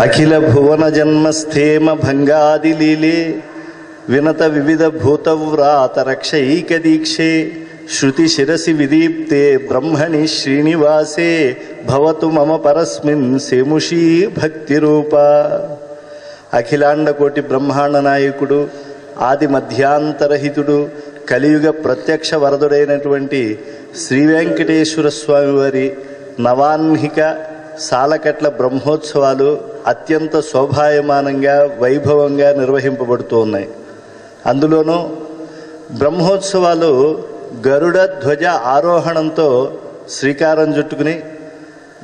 అఖిల భువన జన్మస్థేమ భంగాదిలీలే వినత వివిధ భూతవ్రాత రక్షైక దీక్షే శృతి శిరసి విదీప్తే బ్రహ్మణి శ్రీనివాసే భవతు మమ పరస్మిన్ సేముషీ భక్తిరూప. అఖిలాండకోటి బ్రహ్మాండ నాయకుడు, ఆది మధ్యాంతరహితుడు, కలియుగ ప్రత్యక్ష వరదుడైనటువంటి శ్రీ వెంకటేశ్వర స్వామి వారి నవాన్హిక సాలకట్ల బ్రహ్మోత్సవాలు అత్యంత శోభాయమానంగా వైభవంగా నిర్వహింపబడుతూ ఉన్నాయి. అందులోనూ బ్రహ్మోత్సవాలు గరుడ ధ్వజ ఆరోహణంతో శ్రీకారం చుట్టుకుని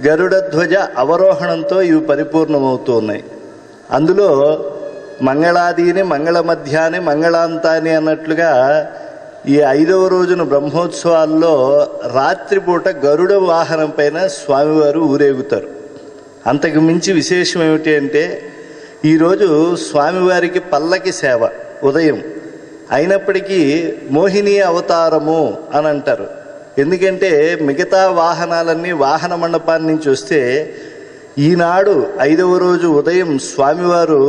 గరుడ ధ్వజ అవరోహణంతో ఇవి పరిపూర్ణమవుతూ ఉన్నాయి. అందులో మంగళాదీని మంగళ మధ్యాని మంగళాంతాని అన్నట్లుగా ఈ 5వ రోజున బ్రహ్మోత్సవాల్లో రాత్రిపూట గరుడ వాహనం పైన స్వామివారు ఊరేగుతారు. అంతకు మించి విశేషం ఏమిటి అంటే ఈరోజు స్వామివారికి పల్లకి సేవ ఉదయం అయినప్పటికీ మోహిని అవతారము అని అంటారు. ఎందుకంటే మిగతా వాహనాలన్నీ వాహన మండపాన్ని నుంచి వస్తే ఈనాడు 5వ రోజు ఉదయం స్వామివారు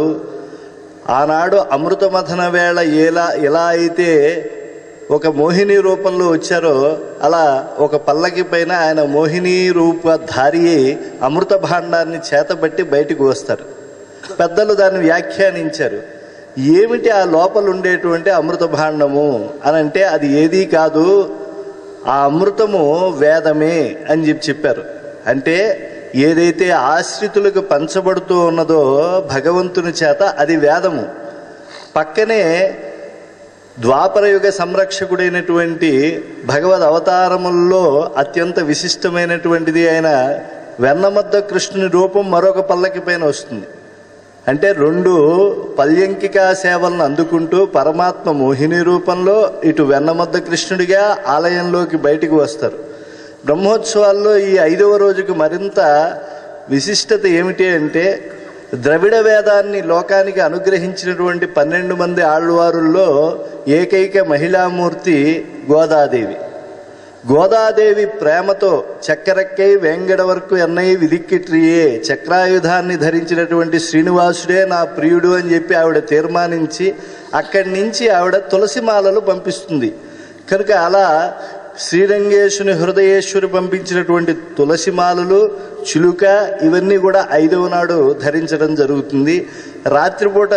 ఆనాడు అమృతమథన వేళ ఎలా అయితే ఒక మోహిని రూపంలో వచ్చారో అలా ఒక పల్లకి పైన ఆయన మోహిని రూపధారి అమృత భాండాన్ని చేతబట్టి బయటకు వస్తారు. పెద్దలు దాన్ని వ్యాఖ్యానించారు. ఏమిటి ఆ లోపల ఉండేటువంటి అమృత భాండము అని అంటే అది ఏదీ కాదు, ఆ అమృతము వేదమే అని చెప్పారు. అంటే ఏదైతే ఆశ్రితులకు పంచబడుతూ ఉన్నదో భగవంతుని చేత అది వేదము. పక్కనే ద్వాపరయుగ సంరక్షకుడైనటువంటి భగవద్ అవతారముల్లో అత్యంత విశిష్టమైనటువంటిది అయిన వెన్నమద్ద కృష్ణుని రూపం మరొక పల్లకి పైన వస్తుంది. అంటే 2 పల్యంకికా సేవలను అందుకుంటూ పరమాత్మ మోహిని రూపంలో ఇటు వెన్నమద్ద కృష్ణుడిగా ఆలయంలోకి బయటికి వస్తారు. బ్రహ్మోత్సవాల్లో ఈ 5వ రోజుకు మరింత విశిష్టత ఏమిటి అంటే ద్రవిడ వేదాన్ని లోకానికి అనుగ్రహించినటువంటి 12 మంది ఆళ్వారుల్లో ఏకైక మహిళామూర్తి గోదాదేవి. గోదాదేవి ప్రేమతో చక్కెరక్కై వేంగడ వరకు ఎన్నై విదిక్కిట్రియే, చక్రాయుధాన్ని ధరించినటువంటి శ్రీనివాసుడే నా ప్రియుడు అని చెప్పి ఆవిడ తీర్మానించి అక్కడి నుంచి ఆవిడ తులసిమాలలు పంపిస్తుంది. కనుక అలా శ్రీరంగేశుని హృదయేశ్వరి పంపించినటువంటి తులసిమాలలు చిలుక ఇవన్నీ కూడా 5వ నాడు ధరించడం జరుగుతుంది. రాత్రిపూట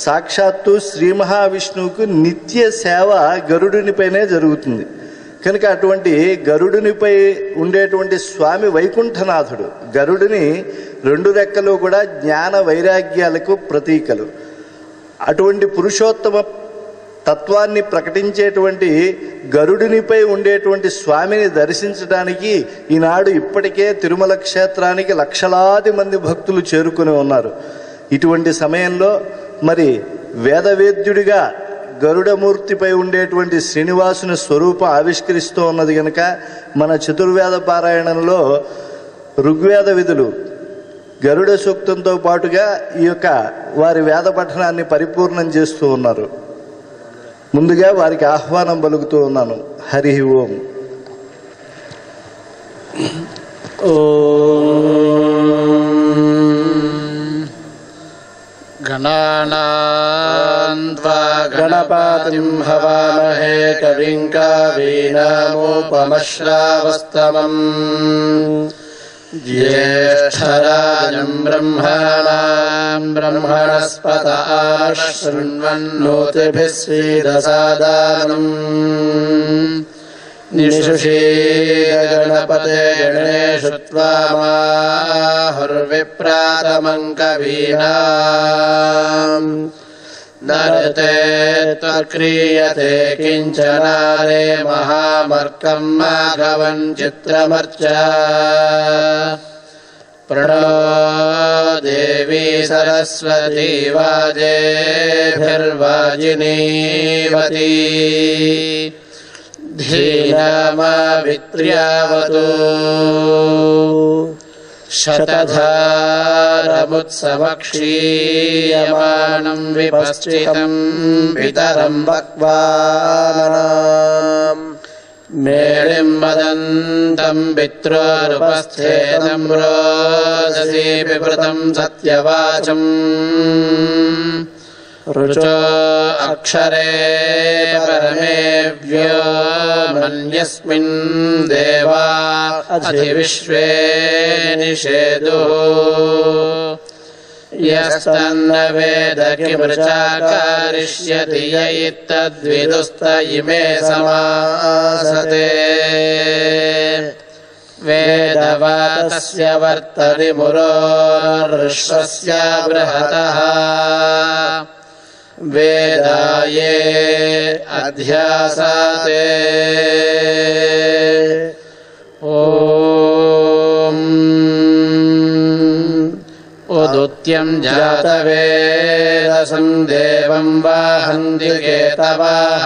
సాక్షాత్తు శ్రీ మహావిష్ణువుకు నిత్య సేవ గరుడునిపైనే జరుగుతుంది. కనుక అటువంటి గరుడునిపై ఉండేటువంటి స్వామి వైకుంఠనాథుడు. గరుడుని 2 రెక్కలు కూడా జ్ఞాన వైరాగ్యాలకు ప్రతీకలు. అటువంటి పురుషోత్తమ తత్వాన్ని ప్రకటించేటువంటి గరుడునిపై ఉండేటువంటి స్వామిని దర్శించడానికి ఈనాడు ఇప్పటికే తిరుమల క్షేత్రానికి లక్షలాది మంది భక్తులు చేరుకుని ఉన్నారు. ఇటువంటి సమయంలో మరి వేదవేద్యుడిగా గరుడమూర్తిపై ఉండేటువంటి శ్రీనివాసుని స్వరూపం ఆవిష్కరిస్తూ ఉన్నది కనుక మన చతుర్వేద పారాయణంలో ఋగ్వేద విధులు గరుడ సూక్తంతో పాటుగా ఈ యొక్క వారి వేద పఠనాన్ని పరిపూర్ణం చేస్తూ ఉన్నారు. ముందుగా వారికి ఆహ్వానం పలుకుతూ ఉన్నాను. హరి ఓం. గణానాన్వా గణపతిం హవామహే కవిం కవీనాముపమశ్రావస్తమం జ్యేష్ఠరాజం బ్రహ్మణాం బ్రహ్మణస్పత శృణ్వన్నోతిభిः శ్రీరసాదనం నిషుషీద గణపతే గణేషు త్వామాహుర్విప్రాతమం కవీనాం నరతే త్వక్రియతే కించనారే మహామర్కం మాఘవం చిత్రమర్చ ప్రణో దేవీ సరస్వతీ వాజేభిర్వాజినీవతి ధీనామవిత్ర్యావతు శతధారముత్సవక్షీయమానం విపశ్చితం పితరం వక్వానాం मेळिं वदन्तं पित्रोरुपस्थेतं रोदसी विवृतं सत्यवाचम् ऋचो अक्षरे परमेव्यो मन्यस्मिन् देवा अधिविश्वे निषेदुः यस्तन्न वेद किमृचा करिष्यति य इत्तद्विदुस्त इमे समासते वेदवातस्य वर्तरि मुरोर्विश्वस्य बृहतः वेदाये अध्यासाते उदुत्यं जातवेदसं देवं वाहन्ति केतवाः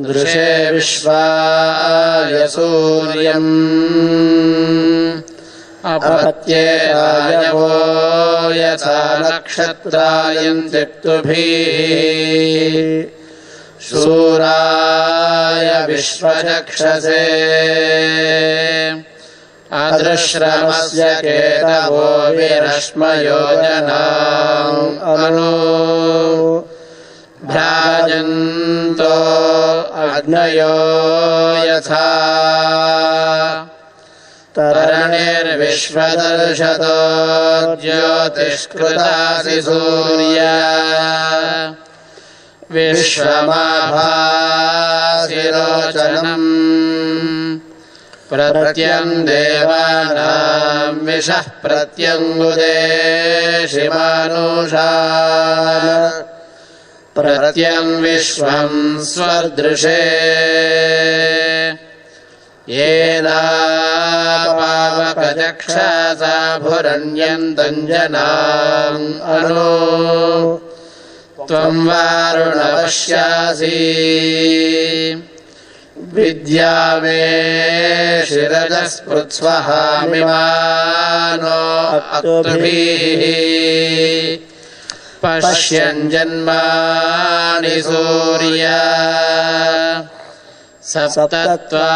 दृशे विश्वाय सूर्यम् अपत्येतायवो यथा नक्षत्रायन्ति ऋतुभिः शूराय विश्वचक्षसे अदृश्रमस्य केतवो विरश्मयोजनाम् अनु भ्राजन्तो अग्नयो यथा तरणिर्विश्वदर्शतो ज्योतिष्कृतासि सूर्य विश्वमाभासि रोचनम् प्रत्यं देवानां विशः प्रत्यङ्गुदेशि मानुषान् प्रत्यं विश्वं स्वदृशे येनापावकचक्षसा भुरण्यन्तं जनान् अनु त्वं वारुण पश्यासि विद्या मे शिरजस्पृत्स्वहामिमानो अक्तुभिः पश्यन् जन्मानि सूर्य सप्तत्वा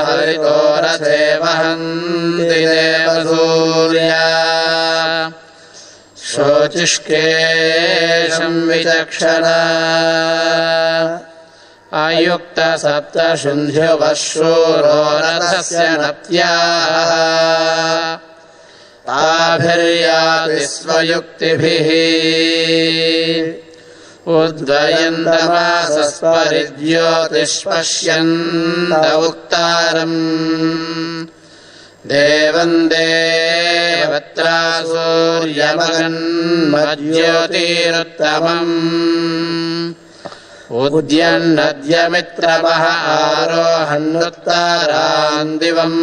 हरितोरथे वहन्ति देवसूर्य शोचिष्केशं विचक्षणा अयुक्त सप्तशुन्ध्युवशूरो रथस्य नत्याः ताभिर्याति स्वयुक्तिभिः उद्वयन्तमासस्परिज्योतिष्पश्यन्त उक्तारम् देवं देवत्रा सूर्यमगन्मज्योतिरुत्तमम् उद्यन्नद्यमित्रमः आरोहन्नुत्तरान् दिवम्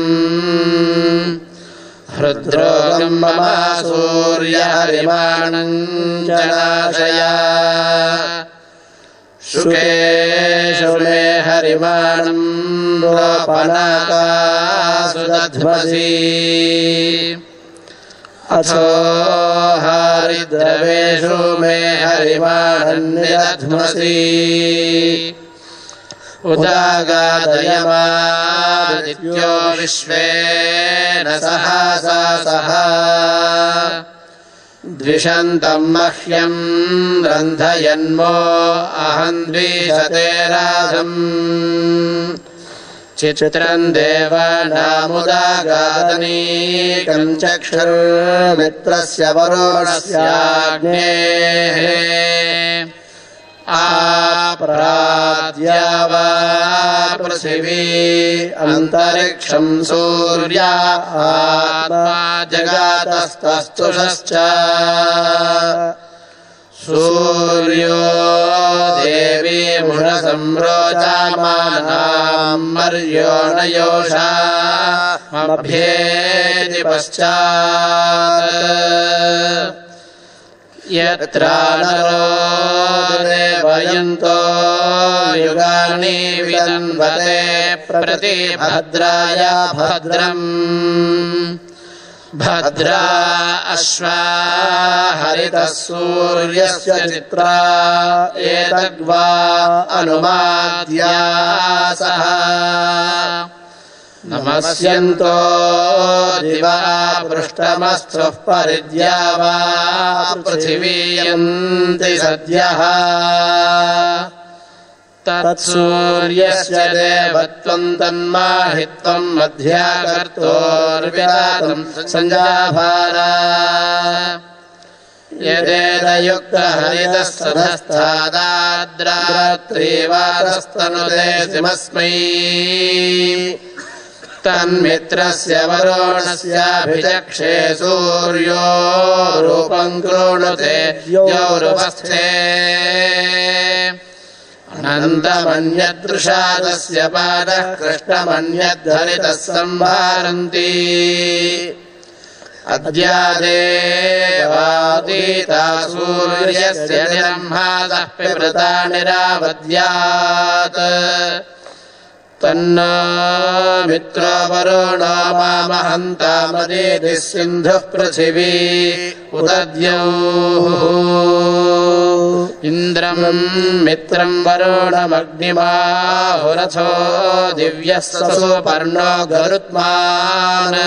हृद्रोगं मम सूर्यहरिमाणं च नाशय शुकेषु मे हरिमाणं रोपनाकासु दध्मसि अथो हरिद्रवेषु मे हरिमाणं निदध्मसि उदागादयमादित्यो विश्वेन सह द्विषन्तं मह्यं रन्धयन्मो अहं द्विषते राधम् चित्रं देवानामुदागादनीकं चक्षुर्मित्रस्य वरुणस्याग्नेः आप्राद्या वा पृथिवी अन्तरिक्षं सूर्या आत्मा जगातस्तस्तुषश्च सूर्यो देवी मुषसंरोचामानां मर्यो न योषामभ्येति पश्चात् यत्र नरो देवयन्तो युगानि विदन्वते प्रतिभद्राय भद्रम् भद्रा अश्वा हरितः सूर्यस्य चित्रा एतद्वा अनुमाद्यासः नमस्यन्तो दिवा पृष्ठमस्थुः परिद्यावा पृथिवी यन्ति सद्यः तत्सूर्यस्य देवत्वं तन्माहित्वं मध्याकर्तोर्विरातं संजाभारा यदेदयुक्तहरितस्तधस्थादाद्रात्रीवारस्तनुते सिमस्मै तन्मित्रस्य वरुणस्याभिचक्षे सूर्यो रूपं कृणुते द्यौरुपस्थे अनन्तमन्यदृषादस्य पादः कृष्णमन्यद्धरितः सम्भारन्ति अद्यादेवादीता सूर्यस्य निरम्हादः पिबृता निरावद्यात् तन्नो मित्रो वरुणो मामहन्तामदीतिः सिन्धुः पृथिवी उदद्यौः इन्द्रं मित्रं वरुणमग्निमाहुरथो दिव्यः सुपर्णो गरुत्मान्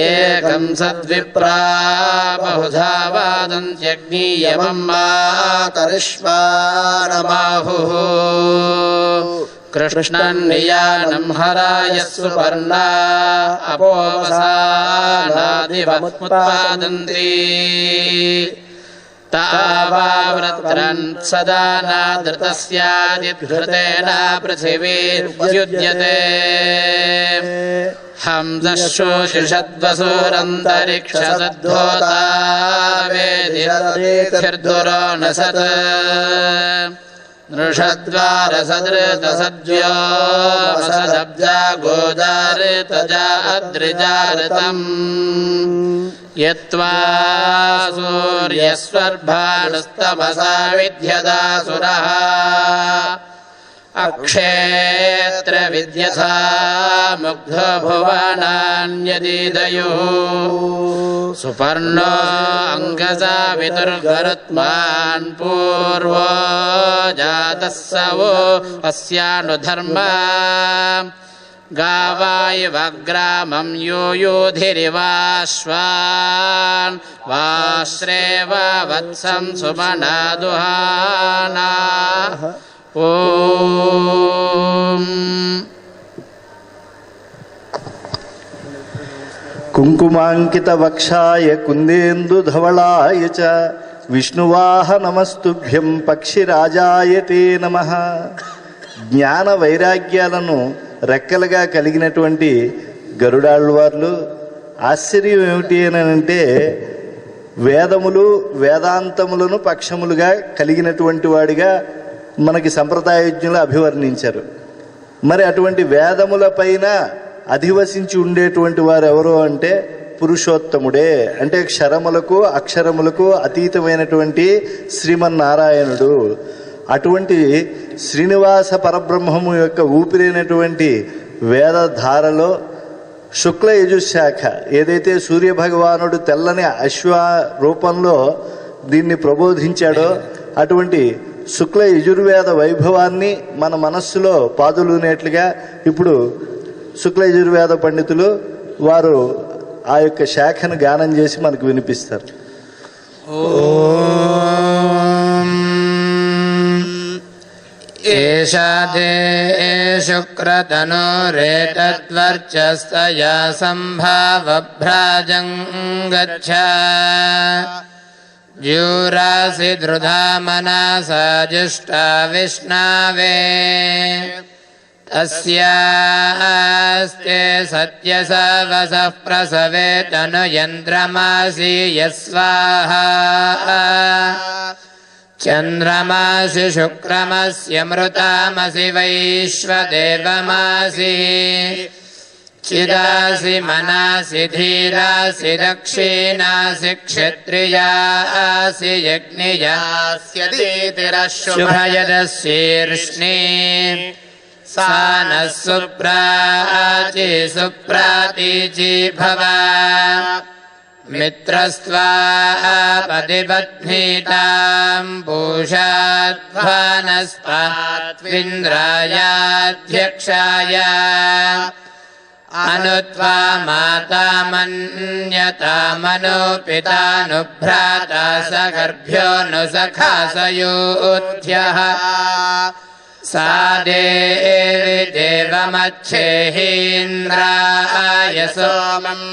एकं सद्विप्रा बहुधा वादन्त्यग्नीयमं मातरिष्वाणमाहुः कृष्णन्नियानं हराय सुपर्णा अपोवसानादिवमुत्पादन्ति तावावृत्रन् सदा नादृतस्यादिधृतेन पृथिवीर्युज्यते हंसशोषिषद्वसुरन्तरिक्षसद्धोता वेदिर्दुरो न सत् नृषद्वारसदृतसद्यो वसदब्जा गोदारितजा अद्रिजारितम् यत्त्वा सूर्यस्वर्भानुस्तमसा विद्यदासुरः अक्षेत्र विद्यथा मुग्धो भुवनान्यदीदयुः सुपर्णो अङ्गसा विदुर्गरुत्मान् पूर्वो जातः सवो अस्यानुधर्मा गावायवग्रामं यूयूधिरिवाश्वान् वाश्रेव वत्सं सुमना दुहाना ॐ कुङ्कुमाङ्कितवक्षाय कुन्देन्दुधवलाय च విష్ణువాహనమస్తుభ్యం పక్షిరాజాయ తే నమః. జ్ఞాన వైరాగ్యాలను రెక్కలుగా కలిగినటువంటి గరుడాళ్వార్లు ఆశ్చర్యం ఏమిటి అని అంటే వేదములు వేదాంతములను పక్షములుగా కలిగినటువంటి వాడిగా మనకి సంప్రదాయజ్ఞులు అభివర్ణించారు. మరి అటువంటి వేదముల పైన అధివసించి ఉండేటువంటి వారు ఎవరు అంటే పురుషోత్తముడే, అంటే క్షరములకు అక్షరములకు అతీతమైనటువంటి శ్రీమన్నారాయణుడు. అటువంటి శ్రీనివాస పరబ్రహ్మము యొక్క ఊపిరైనటువంటి వేదధారలో శుక్ల యజుశాఖ ఏదైతే సూర్యభగవానుడు తెల్లని అశ్వ రూపంలో దీన్ని ప్రబోధించాడో అటువంటి శుక్ల యజుర్వేద వైభవాన్ని మన మనస్సులో పాదులునేట్లుగా ఇప్పుడు శుక్ల యజుర్వేద పండితులు వారు ఆ యొక్క శాఖను గానం చేసి మనకు వినిపిస్తారు. ఏషాదే శుక్రతనురేతద్వర్చస్తయా సంభావభ్రాజం గచ్చ జ్యూరాసి ధృధా మనసా జిష్టా విష్ణవే తస్యాస్తే సత్యసవసః ప్రసవే తనుయంద్రమాసి యస్వాహా చంద్రమాసి శుక్రమస్య మృతామసి వైశ్వదేవమాసి చిదాసి మనాసి ధీరాసి దక్షిణాసి క్షత్రియాసి యజ్ఞియాస్యతిరశుభయదశీర్ష్ణి सा नः सुप्राची सुप्रातीची भव मित्रस्त्वा पतिपत्नीताम् पूषाध्वानस्त्वात्विन्द्रायाध्यक्षाय अनुत्वा मातामन्यतामनु पितानुभ्राता सगर्भ्यो नु सखासयोध्यः सा देवी देवमच्छेहीन्द्राय सोमम्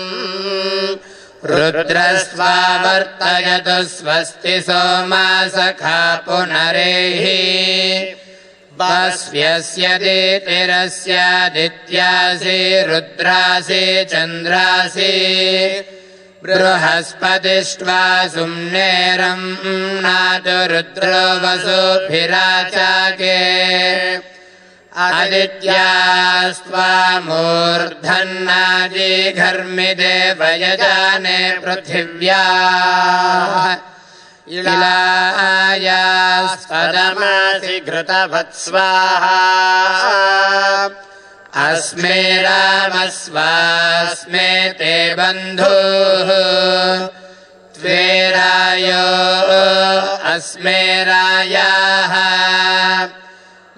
रुद्रस्वा वर्तयतु स्वस्ति सोमा सखा पुनरेहि स्वस्य दितिरस्यादित्यासि रुद्रासि चन्द्रासि बृहस्पतिष्ट्वा सुम्नेरम् नातु रुद्रो वसुभिराचाके आदित्यास्त्वा मूर्धन्नाजिघर्मि देवयजाने पृथिव्या इलायास्पदमासि घृतवत्स्वाहा अस्मे रामस्वास्मे ते बन्धुः त्वे रायो अस्मे रायाः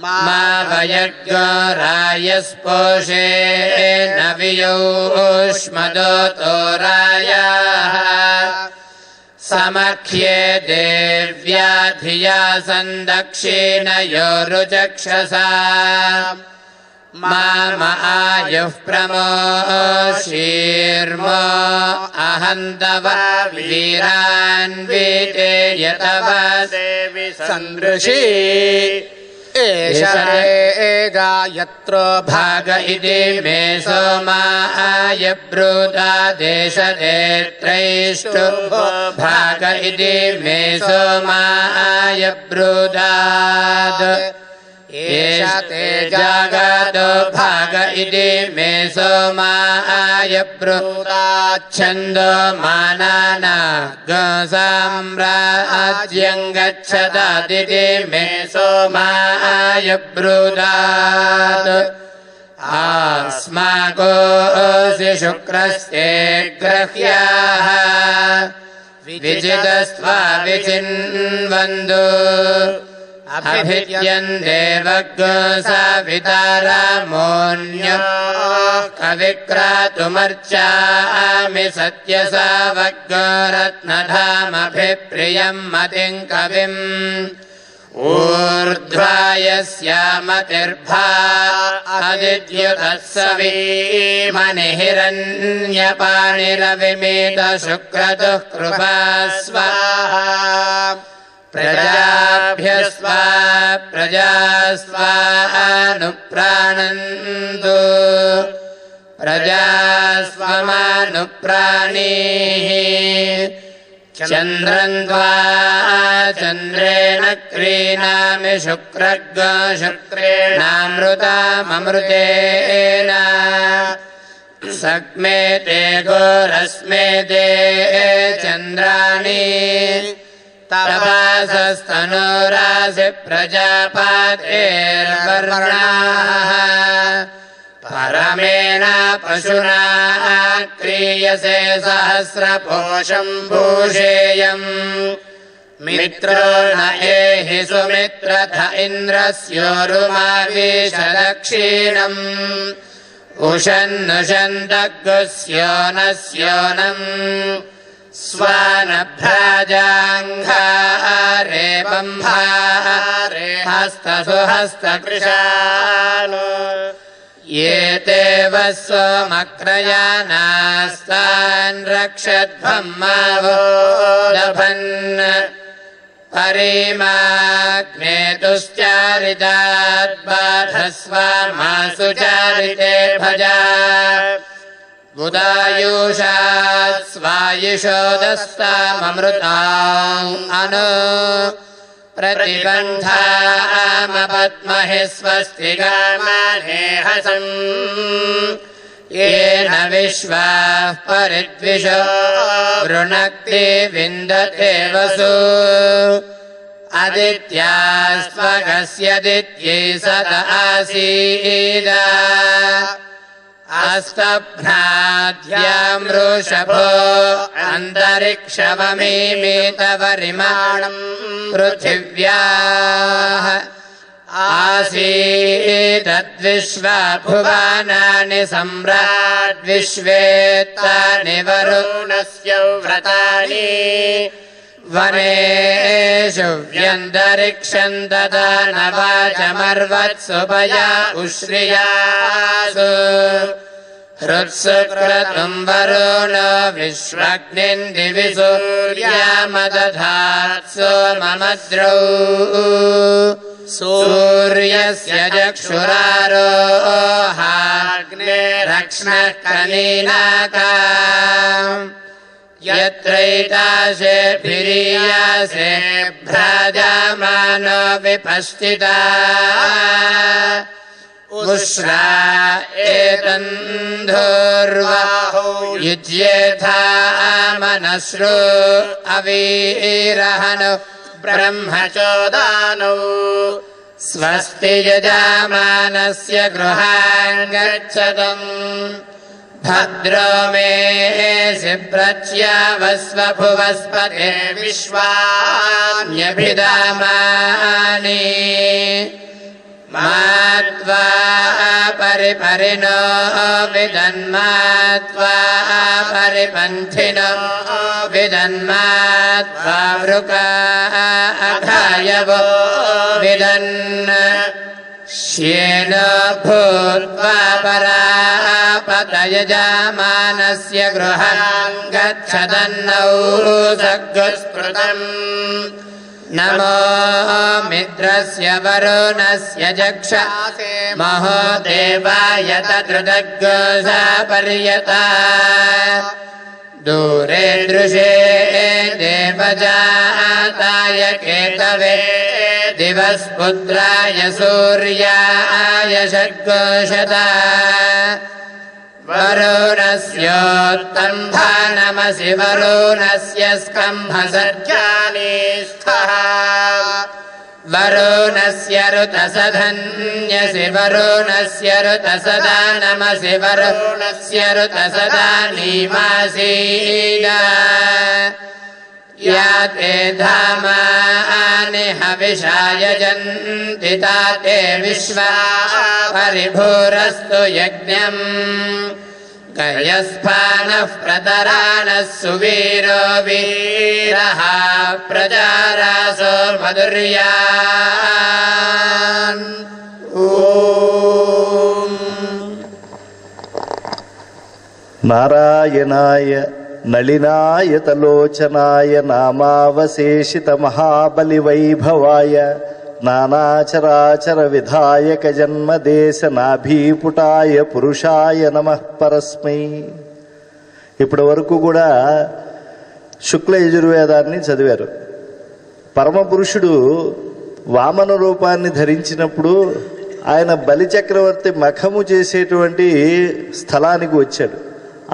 मा वयज्ञो रायस्पोषे न वियोष्मदोतो रायाः समख्ये देव्या धिया सन्दक्षिणयोरुचक्षसा माम आयुः प्रमोषीर्मो अहन्तव वीरान्विते यतव देवि सन्दृशी एष गायत्रो भाग इति मे सोमाय ब्रूता देशदेत्रैष्टु भाग इति मे सोमाय ब्रूतात् एष ते जागतो भाग इति मे सोमाय ब्रूताच्छन्दो मानाना गसाम्राज्यं गच्छतादिति मे सोमाय ब्रूतात् अस्माकोऽसि शुक्रस्ते ग्रह्याः विजितस्त्वा विचिन्वन्तु अभिद्यन् देवज्ञो सवितारामोऽन्यो कविक्रातुमर्चामि सत्यसावज्ञो रत्नधामभिप्रियम् मतिम् कविम् ऊर्ध्वायस्यामतिर्भा अदिद्युतः सवीमनिहिरण्यपाणिरविमीत शुक्रतुः कृपा स्वाहा प्रजाभ्यस्वा प्रजास्वानुप्राणन्तु प्रजास्वमानुप्राणीः चन्द्रन्त्वा चन्द्रेण क्रीणामि शुक्रज्ञ शुक्रेणामृताममृतेन सग्मे ते गोरस्मे ते चन्द्राणि तवासस्तनोरासि प्रजापतेर्वर्णाः परमेण पशुना क्रियसे सहस्रपोषम् भूषेयम् मित्रो न एहि सुमित्रथ इन्द्रस्योरुमाविशदक्षिणम् उशन्नुषन्तग्गुस्यो न स्योनम् स्वानभ्राजाङ्घारे बम्भारे हस्तसु हस्तकृशानो ये ते वस्वमक्रयानास्तान् रक्षध्वम् मावो लभन् परिमाग्नेतुश्चारिताद्बाधस्वामासु चारिते भजा बुधायुषात् स्वायुषोदस्ताममृताम् अनु प्रतिबन्धामपद्महि स्वस्तिकामानेहसम् येन विश्वाः परिद्विषो वृणक्ति विन्दते वसु अदित्यास्त्वगस्यदित्यै सत आसीद अस्तभ्राध्यां वृषभो अन्तरिक्षवमीमेतवरिमाणं पृथिव्याः आसीदद्विश्वभुवनानि सम्राड्विश्वेत्तानि वरुणस्य व्रतानि वनेषु व्यन्तरिक्षं तदा नवाचमर्वत्सु पया उश्रियासु हृत्सु क्रतुं वरुणो विश्वग्निं दिवि सूर्यामदधात्सु ममद्रौ सूर्यस्य चक्षुरारोहाग्निरक्ष्णः कनीनाका यत्रैतासे फिरीयासे भ्राजामानो विपश्चिता उश्रा एतन्धोर्वाहो युज्येथा मनश्रु अवीरहनो ब्रह्मचोदानौ स्वस्ति यजामानस्य गृहान् गच्छतम् भद्रो मे प्रच्यावस्वभुवस्पते विश्वान्यभिधामानि मात्वा परिपरिणो विदन्मात्वा परिपन्थिनो विदन्मात्वा वृका अघायवो विदन् श्येन भूत्वा परापतयजामानस्य गृहान् गच्छदन्नौ सग्स्पृतम् नमो मित्रस्य वरुणस्य जक्षासे महोदेवाय तदृदग्गोषा पर्यता दूरे दृशे देवजाताय केतवे दिवस्पुत्राय सूर्याय षड्घोषता वरुणस्योत्तम्भानमसि वरुणस्य स्कम्भसर्जानीस्थः वरुणस्य ऋतसधन्यसि वरुणस्य ऋतसदा नमसि वरुणस्य ऋतसदा नीमासीद या ते धामानि हविषाय जन्ति ताते विश्वा परिभूरस्तु यज्ञम् गयस्फानः प्रतराणः सुवीरो वीरः प्रजारासो मधुर्यान् नारायणाय नलिनाय तलोचनाय नामावशेषित महाबलिवैभवाय नानाचराचर विधायक जन्मदेश नाभीपुटाय पुरुषाय नमः परस्मै. ఇప్పటి వరకు కూడా శుక్ల యజుర్వేదాన్ని చదివారు. పరమపురుషుడు వామన రూపాన్ని ధరించినప్పుడు ఆయన బలిచక్రవర్తి మఖము చేసేటువంటి స్థలానికి వచ్చాడు.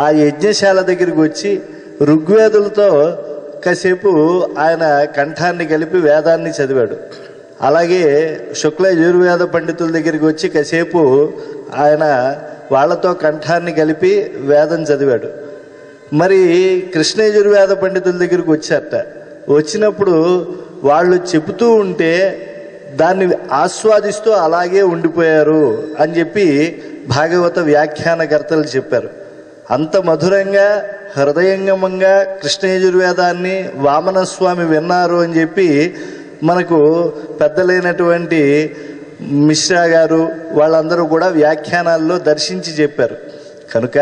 ఆ యజ్ఞశాల దగ్గరికి వచ్చి ఋగ్వేదులతో కాసేపు ఆయన కంఠాన్ని కలిపి వేదాన్ని చదివాడు. అలాగే శుక్ల యజుర్వేద పండితుల దగ్గరికి వచ్చి కాసేపు ఆయన వాళ్ళతో కంఠాన్ని కలిపి వేదం చదివాడు. మరి కృష్ణ యజుర్వేద పండితుల దగ్గరికి వచ్చారట. వచ్చినప్పుడు వాళ్ళు చెబుతూ ఉంటే దాన్ని ఆస్వాదిస్తూ అలాగే ఉండిపోయారు అని చెప్పి భాగవత వ్యాఖ్యానకర్తలు చెప్పారు. అంత మధురంగా హృదయంగమంగా కృష్ణ యజుర్వేదాన్ని వామనస్వామి విన్నారు అని చెప్పి మనకు పెద్దలైనటువంటి మిశ్రా గారు వాళ్ళందరూ కూడా వ్యాఖ్యానాల్లో దర్శించి చెప్పారు. కనుక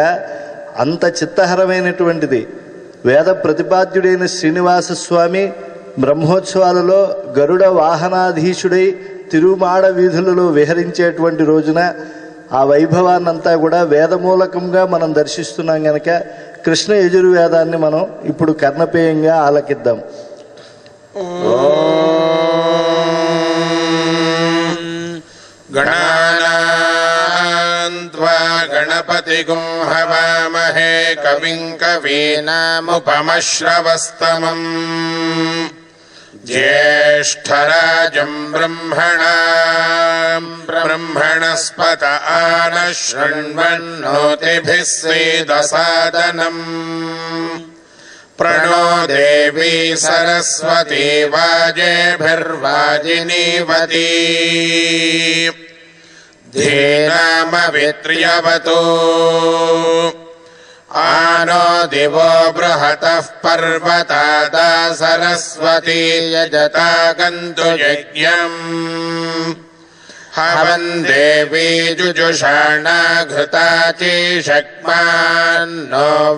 అంత చిత్తహరమైనటువంటిది వేద ప్రతిపాద్యుడైన శ్రీనివాస స్వామి బ్రహ్మోత్సవాలలో గరుడ వాహనాధీశుడై తిరుమాడ వీధులలో విహరించేటువంటి రోజున ఆ వైభవాన్నంతా కూడా వేదమూలకంగా మనం దర్శిస్తున్నాం. గనక కృష్ణ యజుర్వేదాన్ని మనం ఇప్పుడు కర్ణపేయంగా ఆలకిద్దాం. గణానాన్త్వా గణపతిగుం హవామహే కవిం కవీనాముపమశ్రవస్తమం ज्येष्ठराजम् ब्रह्मणस्पत आनः शृण्वन्नोतिभिः सीदसादनम् प्रणो देवी सरस्वती वाजेभिर्वाजिनीवती धीनामवित्र्यवतु आनो दिवो बृहतः पर्वतादा सरस्वती यजता गन्तु यज्ञम् हवन् देवी जुजुषाणा घृता चीशक्मान्नो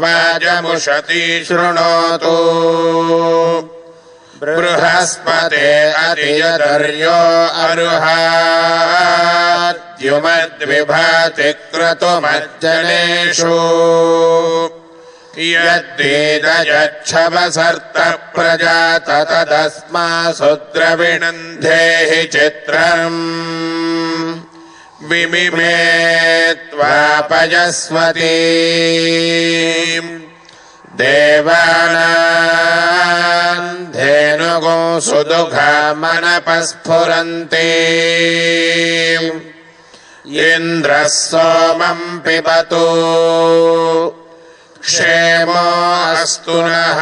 वाजमुषति शृणोतु बृहस्पते अतियदर्यो अरुहाद्युमद्विभाति क्रतुमज्जनेषु यद्वेदयच्छवसर्त प्रजात तदस्मासु द्रविणन्धेहि चित्रम् विमिमे त्वापयस्वती देवानाम् धेनुगो सुदुघामनपस्फुरन्ति इन्द्रः सोमम् पिबतु क्षेमो अस्तु नः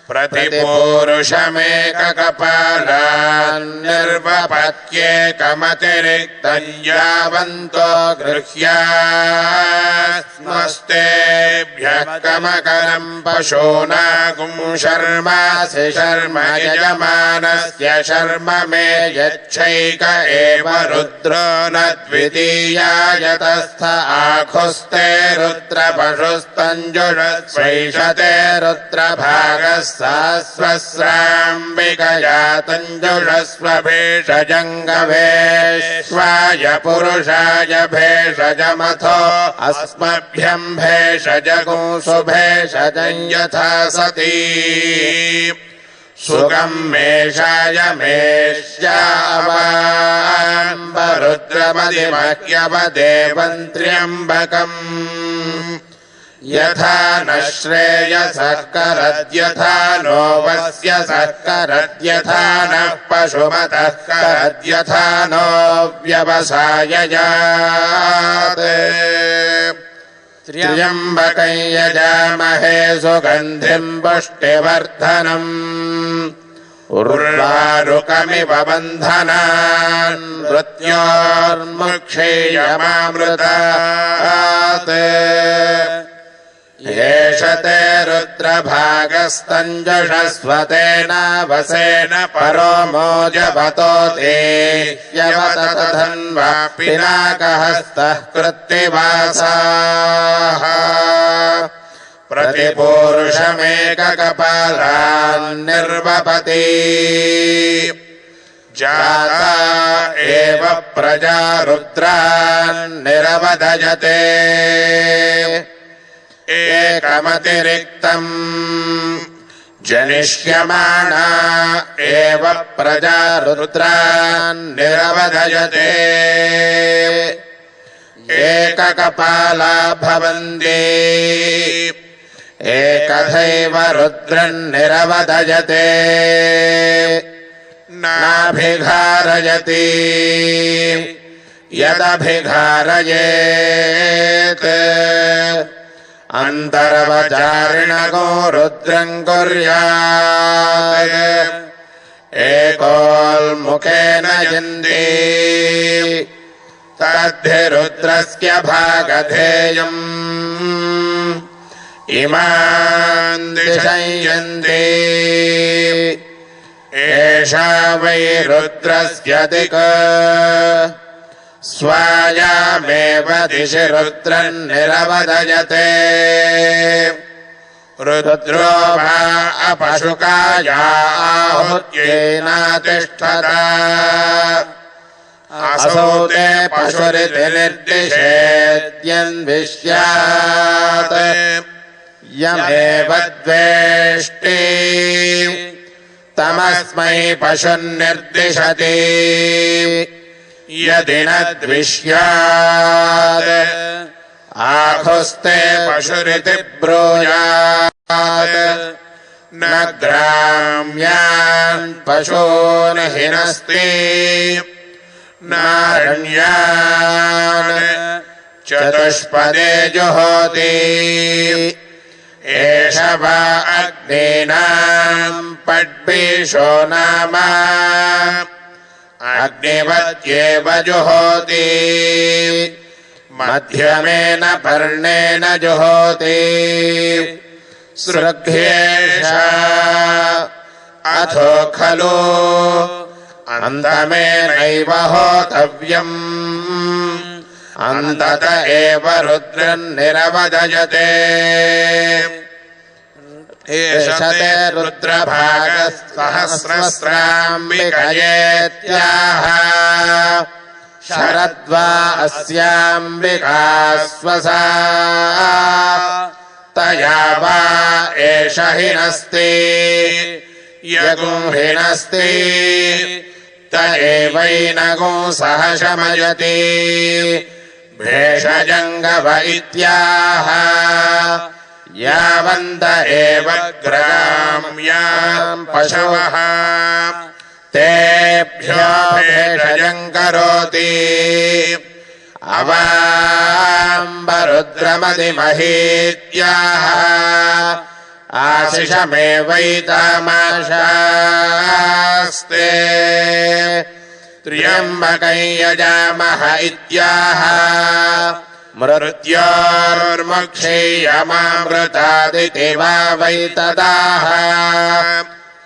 प्रतिपूरुषमेककपालान्निर्वपत्येकमतिरिक्तम् यावन्तो गृह्यास्मस्तेभ्यः कमकरम् पशूनागुं शर्मासि शर्म यजमानस्य शर्म मे यच्छैक एव रुद्रो न द्वितीयाय तस्थ आखुस्ते रुद्रपशुस्तञ्जुषस्वैषते रुद्रभागः सहस्रस्राम्बिकया तञ्जुषस्व भेषजङ्गभेष्वाय पुरुषाय भेषजमथो अस्मभ्यम् भेषजगुंसु भेषजं यथा सती सुगम् मेषाय मेष्यावाम्बरुद्रमदिमह्यवदेवम् त्र्यम्बकम् यथा न श्रेयसः करद्यथा नो वस्य सः करद्यथा नः पशुमतः करद्यथा नो व्यवसाययात् त्र्यम्बकं यजामहे सुगन्धिं पुष्टिवर्धनम् उर्वारुकमिव बन्धनान् मृत्योर्मुक्षीयमामृतात् एष ते रुद्रभागस्तञ्जुषस्वतेनावसेन परो मोजवतो ते ह्यवततधन्वा पिनाकहस्तः कृत्तिवासाः प्रतिपूरुषमेककपालान्निर्वपति जाता एव प्रजा रुद्रान्निरवदयते एकमतिरिक्तम् जनिष्यमाणा एव प्रजा रुद्रान्निरवदयते एककपाला भवन्ति एकथैव रुद्रन्निरवदयते नाभिघारयति यदभिघारयेत् अन्तर्वचारिणगो रुद्रम् कुर्यात् एकोल्मुखेन यन्ति तद्धि रुद्रस्य भागधेयम् इमान् दिशयन्ति एषा वै रुद्रस्य दिक् स्वायामेव दिशि रुद्रन्निरवदयते रुद्रो वा अपशुकायाहुत्येनातिष्ठत असौ ते पशुरिति निर्दिशेद्यन्विष्यात् यमेव द्वेष्टि तमस्मै पशुन्निर्दिशति यदि न द्विष्यात् आखुस्ते पशुरिति ब्रूयात् न ग्राम्यान् पशून् हिनस्ति नारण्यान् चतुष्पदे जुहोति एष वा अग्नीनाम् पड्बीषो नाम अग्निवत्येव जुहोति मध्यमेन पर्णेन जुहोति सृग्येषा अथो खलु अन्तमेनैव होतव्यम् अन्तत एव रुद्रन्निरवदयते एष ते रुद्रभागः सहस्रस्राम्बिकयेत्याह शरद्वा अस्याम्बिका स्वसा तया वा एष हिनस्ति यगुंहिनस्ति त एवैनगुं सह शमयति भेषजङ्गव इत्याह यावन्त एव ग्राम्यान् पशवः तेभ्यो भेषजम् करोति अवाम्बरुद्रमदिमहीत्याह आशिषमेवैतामाशास्ते त्र्यम्बकं यजामह इत्याह मृत्योर्मुक्षीयमामृतादिति वा वै तदाह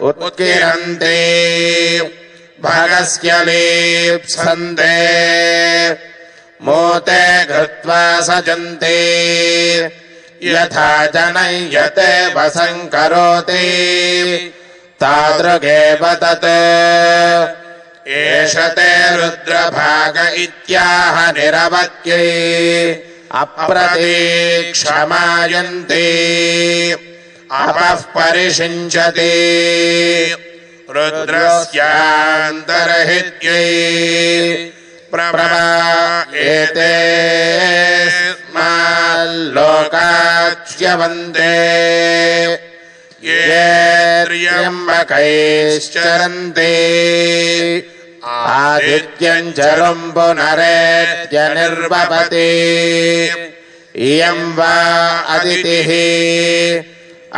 उत्किरन्ति भगस्य लीप्सन्ते मोते घृत्वा सजन्ति यथा जनयते वसं करोति तादृगेव तत् एष ते रुद्रभाग इत्याह निरवत्यै अप्रतीक्षमायन्ति अपः परिषिञ्चति रुद्रस्यान्तर्हित्यै प्रभाएते स्माल्लोकाच्यवन्ते ये त्र्यम्बकैश्चरन्ति आदित्यम् चरुम् पुनरेत्य निर्वपति इयम् वा अदितिः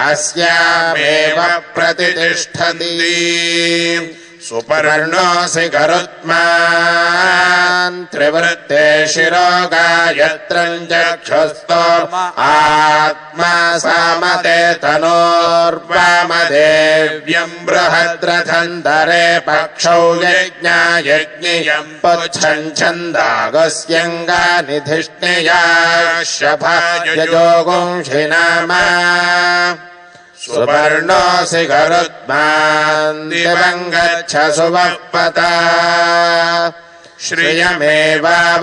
अस्यामेव प्रतितिष्ठति सुपर्णोऽसि गरुत्मान् त्रिवृत्ते शिरो गायत्रम् चक्षुस्तो आत्मा सामते तनोर्वामदेव्यम् बृहद्रथन्तरे पक्षौ यज्ञायज्ञियम् पुच्छम् छन्दागस्यङ्गानिधिष्णिया शभायजोगुंषि नाम सुपर्णोऽसि गरुत्मान् दिवम् गच्छ सुवःपता श्रियमेवावरुन्धे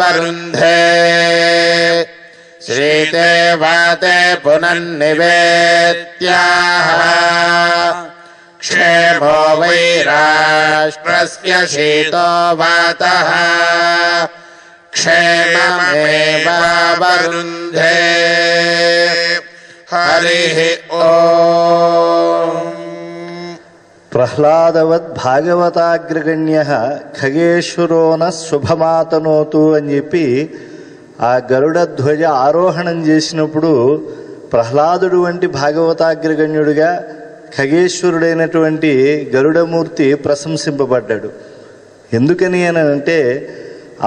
श्रीते वाते पुनर्निवेत्याह क्षेमो वै राष्ट्रस्य शीतो वातः क्षेममेवावरुन्धे हरिः ओम् ప్రహ్లాదవద్ భాగవతాగ్రగణ్య ఖగేశ్వరో న శుభమాతనోతు అని చెప్పి ఆ గరుడ ధ్వజ ఆరోహణం చేసినప్పుడు ప్రహ్లాదుడు వంటి భాగవతాగ్రగణ్యుడిగా ఖగేశ్వరుడైనటువంటి గరుడమూర్తి ప్రశంసింపబడ్డాడు. ఎందుకని అని అంటే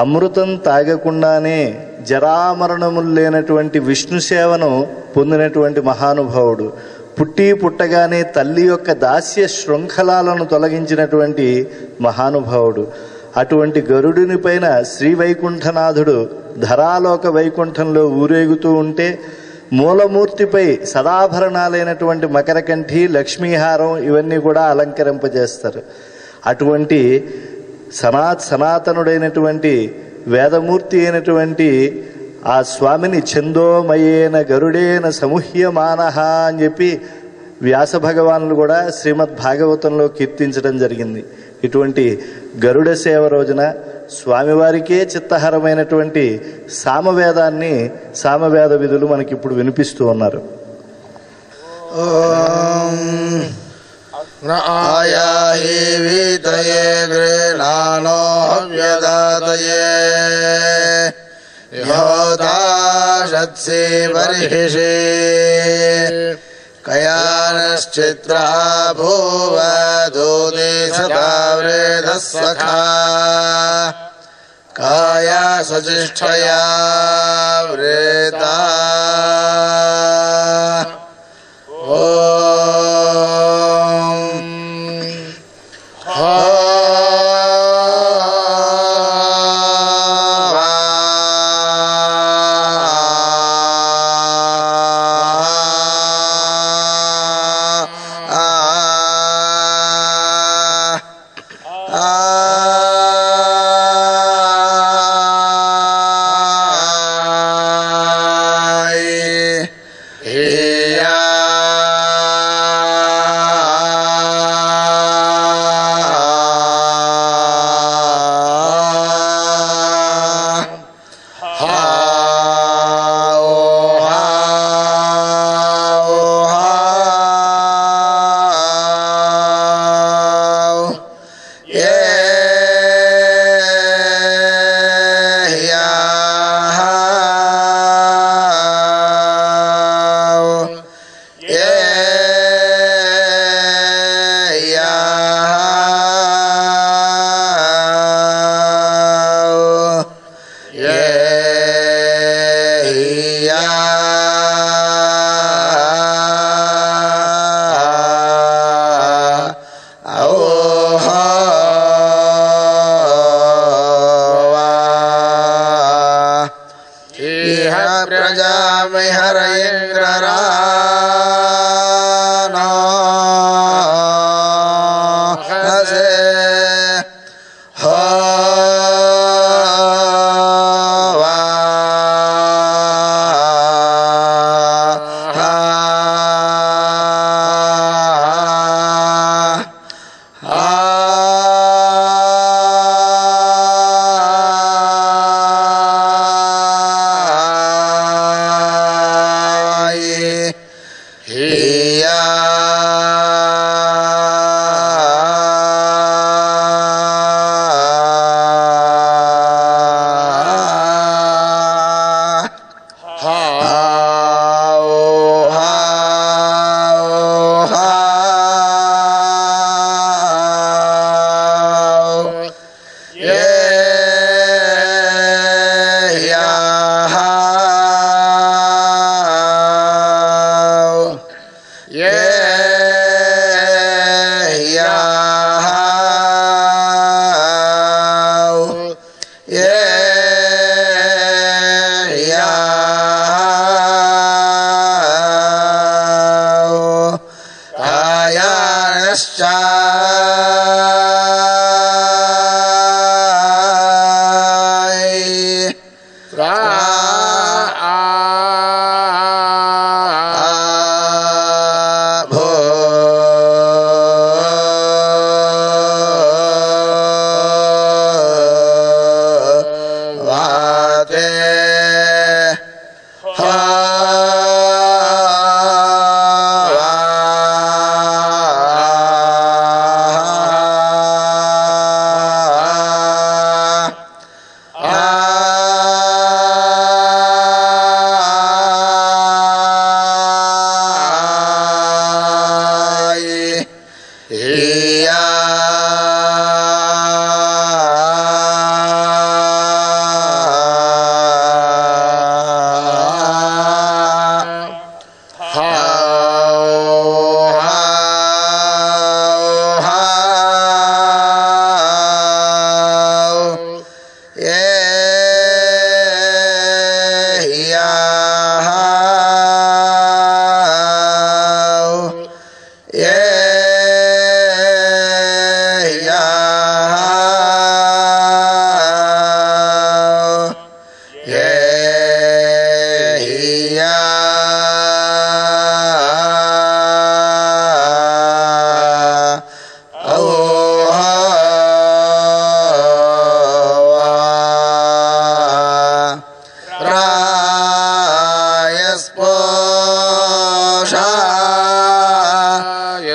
అమృతం తాగకుండానే జరామరణములు లేనటువంటి విష్ణు సేవను పొందినటువంటి మహానుభావుడు. పుట్టి పుట్టగానే తల్లి యొక్క దాస్య శృంఖలాలను తొలగించినటువంటి మహానుభావుడు. అటువంటి గరుడుని పైన శ్రీ వైకుంఠనాథుడు ధరాలోక వైకుంఠంలో ఊరేగుతూ ఉంటే మూలమూర్తిపై సదాభరణాలైనటువంటి మకరకంఠి, లక్ష్మీహారం ఇవన్నీ కూడా అలంకరింపజేస్తారు. అటువంటి సనాతనుడైనటువంటి వేదమూర్తి అయినటువంటి ఆ స్వామిని ఛందోమయేన గరుడేన సముహ్యమానః అని చెప్పి వ్యాస భగవానులు కూడా శ్రీమద్ భాగవతంలో కీర్తించడం జరిగింది. ఇటువంటి గరుడ సేవ రోజున స్వామివారికే చిత్తహరమైనటువంటి సామవేదాన్ని, సామవేద విధులు మనకిప్పుడు వినిపిస్తూ ఉన్నారు. ఓం न आयाहि वीतये गृह्णानो हव्यदातये योदाशत्सि बर्हिषि कयानश्चित्रा भूव दूते सदा वृधः सखा काया सचिष्ठया वृता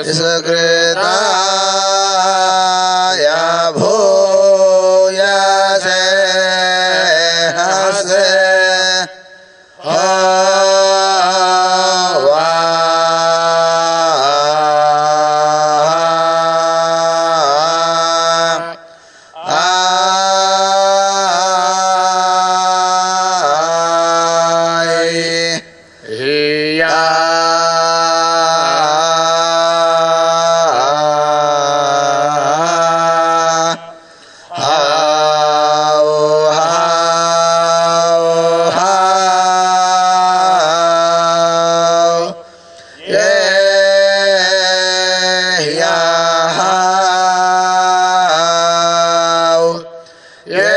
यस्कृता ये याहाव ये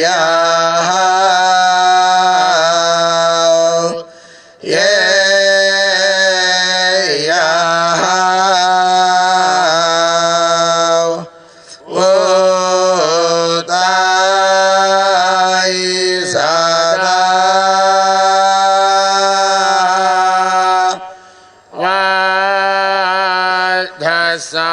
याहाव ये याहाव वो ताई सदा वाधसा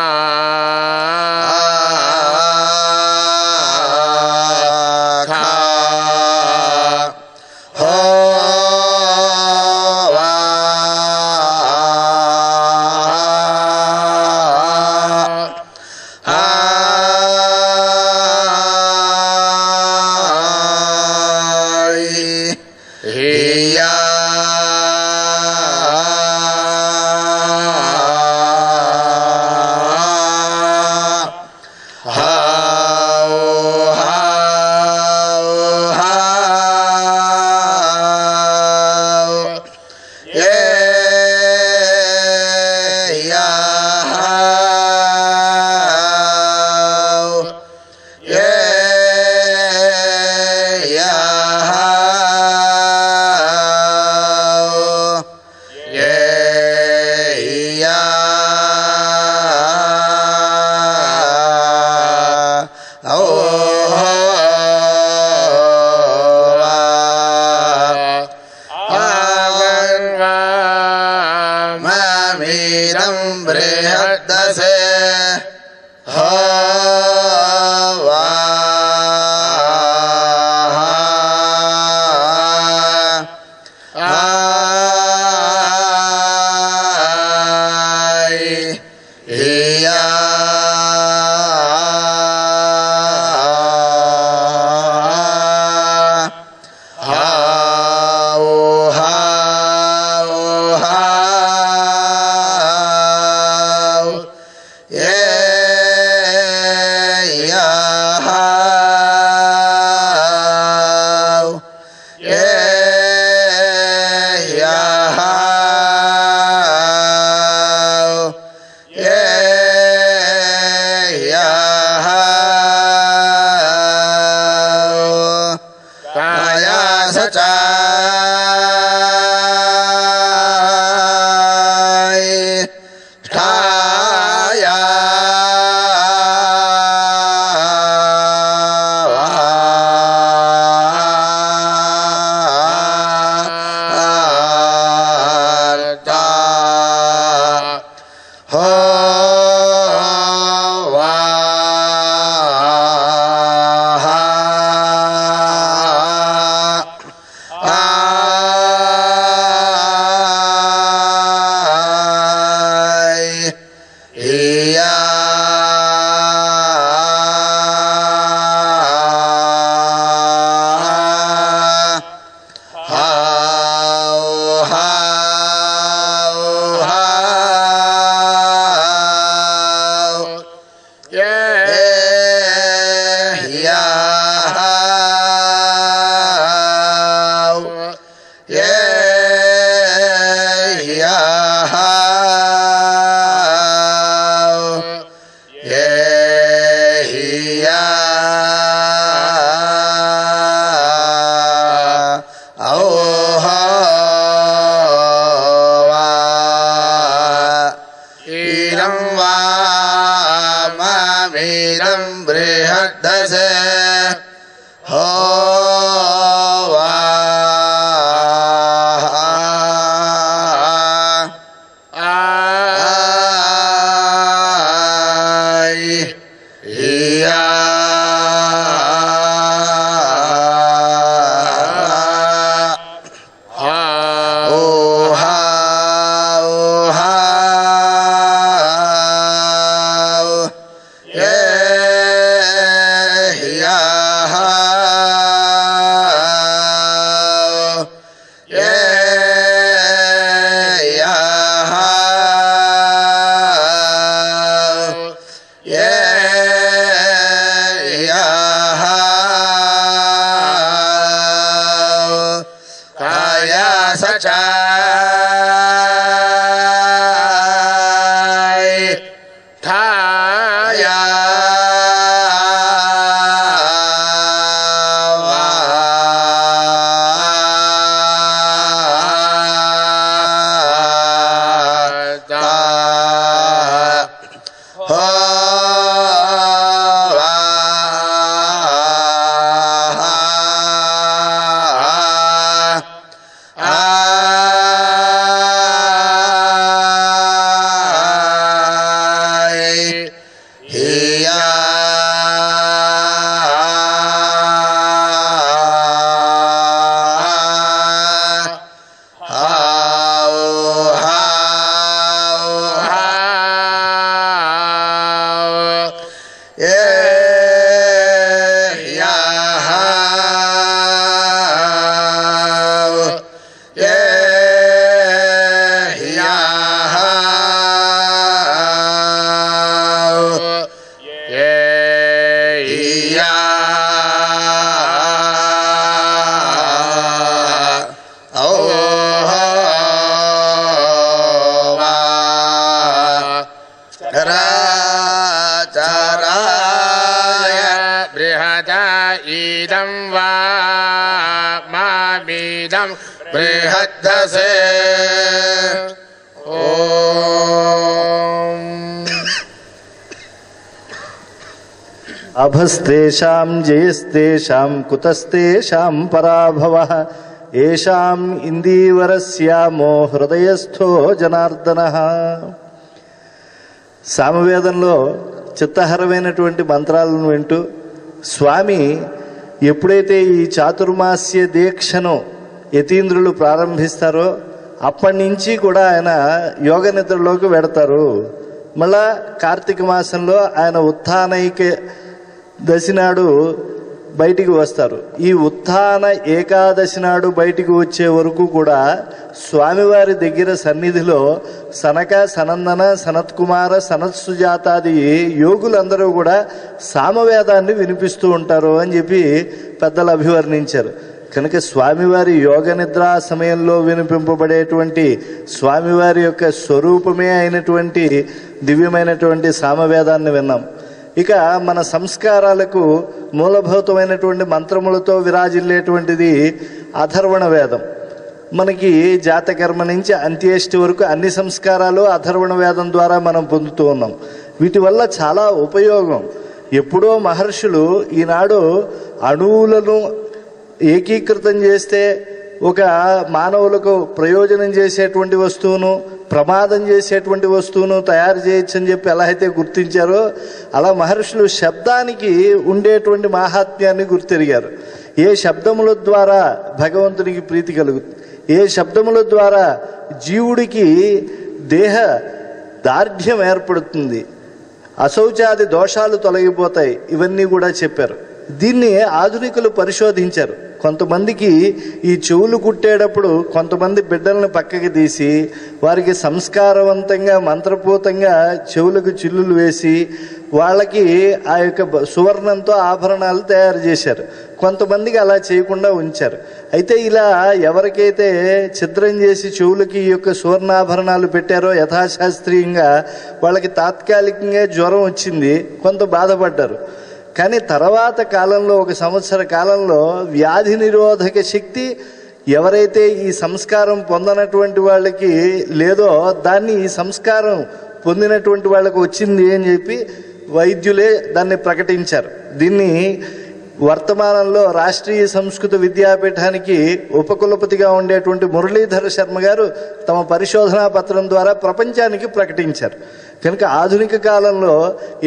बृहद्दसे हो बृहद्दसे हो శ్రీమద్భాగవతం బృహద్దసే ఓం అభస్తేషాం జయస్తేషాం కుతస్తేషాం పరాభవః ఏషాం ఇందీవరస్యామో హృదయస్థో జనార్దనః. సామవేదంలో చిత్తహరమైనటువంటి మంత్రాలను వింటూ స్వామి ఎప్పుడైతే ఈ చాతుర్మాస్య దీక్షను యతీంద్రులు ప్రారంభిస్తారో అప్పటి నుంచి కూడా ఆయన యోగ నిద్రలోకి వెడతారు. మళ్ళా కార్తీక మాసంలో ఆయన ఉత్థానైక దశి నాడు బయటికి వస్తారు. ఈ ఉత్థాన ఏకాదశి నాడు బయటికి వచ్చే వరకు కూడా స్వామివారి దగ్గర సన్నిధిలో సనక సనందన సనత్కుమార సనత్సుజాతాది యోగులందరూ కూడా సామవేదాన్ని వినిపిస్తూ ఉంటారు అని చెప్పి పెద్దలు అభివర్ణించారు. కనుక స్వామివారి యోగ నిద్రా సమయంలో వినిపింపబడేటువంటి స్వామివారి యొక్క స్వరూపమే అయినటువంటి దివ్యమైనటువంటి సామవేదాన్ని విన్నాం. ఇక మన సంస్కారాలకు మూలభూతమైనటువంటి మంత్రములతో విరాజిల్లేటువంటిది అథర్వణ వేదం. మనకి జాతకర్మ నుంచి అంత్యేష్టి వరకు అన్ని సంస్కారాలు అథర్వణ వేదం ద్వారా మనం పొందుతూ ఉన్నాం. వీటి వల్ల చాలా ఉపయోగం. ఎప్పుడో మహర్షులు ఈనాడు అణువులను ఏకీకృతం చేస్తే ఒక మానవులకు ప్రయోజనం చేసేటువంటి వస్తువును ప్రమాదం చేసేటువంటి వస్తువును తయారు చేయొచ్చు అని చెప్పి ఎలా అయితే గుర్తించారో అలా మహర్షులు శబ్దానికి ఉండేటువంటి మాహాత్మ్యాన్ని గుర్తెరిగారు. ఏ శబ్దముల ద్వారా భగవంతునికి ప్రీతి కలుగుతుంది, ఏ శబ్దముల ద్వారా జీవుడికి దేహ దార్ఢ్యం ఏర్పడుతుంది, అశౌచాది దోషాలు తొలగిపోతాయి, ఇవన్నీ కూడా చెప్పారు. దీన్ని ఆధునికులు పరిశోధించారు. కొంతమందికి ఈ చెవులు కుట్టేటప్పుడు కొంతమంది బిడ్డలను పక్కకి తీసి వారికి సంస్కారవంతంగా మంత్రపూతంగా చెవులకు చిల్లులు వేసి వాళ్ళకి ఆ యొక్క సువర్ణంతో ఆభరణాలు తయారు చేశారు. కొంతమందికి అలా చేయకుండా ఉంచారు. అయితే ఇలా ఎవరికైతే ఛిద్రం చేసి చెవులకి ఈ యొక్క సువర్ణాభరణాలు పెట్టారో యథాశాస్త్రీయంగా వాళ్ళకి తాత్కాలికంగా జ్వరం వచ్చింది, కొంత బాధపడ్డారు. కానీ తర్వాత కాలంలో ఒక సంవత్సర కాలంలో వ్యాధి నిరోధక శక్తి ఎవరైతే ఈ సంస్కారం పొందనటువంటి వాళ్ళకి లేదో దాన్ని ఈ సంస్కారం పొందినటువంటి వాళ్ళకి వచ్చింది అని చెప్పి వైద్యులే దాన్ని ప్రకటించారు. దీన్ని వర్తమానంలో రాష్ట్రీయ సంస్కృత విద్యాపీఠానికి ఉపకులపతిగా ఉండేటువంటి మురళీధర శర్మ గారు తమ పరిశోధనా పత్రం ద్వారా ప్రపంచానికి ప్రకటించారు. కనుక ఆధునిక కాలంలో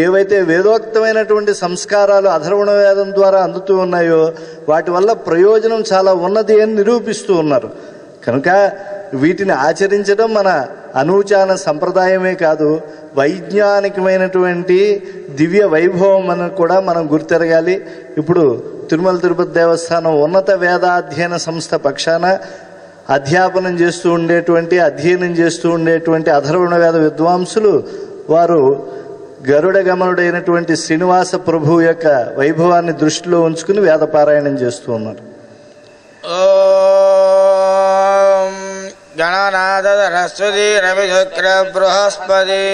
ఏవైతే వేదోక్తమైనటువంటి సంస్కారాలు అథర్వణ వేదం ద్వారా అందుతూ ఉన్నాయో వాటి వల్ల ప్రయోజనం చాలా ఉన్నది అని నిరూపిస్తూ ఉన్నారు. కనుక వీటిని ఆచరించడం మన అనూచాన సంప్రదాయమే కాదు, వైజ్ఞానికమైనటువంటి దివ్య వైభవం అని కూడా మనం గుర్తెరగాలి. ఇప్పుడు తిరుమల తిరుపతి దేవస్థానం ఉన్నత వేదాధ్యయన సంస్థ పక్షాన అధ్యాపనం చేస్తూ ఉండేటువంటి అధ్యయనం చేస్తూ ఉండేటువంటి అథర్వణ వేద విద్వాంసులు వారు గరుడ గమనుడైనటువంటి శ్రీనివాస ప్రభువు యొక్క వైభవాన్ని దృష్టిలో ఉంచుకుని వేదపారాయణం చేస్తూ ఉన్నారు. ఓం గణనాథ సరస్వతి రవి శుక్ర బృహస్పతి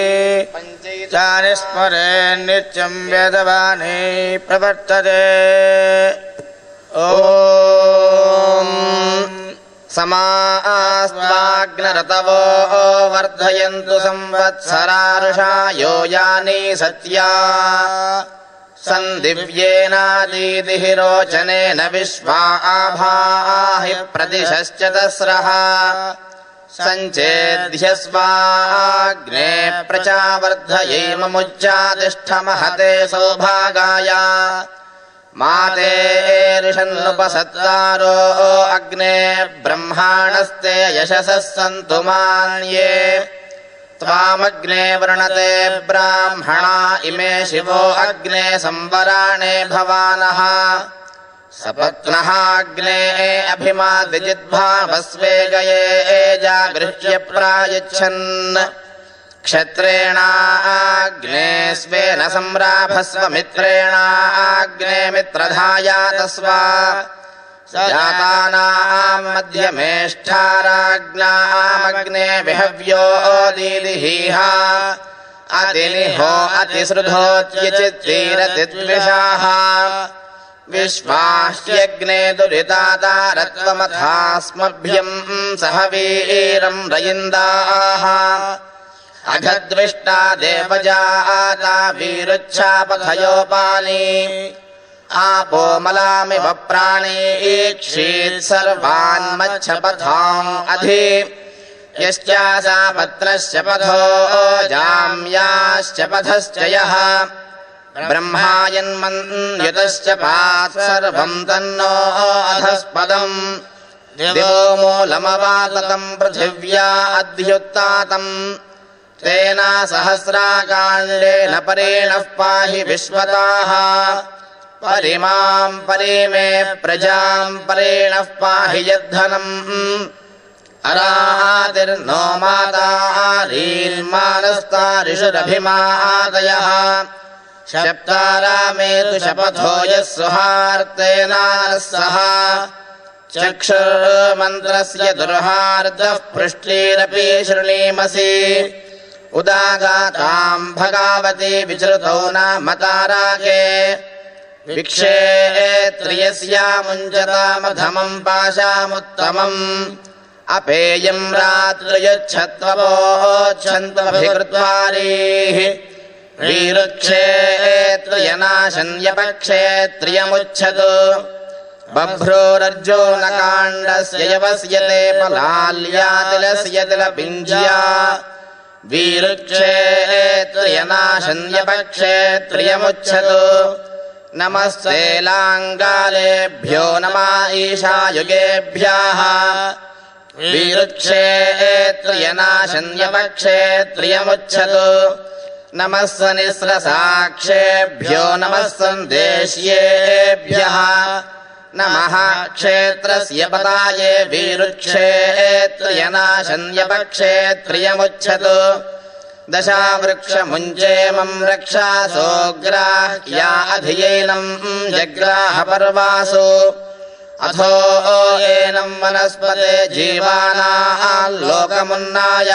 చాని స్మరే నిత్యం వేదవాణి ప్రవర్తతే. ఓం సమాస్వాగ్నరతవో వర్ధయంతు సంవత్సరారుషా యోయాని సత్యా సందివ్యేనాదీదిః రోచనేన విశ్వా ఆభాః ప్రదిశశ్చతస్రః సంచేద్యస్వాగ్నే ప్రచావర్ధయేమముజ్జాతిష్ఠ మహతే సౌభాగాయ మాతే రిషన్నుపసత్తారో అగ్నే బ్రహ్మాణస్తే యశసః సంతు మాన్యే త్వామగ్నే వృణతే బ్రాహ్మణా ఇమే శివో అగ్నే సంవరాణే భవానః సపత్నః అగ్నే అభిమాదిజిద్భావస్వేగయే జాగృహ్య ప్రాయచ్చన్ క్షత్రేణాగ్నే స్వేన సంరాభస్వ మిత్రేణాగ్నే మిత్రధాయాతస్వ జాతానాం మధ్యమేష్ఠారాజ్ఞామగ్నే విహవ్యో దీదిహీహ అతినిహో అతిసృధోత్యచిత్తీరతిద్విషాః विश्वाह्यग्ने दुरितातारत्वमथास्मभ्यम् सह वीरम् रयिन्दाः अघद्विष्टा देवजाता वीरुच्छापथयोपानि आपो मलामिव प्राणीक्षीत् सर्वान्मच्छपथाम् अधि यश्चासा पत्रश्च पथो जाम्याश्च पथश्च यः ब्रह्मायन्मन्युतश्च पात् सर्वम् तन्नो अधस्पदम् दिवो मूलमवाततम् पृथिव्या अध्युत्तातम् तेन सहस्राकाण्डेन परेणः पाहि विश्वताः परिमाम् परिमे प्रजाम् परेणः पाहि यद्धनम् अरातिर्नो मातारीर्मानस्तारिषुरभिमादयः शप्तारामेतु शपथो यः सुहार्तेनानः सह चक्षुर्मन्त्रस्य दुर्हार्दः पृष्ठीरपि शृणीमसि उदागाताम् भगावती विचृतौ नामताराके विक्षेत्रियस्यामुञ्चतामधमम् पाशामुत्तमम् अपेयम् रात्र्यच्छत्वोच्छन्त्वभिकृत्वारीः वीरुक्षेत्रियनाशन्यपक्षेत्रियमुच्छतु बभ्रोरर्जो न काण्डस्य यवस्यते पलाल्यातिलस्य तिलपिञ्ज्या वीरुक्षेत्रियनाशन्यपक्षेत्रियमुच्छतु नमस्ते लाङ्गालेभ्यो नमा ईशायुगेभ्यः वीरुक्षेत्रियनाशन्यपक्षेत्रियमुच्छतु नमः सनिस्रसाक्षेभ्यो नमः सन्देश्येभ्यः नमः क्षेत्रस्य पताये वीरुक्षेत्रियनाशन्यपक्षेत्रियमुच्छतु दशावृक्षमुञ्चेमम् रक्षासोऽग्राह्या अधियैनम् जग्राहपर्वासु अथो एनम् वनस्पते जीवानाल्लोकमुन्नाय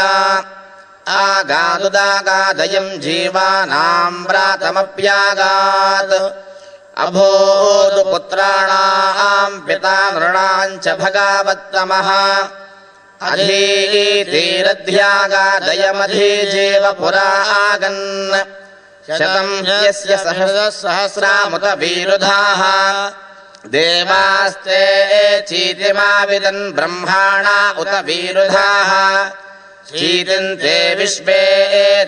आगादुदागादयम् जीवानाम् व्रातमप्यागात् अभूदु पुत्राणाम् पिता नृणाम् च भगावत्तमः अधीतिरध्यागादयमधीजीव पुरा आगन् शतम् यस्य सहस्रामुत वीरुधाः देवास्ते चीतिमाविदन् ब्रह्माणा उत वीरुधाः चीतिन्ते विश्वे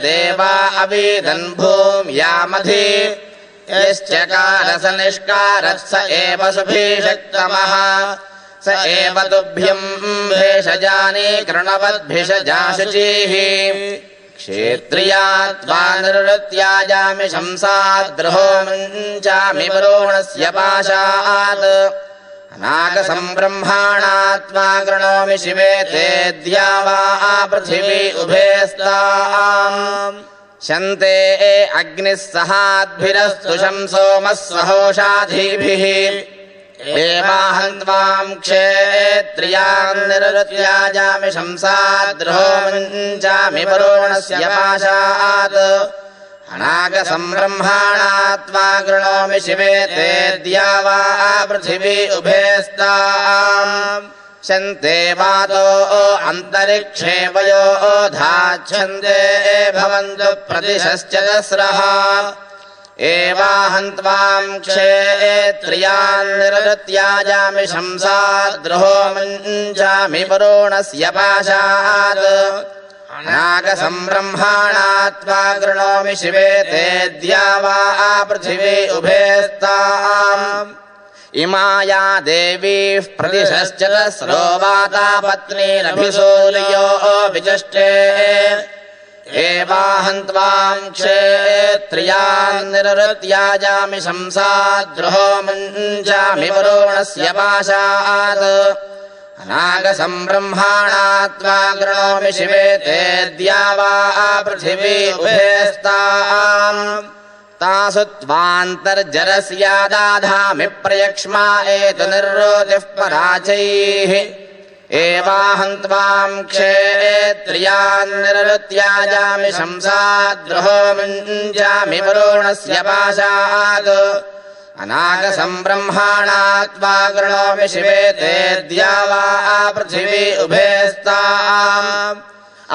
देवा अवीदन् भूम्यामधि यश्चकारस निष्कारः स एव सुभीषक्तमः स एव तुभ्यम् भेषजानि कृणवद्भिषजाशुचिः क्षेत्रिया त्वा निवृत्त्याजामि शंसाद्रुहो मुञ्चामि वरुणस्य पाशात् अनागसम् ब्रह्माणा त्वा गृणोमि शिवे तेऽद्या वा पृथिवी उभे स्ताम् शन्ते अग्निः सहाद्भिरस्तु शंसोमः स्वहोषाधीभिः एवाहम् त्वाम् क्षेत्रियान् निरृत्याजामि शंसाद्रुहो मुञ्चामि वरुणस्य पाशात् अनागसम् ब्रह्माणा त्वा गृणोमि शिवे तेऽद्या वा पृथिवी उभे स्ताम् शन्ते वातो अन्तरिक्षे वयो धाच्छन्ते भवन्तु प्रतिशश्चतस्रः एवाहम् त्वाम् क्षेत्रियान् निरृत्याजामि शंसाद्रुहो मुञ्चामि वरुणस्य पाशात् अनागसम् ब्रह्माणा त्वा गृणोमि शिवे तेऽद्या वा पृथिवी उभे स्ताम् इमाया देवीः प्रतिशश्चतस्रो वाता पत्नीरभिसूर्यो विचष्टे एवाहम् त्वाम् क्षेत्रियान् निरृत्याजामि शंसाद्रुहो मुञ्चामि वरुणस्य पाशात् अनागसम् ब्रह्माणा त्वा गृणोमि शिवे तेऽद्या वा पृथिवी उभे स्ताम् तासु त्वान्तर्जरस्यादाधामि प्रयक्ष्मा एतु निर्रोतिः पराचैः एवाहम् त्वाम् क्षेत्रियान् निरृत्याजामि शंसाद्रुहो मुञ्चामि वरुणस्य पाशात् अनागसं ब्रह्माणा त्वा गृणोमि शिवे तेऽद्या वा पृथिवी उभयस्ताम्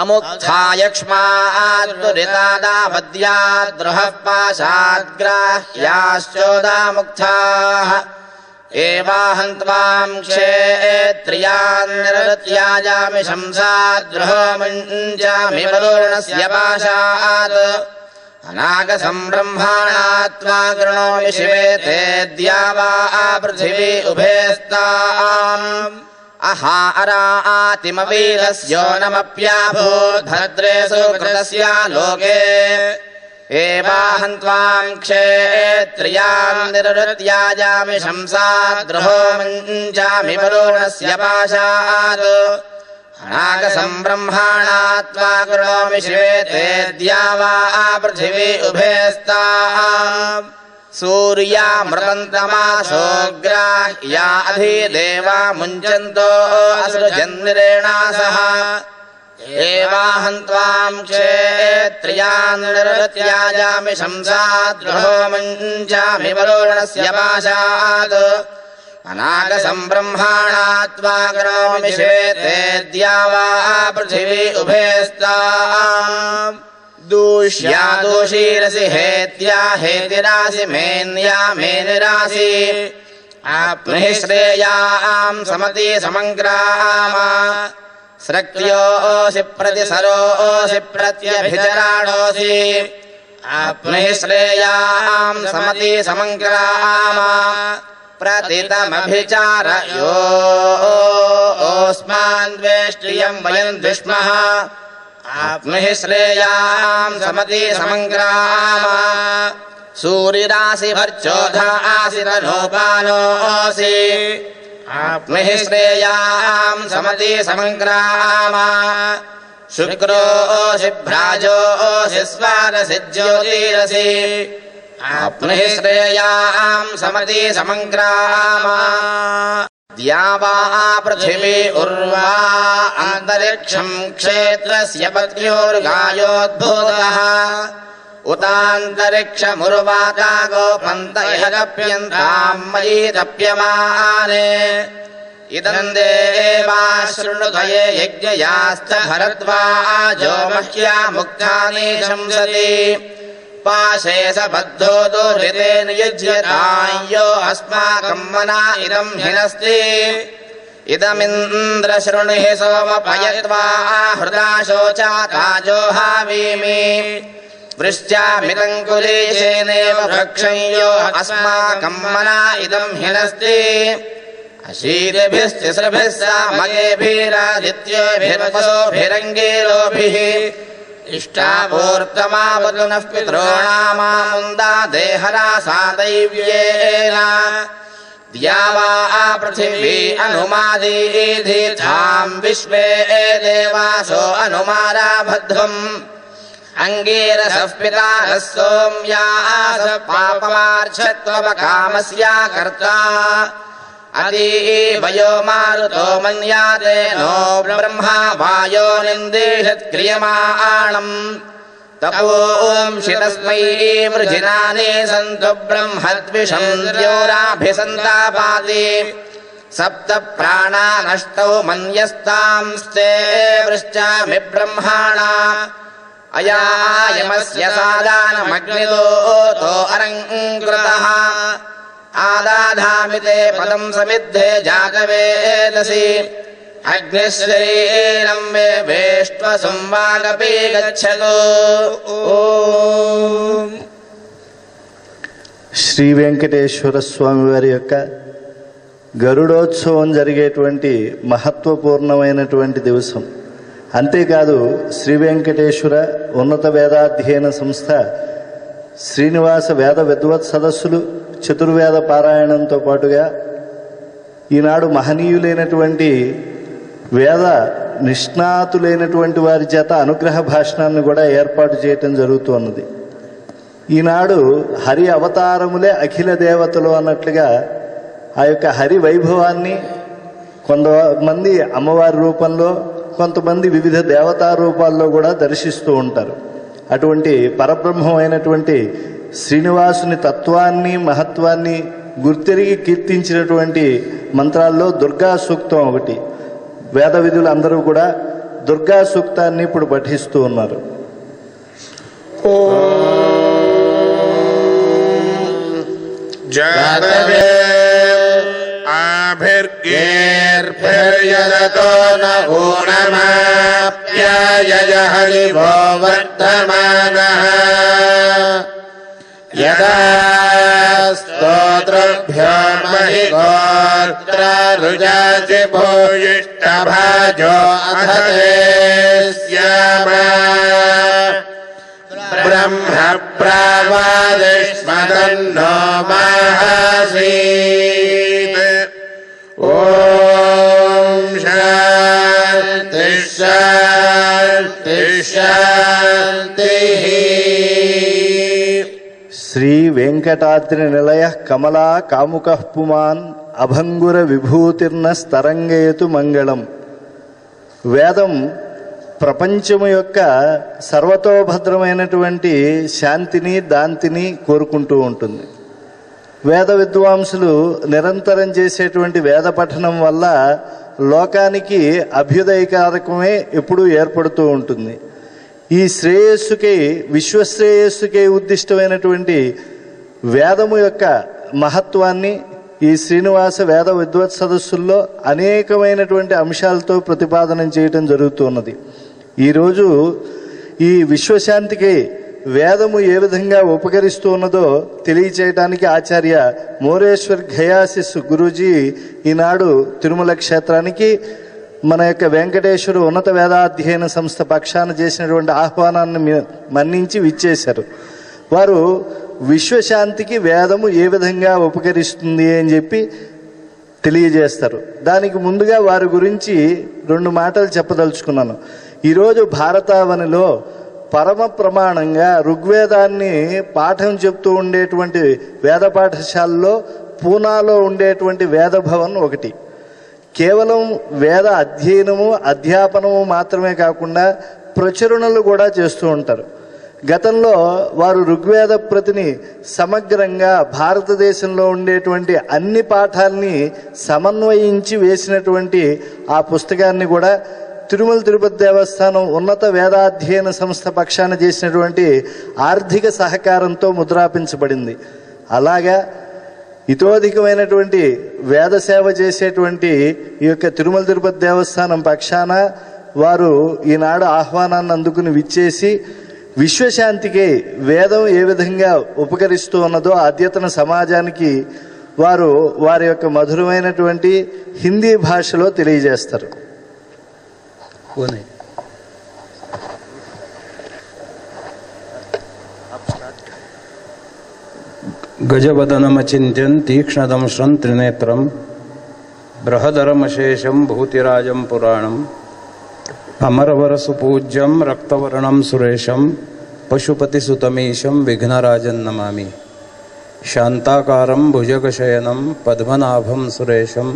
अमुत्थायक्ष्माद्दुरितादावद्याद्रुहः पाशाद्ग्राह्याश्चोदामुक्थाः एवाहं त्वां क्षेत्रियान् निरृत्याजामि शंसाद्रुहो मुञ्चामि वरुणस्य पाशात् अनागसं ब्रह्माणा त्वा गृणोमि शिवे तेऽद्या वा पृथिवी उभयस्ताम् अहा अरातिमवीरस्यो नमप्याभूद्भद्रेषु कृतस्य लोके एवाहं त्वां क्षेत्रियान् निरृत्याजामि शंसाद्रुहो मुञ्चामि वरुणस्य पाशात् अनागसं ब्रह्माणा त्वा गृणोमि शिवे तेऽद्या वा पृथिवी उभयस्ताम् सूर्यामृतन्तमासोऽग्राह्या अधिदेवा मुञ्चन्तो असृजन्निरेणा सह एवाहं त्वां क्षेत्रियान् निरृत्याजामि शंसाद्रुहो मुञ्चामि वरुणस्य पाशात् अनागसं ब्रह्माणा त्वा गृणोमि शिवे तेऽद्या वा पृथिवी उभयस्ताम् दूष्या दूषीरसि हेत्या हेतिरासि मेन्या मेनिरासि आप्नुहि श्रेयां समति समङ्ग्रामा स्रक्त्योऽसि प्रतिसरोऽसि प्रत्यभिचराणोऽसि आप्नुहि श्रेयां समति समङ्ग्रामा प्रतितमभिचारयोऽस्मान् द्वेष्ट्रियं वयं द्विष्मः आप्नुहि श्रेयां समति समङ्ग्रामा सूरिरासि भर्चोधासि तनोपानोऽसि आप्नुहि श्रेयां समति समङ्ग्रामा शुक्रोऽसि भ्राजोऽसि स्वारसि ज्योतिरसि आप्नुहि श्रेयां समति समङ्ग्रामा द्या वा पृथिवी उर्वा अन्तरिक्षं क्षेत्रस्य पत्न्योर्गायोद्भूतः उतान्तरिक्षमुर्वाता गोपन्त इह तप्यन्तां मयि तप्यमाने इदं देवा शृणुतये यज्ञयाश्च भरद्वाजो मह्या मुक्तानि शंसति पाशे स बद्धो दुरिते नियुज्यतां यो अस्माकं मना इदं हिनस्ति इदमिन्द्र शृणुहि सोमपयत्वा हृदा शोचाता जोहावीमि वृष्ट्यामिदं कुलेशेनेव भक्षं यो अस्माकं मना इदं हिनस्ति अशीतिभिस्तिसृभिः सामयेभिरादित्येभिर्वसोभिरङ्गीरोभिः इष्टापूर्तमावतु नः पितॄणामामुन्दा देहरासा दैव्येन द्या वा पृथिवी अनुमादीधीथां विश्वे देवासो अनुमारा भद्रम् अङ्गीरसः पितारः सोम्यास पापमार्च्छत्वपकामस्या कर्ता अतीवयो मारुतो मन्याते नो ब्रह्मा वायो निन्देशत्क्रियमाणम् तपोंषि तस्मै वृजिनानि सन्तु ब्रह्मद्विषं द्योराभिसन्तापाति सप्त प्राणा नष्टौ मन्यस्तांस्ते वृश्चामि ब्रह्माणा अयायमस्य सादानमग्निदोतो अरङ्कृतः आदाधामि ते पदं समिद्धे जातवेदसि अग्निश्रीरं मे वेष्ट्वसुम्वागपि गच्छतु శ్రీ వెంకటేశ్వర స్వామి వారి యొక్క గరుడోత్సవం జరిగేటువంటి మహత్వపూర్ణమైనటువంటి దివసం. అంతేకాదు శ్రీ వెంకటేశ్వర ఉన్నత వేదాధ్యయన సంస్థ శ్రీనివాస వేద విద్వత్ సదస్సులు చతుర్వేద పారాయణంతో పాటుగా ఈనాడు మహనీయులైనటువంటి వేద నిష్ణాతులైనటువంటి వారి చేత అనుగ్రహ భాషణాన్ని కూడా ఏర్పాటు చేయటం జరుగుతున్నది. ఈనాడు హరి అవతారములే అఖిల దేవతలు అన్నట్లుగా ఆ యొక్క హరి వైభవాన్ని కొంతమంది అమ్మవారి రూపంలో, కొంతమంది వివిధ దేవతా రూపాల్లో కూడా దర్శిస్తూ ఉంటారు. అటువంటి పరబ్రహ్మమైనటువంటి శ్రీనివాసుని తత్వాన్ని మహత్వాన్ని గుర్తెరిగి కీర్తించినటువంటి మంత్రాల్లో దుర్గా సూక్తం ఒకటి. వేద విధులు అందరూ కూడా దుర్గా సూక్తాన్ని ఇప్పుడు పఠిస్తూ ఉన్నారు. आभिर्गेर्भिर्यदतो न ऊनमाप्यायय हरिवो वर्धमानः यदा स्तोत्रभ्यो महिगोत्रारुजासि भूयिष्ठभाजो अधते स्यामा ब्रह्म प्रावादिष्मदन्नो माहासीत् ॐ शान्ति शान्ति शान्तिः. శ్రీ వెంకటాద్రి నిలయ కమలా కాముకః పుమాన్ అభంగుర విభూతిర్న స్తరంగయతు మంగళం. వేదం ప్రపంచము యొక్క సర్వతోభద్రమైనటువంటి శాంతిని దాంతిని కోరుకుంటూ ఉంటుంది. వేద విద్వాంసులు నిరంతరం చేసేటువంటి వేద పఠనం వల్ల లోకానికి అభ్యుదయకారకమే ఎప్పుడూ ఏర్పడుతూ ఉంటుంది. ఈ శ్రేయస్సుకై విశ్వశ్రేయస్సుకై ఉద్దిష్టమైనటువంటి వేదము యొక్క మహత్వాన్ని ఈ శ్రీనివాస వేద విద్వత్ సదస్సుల్లో అనేకమైనటువంటి అంశాలతో ప్రతిపాదనం చేయటం జరుగుతున్నది. ఈరోజు ఈ విశ్వశాంతికి వేదము ఏ విధంగా ఉపకరిస్తూ ఉన్నదో తెలియచేయడానికి ఆచార్య మోరేశ్వర్ ఘయాసిస్ గురూజీ ఈనాడు తిరుమల క్షేత్రానికి మన యొక్క వెంకటేశ్వర ఉన్నత వేదాధ్యయన సంస్థ పక్షాన చేసినటువంటి ఆహ్వానాన్ని మన్నించి విచ్చేశారు. వారు విశ్వశాంతికి వేదము ఏ విధంగా ఉపకరిస్తుంది అని చెప్పి తెలియజేస్తారు. దానికి ముందుగా వారి గురించి 2 మాటలు చెప్పదలుచుకున్నాను. ఈరోజు భారతావనిలో పరమ ప్రమాణంగా ఋగ్వేదాన్ని పాఠం చెప్తూ ఉండేటువంటి వేద పాఠశాలలో పూనాలో ఉండేటువంటి వేద భవన్ ఒకటి. కేవలం వేద అధ్యయనము అధ్యాపనము మాత్రమే కాకుండా ప్రచురణలు కూడా చేస్తూ ఉంటారు. గతంలో వారు ఋగ్వేద ప్రతిని సమగ్రంగా భారతదేశంలో ఉండేటువంటి అన్ని పాఠాలని సమన్వయించి వేసినటువంటి ఆ పుస్తకాన్ని కూడా తిరుమల తిరుపతి దేవస్థానం ఉన్నత వేదాధ్యయన సంస్థ పక్షాన చేసినటువంటి ఆర్థిక సహకారంతో ముద్రాపించబడింది. అలాగా ఇతోధికమైనటువంటి వేద సేవ చేసేటువంటి ఈ యొక్క తిరుమల తిరుపతి దేవస్థానం పక్షాన వారు ఈనాడు ఆహ్వానాన్ని అందుకుని విచ్చేసి విశ్వశాంతికి వేదం ఏ విధంగా ఉపకరిస్తూ ఉన్నదో అద్యతన సమాజానికి వారు వారి యొక్క మధురమైనటువంటి హిందీ భాషలో తెలియజేస్తారు. गजवदनमचिन्त्यं तीक्ष्णदंश्रं त्रिनेत्रं बृहदरमशेषं भूतिराजं पुराणम् अमरवरसुपूज्यं रक्तवर्णं सुरेशं पशुपतिसुतमीशं विघ्नराजं नमामि. शान्ताकारं भुजगशयनं पद्मनाभं सुरेशं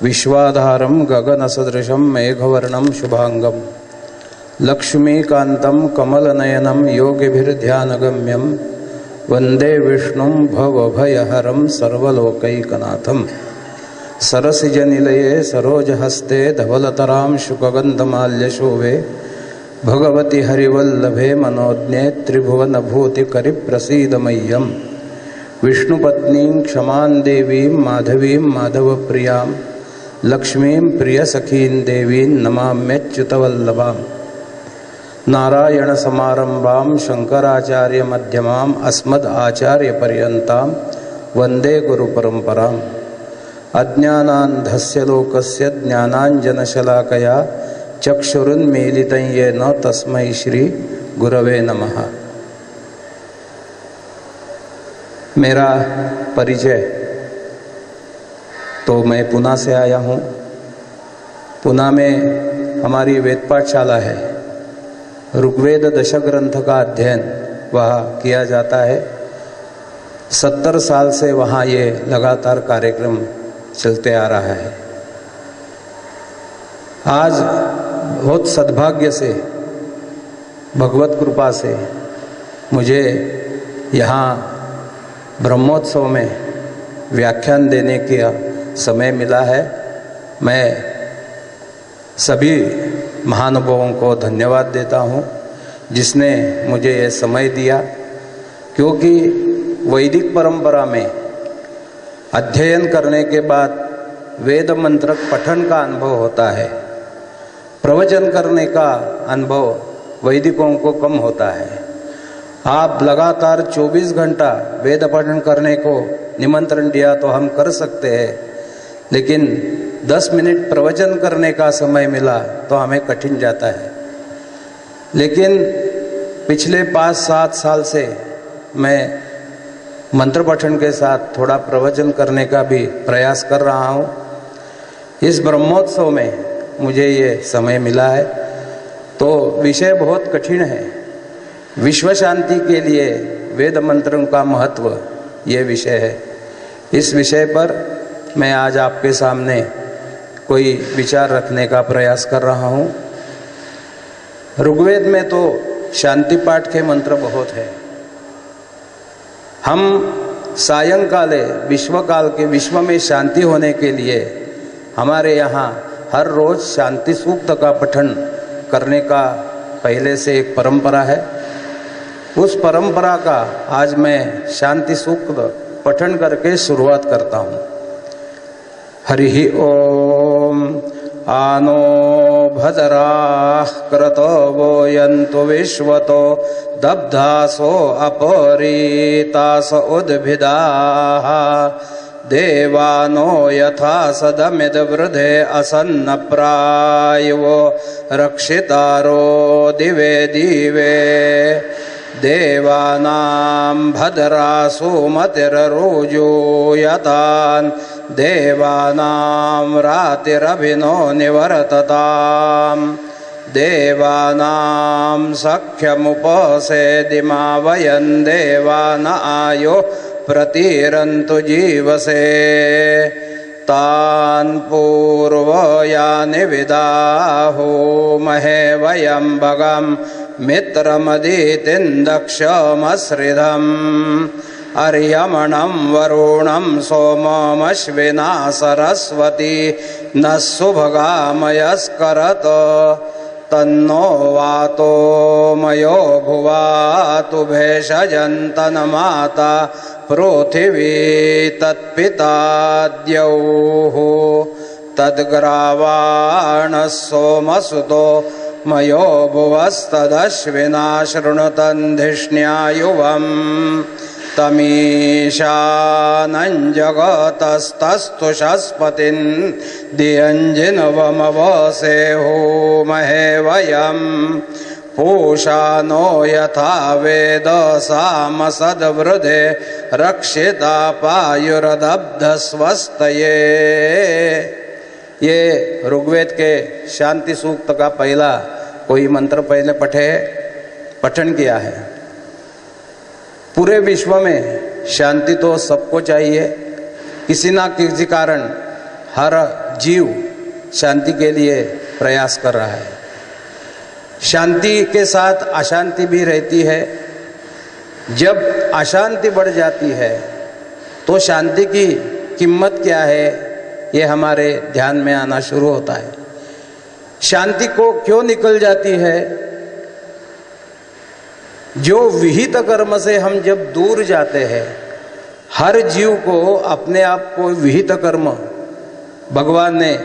विश्वाधारं गगनसदृशं मेघवर्णं शुभांगं लक्ष्मीकान्तं कमलनयनं योगिभिर्ध्यानगम्यं वंदे विष्णुं भवभयहरं सर्वलोकैकनाथं. सरसिजनिलये सरोजहस्ते धवलतरां शुकगन्धमाल्यशोभे भगवति हरिवल्लभे मनोज्ञे त्रिभुवनभूतिकरिप्रसीदमय्यं. विष्णुपत्नीं क्षमां देवीं माधवीं माधवप्रियां लक्ष्मीं प्रियसखीं देवीं नमाम्यच्युतवल्लभाम्. नारायणसमारम्भां शङ्कराचार्यमध्यमाम् अस्मदाचार्यपर्यन्तां वन्दे गुरुपरम्पराम्. अज्ञानान्धस्य लोकस्य ज्ञानाञ्जनशलाकया चक्षुरुन्मीलितं येन तस्मै श्री गुरवे नमः. मेरा परिचय तो मैं पुणे से आया हूँ. पुणे में हमारी वेद पाठशाला है. ऋग्वेद दशग्रंथ का अध्ययन वहाँ किया जाता है. 70 साल से वहाँ ये लगातार कार्यक्रम चलते आ रहा है. आज बहुत सद्भाग्य से भगवत कृपा से मुझे यहाँ ब्रह्मोत्सव में व्याख्यान देने का समय मिला है। मैं सभी महानुभावों को धन्यवाद देता हूँ जिसने मुझे ये समय दिया, क्योंकि वैदिक परंपरा में अध्ययन करने के बाद वेद मंत्र पठन का अनुभव होता है, प्रवचन करने का अनुभव वैदिकों को कम होता है। आप लगातार 24 घंटा वेद पठन करने को निमंत्रण दिया तो हम कर सकते हैं, लेकिन 10 मिनट प्रवचन करने का समय मिला तो हमें कठिन जाता है। लेकिन पिछले 5-7 साल से मैं मंत्र पठन के साथ थोड़ा प्रवचन करने का भी प्रयास कर रहा हूँ। इस ब्रह्मोत्सव में मुझे ये समय मिला है, तो विषय बहुत कठिन है। विश्व शांति के लिए वेद मंत्रों का महत्व ये विषय है। इस विषय पर मैं आज आपके सामने कोई विचार रखने का प्रयास कर रहा हूँ। ऋग्वेद में तो शांति पाठ के मंत्र बहुत है। हम सायंकाले विश्वकाल के विश्व में शांति होने के लिए हमारे यहाँ हर रोज शांति सूक्त का पठन करने का पहले से एक परंपरा है। उस परंपरा का आज मैं शांति सूक्त पठन करके शुरुआत करता हूँ। हरि ओम आनो भद्राः क्रतवो यन्तु विश्वतो दब्धासो अपरीतास उद्भिदाः देवानो यथा सदमिद वृधे असन्न प्रायो रक्षितारो दिवे दिवे देवानां भद्रासु मतिररुजो यतान् देवानां रातिरभिनो निवर्तताम् देवानां सख्यमुपसेदिमा वयं देवान आयो प्रतिरन्तु जीवसे तान् पूर्वयानि विदाहो महे वयं भगं मित्रमदितिं दक्षमश्रिधम् अर्यमणं वरुणं सोममश्विना सरस्वती नः सुभगामयस्करत तन्नो वातो मयो भुवातु भेषजन्तन्माता पृथिवी तत्पिता द्यौः तद्ग्रावाणः सोमसुतो मयो भुवस्तदश्विना शृणुतन्धिष्ण्यायुवम् तमीशानं जगतस्तस्तु शस्पतिं दियञ्जिनवमवसेहो महे वयं पूषा नो यथा वेद सामसद्वृधे रक्षिता पायुरदब्धस्वस्तये। ये ऋग्वेद के शांति सूक्त का पहला कोई मंत्र पहले पठन किया है। पूरे विश्व में शांति तो सबको चाहिए, किसी ना किसी कारण हर जीव शांति के लिए प्रयास कर रहा है। शांति के साथ अशांति भी रहती है। जब अशांति बढ़ जाती है तो शांति की कीमत क्या है ये हमारे ध्यान में आना शुरू होता है। शांति को क्यों निकल जाती है? जो विहित कर्म से हम जब दूर जाते हैं, हर जीव को अपने आप को विहित कर्म भगवान ने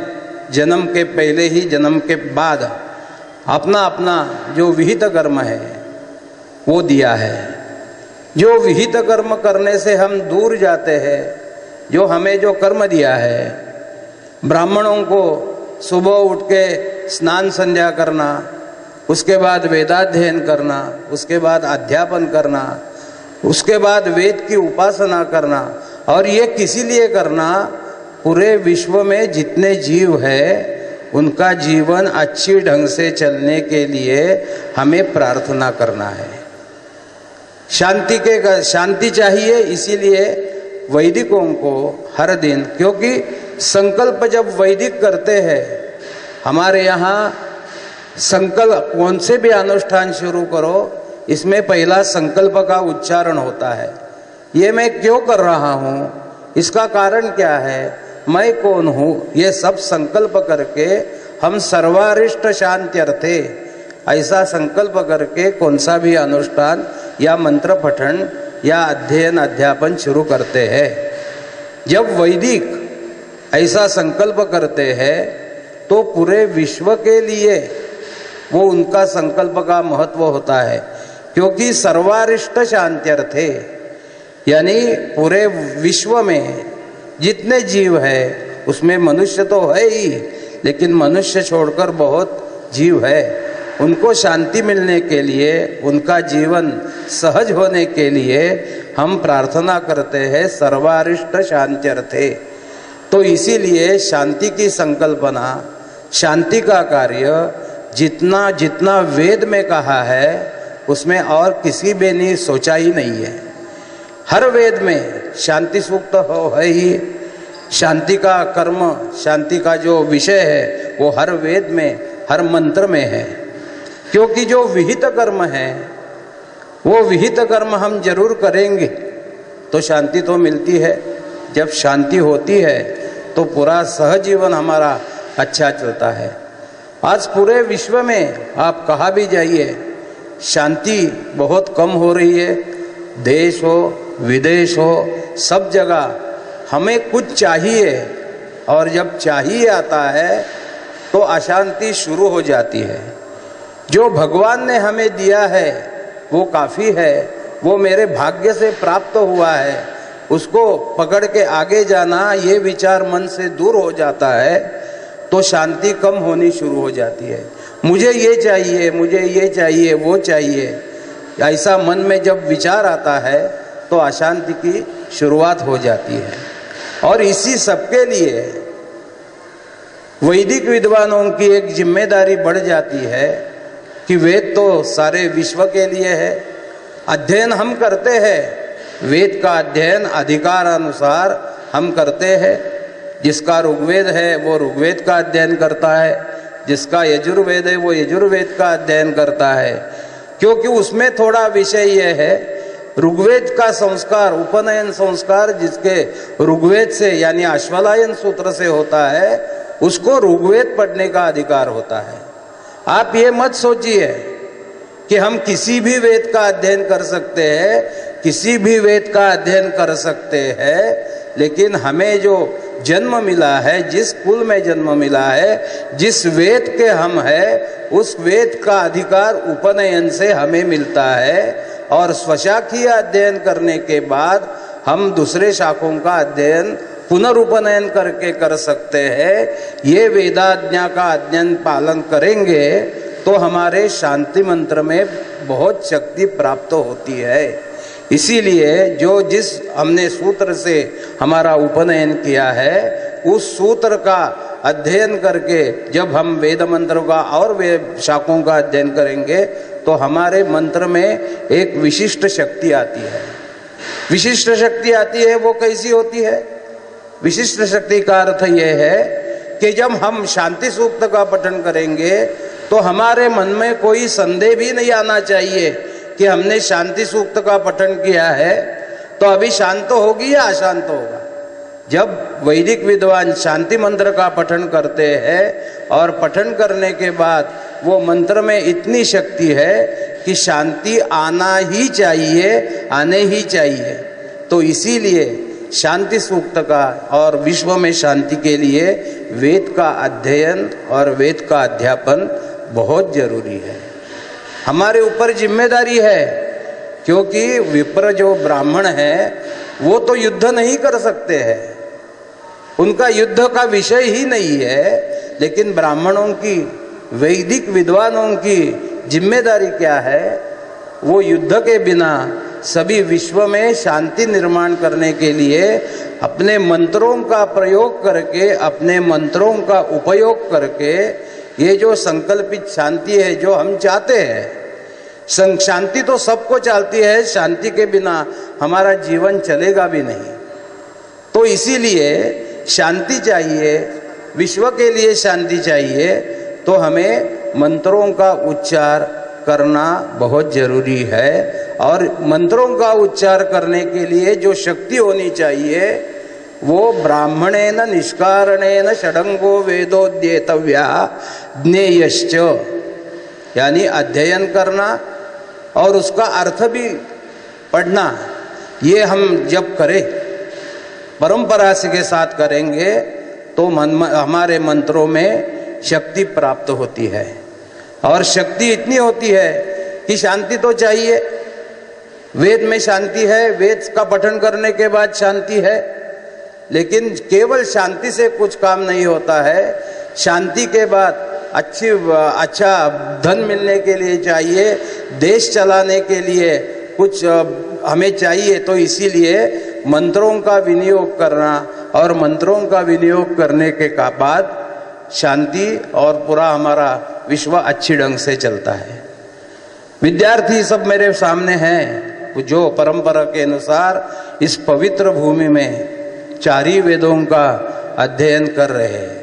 जन्म के पहले ही जन्म के बाद अपना अपना जो विहित कर्म है वो दिया है। जो विहित कर्म करने से हम दूर जाते हैं, जो हमें जो कर्म दिया है, ब्राह्मणों को सुबह उठ के स्नान संध्या करना, उसके बाद वेदाध्ययन करना, उसके बाद अध्यापन करना, उसके बाद वेद की उपासना करना, और ये किसी लिए करना, पूरे विश्व में जितने जीव है उनका जीवन अच्छी ढंग से चलने के लिए हमें प्रार्थना करना है। शांति चाहिए, इसीलिए वैदिकों को हर दिन, क्योंकि संकल्प जब वैदिक करते हैं, हमारे यहाँ संकल्प कौन से भी अनुष्ठान शुरू करो, इसमें पहला संकल्प का उच्चारण होता है। ये मैं क्यों कर रहा हूँ, इसका कारण क्या है, मैं कौन हूँ, ये सब संकल्प करके हम सर्वारिष्ट शांत्यर्थे ऐसा संकल्प करके कौन सा भी अनुष्ठान या मंत्र पठन या अध्ययन अध्यापन शुरू करते हैं। जब वैदिक ऐसा संकल्प करते हैं तो पूरे विश्व के लिए वो उनका संकल्प का महत्व होता है, क्योंकि सर्वारिष्ट शांत्यर्थे यानी पूरे विश्व में जितने जीव है उसमें मनुष्य तो है ही, लेकिन मनुष्य छोड़कर बहुत जीव है, उनको शांति मिलने के लिए, उनका जीवन सहज होने के लिए हम प्रार्थना करते हैं सर्वारिष्ट शांत्यर्थे। तो इसीलिए शांति की संकल्पना, शांति का कार्य जितना जितना वेद में कहा है उसमें और किसी में नहीं सोचा ही नहीं है। हर वेद में शांति सूक्त है ही, शांति का कर्म, शांति का जो विषय है वो हर वेद में, हर मंत्र में है। क्योंकि जो विहित कर्म है वो विहित कर्म हम जरूर करेंगे तो शांति तो मिलती है। जब शांति होती है तो पूरा सहजीवन हमारा अच्छा चलता है। आज पूरे विश्व में आप कहाँ भी जाइए शांति बहुत कम हो रही है। देश हो विदेश हो सब जगह हमें कुछ चाहिए, और जब चाहिए आता है तो अशांति शुरू हो जाती है। जो भगवान ने हमें दिया है वो काफ़ी है, वो मेरे भाग्य से प्राप्त हुआ है, उसको पकड़ के आगे जाना ये विचार मन से दूर हो जाता है तो शांति कम होनी शुरू हो जाती है। मुझे ये चाहिए, मुझे ये चाहिए, वो चाहिए, ऐसा मन में जब विचार आता है तो अशांति की शुरुआत हो जाती है। और इसी सबके लिए वैदिक विद्वानों की एक जिम्मेदारी बढ़ जाती है कि वेद तो सारे विश्व के लिए है। अध्ययन हम करते हैं, वेद का अध्ययन अधिकार अनुसार हम करते हैं। जिसका ऋग्वेद है वो ऋग्वेद का अध्ययन करता है, जिसका यजुर्वेद है वो यजुर्वेद का अध्ययन करता है, क्योंकि उसमें थोड़ा विषय यह है, ऋग्वेद का संस्कार, उपनयन संस्कार जिसके ऋग्वेद से यानी अश्वलायन सूत्र से होता है, उसको ऋग्वेद पढ़ने का अधिकार होता है। आप ये मत सोचिए कि हम किसी भी वेद का अध्ययन कर सकते हैं, किसी भी वेद का अध्ययन कर सकते हैं, लेकिन हमें जो जन्म मिला है, जिस कुल में जन्म मिला है, जिस वेद के हम हैं, उस वेद का अधिकार उपनयन से हमें मिलता है। और स्वशाखीय अध्ययन करने के बाद हम दूसरे शाखों का अध्ययन पुनरुपनयन करके कर सकते हैं। ये वेदाज्ञा का अध्ययन पालन करेंगे तो हमारे शांति मंत्र में बहुत शक्ति प्राप्त होती है। इसीलिए जो जिस हमने सूत्र से हमारा उपनयन किया है, उस सूत्र का अध्ययन करके जब हम वेद मंत्रों का और वेद शाखों का अध्ययन करेंगे तो हमारे मंत्र में एक विशिष्ट शक्ति आती है। विशिष्ट शक्ति आती है, वो कैसी होती है? विशिष्ट शक्ति का अर्थ यह है कि जब हम शांति सूक्त का पठन करेंगे तो हमारे मन में कोई संदेह भी नहीं आना चाहिए कि हमने शांति सूक्त का पठन किया है तो अभी शांत होगी या अशांत होगा। जब वैदिक विद्वान शांति मंत्र का पठन करते हैं और पठन करने के बाद वो मंत्र में इतनी शक्ति है कि शांति आना ही चाहिए, आने ही चाहिए। तो इसीलिए शांति सूक्त का और विश्व में शांति के लिए वेद का अध्ययन और वेद का अध्यापन बहुत जरूरी है। हमारे ऊपर जिम्मेदारी है, क्योंकि विप्र जो ब्राह्मण है वो तो युद्ध नहीं कर सकते हैं, उनका युद्ध का विषय ही नहीं है। लेकिन ब्राह्मणों की, वैदिक विद्वानों की जिम्मेदारी क्या है? वो युद्ध के बिना सभी विश्व में शांति निर्माण करने के लिए अपने मंत्रों का प्रयोग करके, अपने मंत्रों का उपयोग करके ये जो संकल्पित शांति है जो हम चाहते हैं, शांति तो सबको चाहती है, शांति के बिना हमारा जीवन चलेगा भी नहीं। तो इसीलिए शांति चाहिए, विश्व के लिए शांति चाहिए, तो हमें मंत्रों का उच्चार करना बहुत जरूरी है। और मंत्रों का उच्चार करने के लिए जो शक्ति होनी चाहिए वो ब्राह्मणेन निष्कारणेन षडंगो वेदोद्येतव्या ज्ञेयश्च, यानी अध्ययन करना और उसका अर्थ भी पढ़ना। ये हम जब करें, परंपरा के साथ करेंगे तो हमारे मंत्रों में शक्ति प्राप्त होती है। और शक्ति इतनी होती है कि शांति तो चाहिए, वेद में शांति है, वेद का पठन करने के बाद शांति है, लेकिन केवल शांति से कुछ काम नहीं होता है। शांति के बाद अच्छा धन मिलने के लिए चाहिए, देश चलाने के लिए कुछ हमें चाहिए। तो इसीलिए मंत्रों का विनियोग करना, और मंत्रों का विनियोग करने के बाद शांति और पूरा हमारा विश्व अच्छी ढंग से चलता है। विद्यार्थी सब मेरे सामने हैं जो परंपरा के अनुसार इस पवित्र भूमि में 4 ही वेदों का अध्ययन कर रहे हैं।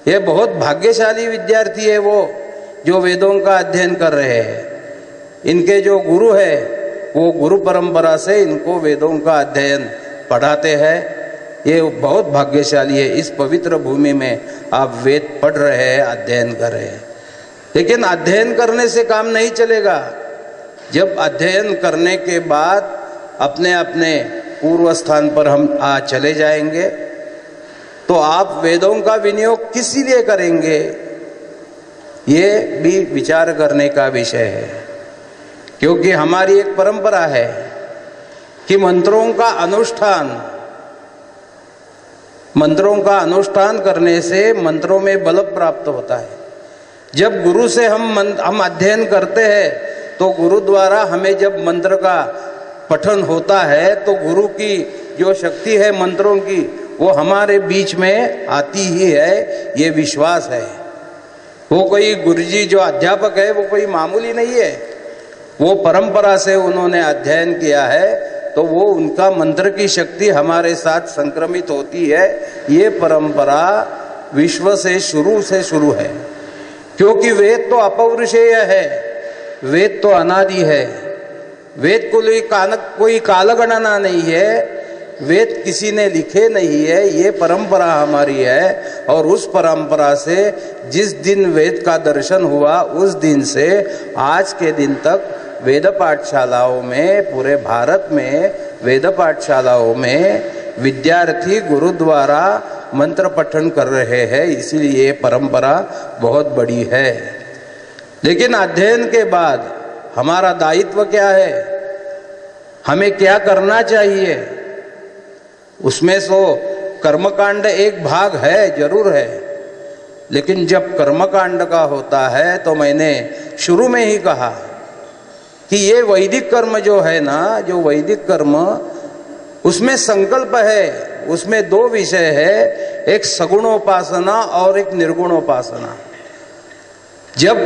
ये बहुत भाग्यशाली विद्यार्थी है वो जो वेदों का अध्ययन कर रहे हैं। इनके जो गुरु है वो गुरु परंपरा से इनको वेदों का अध्ययन पढ़ाते हैं। ये बहुत भाग्यशाली है। इस पवित्र भूमि में आप वेद पढ़ रहे हैं, अध्ययन कर रहे हैं। लेकिन अध्ययन करने से काम नहीं चलेगा। जब अध्ययन करने के बाद अपने अपने पूर्व स्थान पर हम चले जाएंगे तो आप वेदों का विनियोग किस लिए करेंगे, ये भी विचार करने का विषय है। क्योंकि हमारी एक परंपरा है कि मंत्रों का अनुष्ठान करने से मंत्रों में बल प्राप्त होता है। जब गुरु से हम अध्ययन करते हैं तो गुरु द्वारा हमें जब मंत्र का पठन होता है तो गुरु की जो शक्ति है मंत्रों की वो हमारे बीच में आती ही है, ये विश्वास है। वो कोई गुरुजी जो अध्यापक है वो कोई मामूली नहीं है, वो परंपरा से उन्होंने अध्ययन किया है, तो वो उनका मंत्र की शक्ति हमारे साथ संक्रमित होती है। ये परंपरा विश्व से शुरू है। क्योंकि वेद तो अपौरुषेय है, वेद तो अनादि है, वेद को कोई कालगणना नहीं है, वेद किसी ने लिखे नहीं है, ये परंपरा हमारी है। और उस परंपरा से जिस दिन वेद का दर्शन हुआ उस दिन से आज के दिन तक वेद पाठशालाओं में, पूरे भारत में वेद पाठशालाओं में विद्यार्थी गुरु द्वारा मंत्र पठन कर रहे हैं। इसीलिए ये परंपरा बहुत बड़ी है। लेकिन अध्ययन के बाद हमारा दायित्व क्या है, हमें क्या करना चाहिए, उसमें सो कर्मकांड एक भाग है, जरूर है। लेकिन जब कर्मकांड का होता है तो मैंने शुरू में ही कहा कि ये वैदिक कर्म जो है ना, जो वैदिक कर्म, उसमें संकल्प है, उसमें 2 विषय है, एक सगुणोपासना और एक निर्गुणोपासना। जब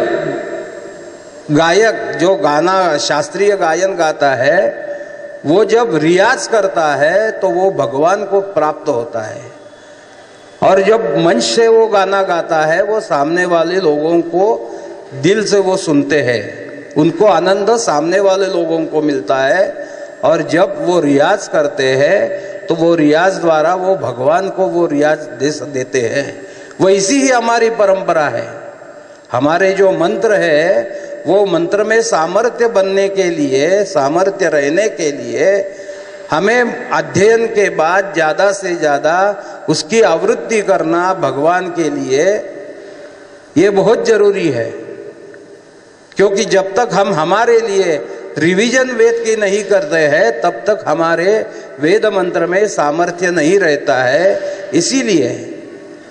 गायक जो गाना शास्त्रीय गायन गाता है वो जब रियाज करता है तो वो भगवान को प्राप्त होता है। और जब मंच से वो गाना गाता है वो सामने वाले लोगों को दिल से वो सुनते हैं, उनको आनंद सामने वाले लोगों को मिलता है। और जब वो रियाज करते हैं तो वो रियाज द्वारा वो भगवान को वो रियाज देते हैं। वैसी ही हमारी परंपरा है। हमारे जो मंत्र है वो मंत्र में सामर्थ्य बनने के लिए, सामर्थ्य रहने के लिए हमें अध्ययन के बाद ज़्यादा से ज़्यादा उसकी आवृत्ति करना भगवान के लिए, ये बहुत जरूरी है। क्योंकि जब तक हम हमारे लिए रिवीजन वेद की नहीं करते हैं तब तक हमारे वेद मंत्र में सामर्थ्य नहीं रहता है। इसीलिए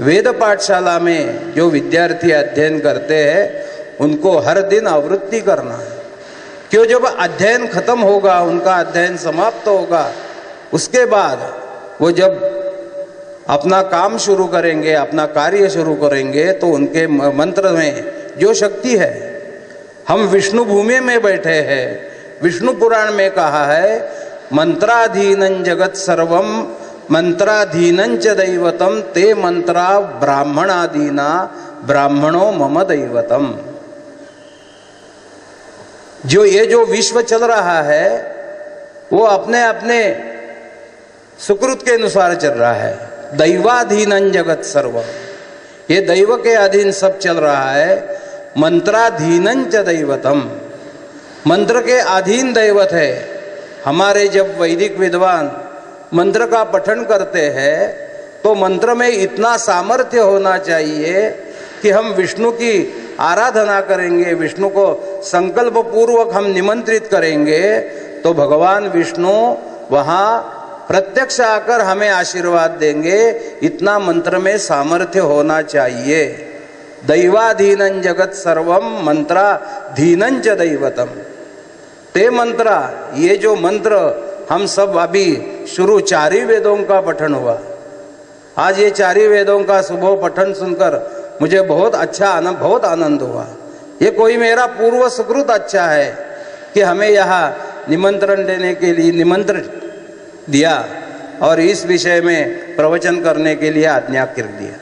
वेद पाठशाला में जो विद्यार्थी अध्ययन करते हैं उनको हर दिन आवृत्ति करना है। क्यों, जब अध्ययन खत्म होगा, उनका अध्ययन समाप्त होगा, उसके बाद वो जब अपना काम शुरू करेंगे, अपना कार्य शुरू करेंगे तो उनके मंत्र में जो शक्ति है, हम विष्णु भूमि में बैठे हैं। विष्णु पुराण में कहा है मंत्राधीनं जगत सर्वम मंत्राधीनं च दैवतम ते मंत्रा ब्राह्मणादीना ब्राह्मणो मम दैवतम। जो विश्व चल रहा है वो अपने अपने सुकृत के अनुसार चल रहा है। दैवाधीनं जगत सर्वम, ये दैव के अधीन सब चल रहा है। मंत्राधीनं च दैवतम, मंत्र के अधीन दैवत है। हमारे जब वैदिक विद्वान मंत्र का पठन करते हैं तो मंत्र में इतना सामर्थ्य होना चाहिए कि हम विष्णु की आराधना करेंगे, विष्णु को संकल्प पूर्वक हम निमंत्रित करेंगे तो भगवान विष्णु वहाँ प्रत्यक्ष आकर हमें आशीर्वाद देंगे। इतना मंत्र में सामर्थ्य होना चाहिए। दैवाधीनं जगत सर्वम मंत्राधीनं च दैवतम, ते मंत्रा, ये जो मंत्र हम सब अभी शुरू 4 ही वेदों का पठन हुआ। आज ये 4 ही वेदों का सुबह पठन सुनकर मुझे बहुत आनंद हुआ। ये कोई मेरा पूर्व सुकृत अच्छा है कि हमें यहाँ निमंत्रण देने के लिए निमंत्रण दिया और इस विषय में प्रवचन करने के लिए आज्ञा कर दिया।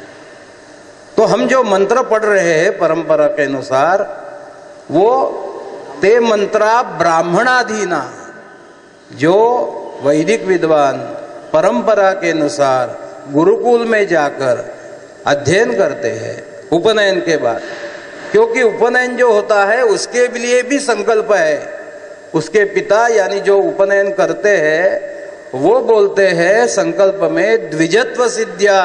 तो हम जो मंत्र पढ़ रहे हैं परंपरा के अनुसार, वो ते मंत्रा ब्राह्मणाधीना, जो वैदिक विद्वान परंपरा के अनुसार गुरुकुल में जाकर अध्ययन करते हैं उपनयन के बाद, क्योंकि उपनयन जो होता है उसके लिए भी संकल्प है। उसके पिता यानी जो उपनयन करते हैं वो बोलते हैं संकल्प में द्विजत्व सिद्ध्या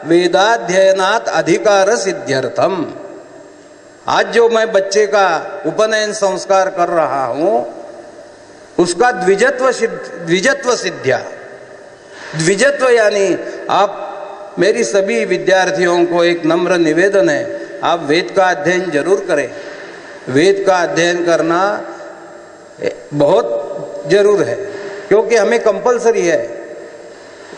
वेदाध्ययनात् अधिकार सिद्ध्यर्थम। आज जो मैं बच्चे का उपनयन संस्कार कर रहा हूं उसका द्विजत्व सिद्ध्या, द्विजत्व यानी आप मेरी सभी विद्यार्थियों को एक नम्र निवेदन है, आप वेद का अध्ययन जरूर करें। वेद का अध्ययन करना बहुत जरूर है क्योंकि हमें कंपलसरी है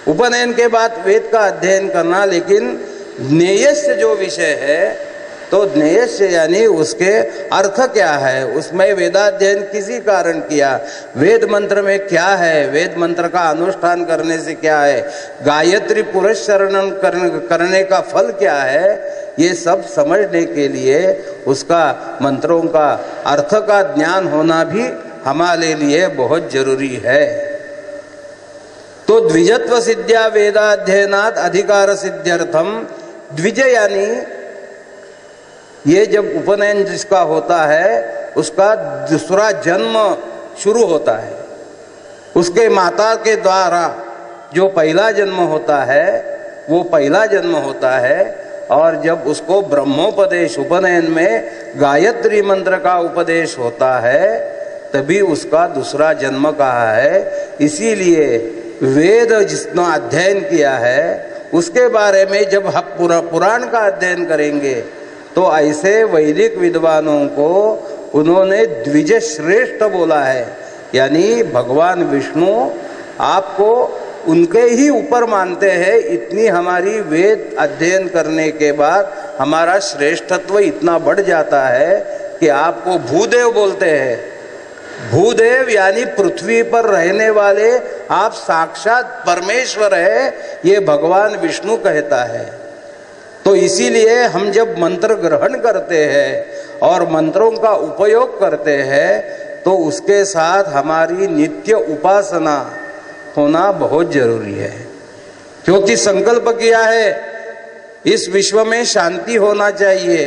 उपनयन के बाद वेद का अध्ययन करना। लेकिन ज्ञेयस्य जो विषय है तो ज्ञेयस्य यानी उसके अर्थ क्या है, उसमें वेदाध्ययन किसी कारण किया, वेद मंत्र में क्या है, वेद मंत्र का अनुष्ठान करने से क्या है, गायत्री पुरस्चरणम करने का फल क्या है, ये सब समझने के लिए उसका मंत्रों का अर्थ का ज्ञान होना भी हमारे लिए बहुत जरूरी है। तो द्विजत्व सिद्ध्या वेदाध्ययनात् अधिकार सिद्ध्यर्थम, द्विज यानी ये जब उपनयन जिसका होता है उसका दूसरा जन्म शुरू होता है। उसके माता के द्वारा जो पहला जन्म होता है वो पहला जन्म होता है, और जब उसको ब्रह्मोपदेश उपनयन में गायत्री मंत्र का उपदेश होता है तभी उसका दूसरा जन्म कहा है। इसीलिए वेद जिसने अध्ययन किया है उसके बारे में जब हम पुराण का अध्ययन करेंगे तो ऐसे वैदिक विद्वानों को उन्होंने द्विज श्रेष्ठ बोला है, यानी भगवान विष्णु आपको उनके ही ऊपर मानते हैं। इतनी हमारी वेद अध्ययन करने के बाद हमारा श्रेष्ठत्व इतना बढ़ जाता है कि आपको भूदेव बोलते हैं। भूदेव यानी पृथ्वी पर रहने वाले आप साक्षात परमेश्वर है, ये भगवान विष्णु कहता है। तो इसीलिए हम जब मंत्र ग्रहण करते हैं और मंत्रों का उपयोग करते हैं तो उसके साथ हमारी नित्य उपासना होना बहुत जरूरी है, क्योंकि संकल्प किया है इस विश्व में शांति होना चाहिए,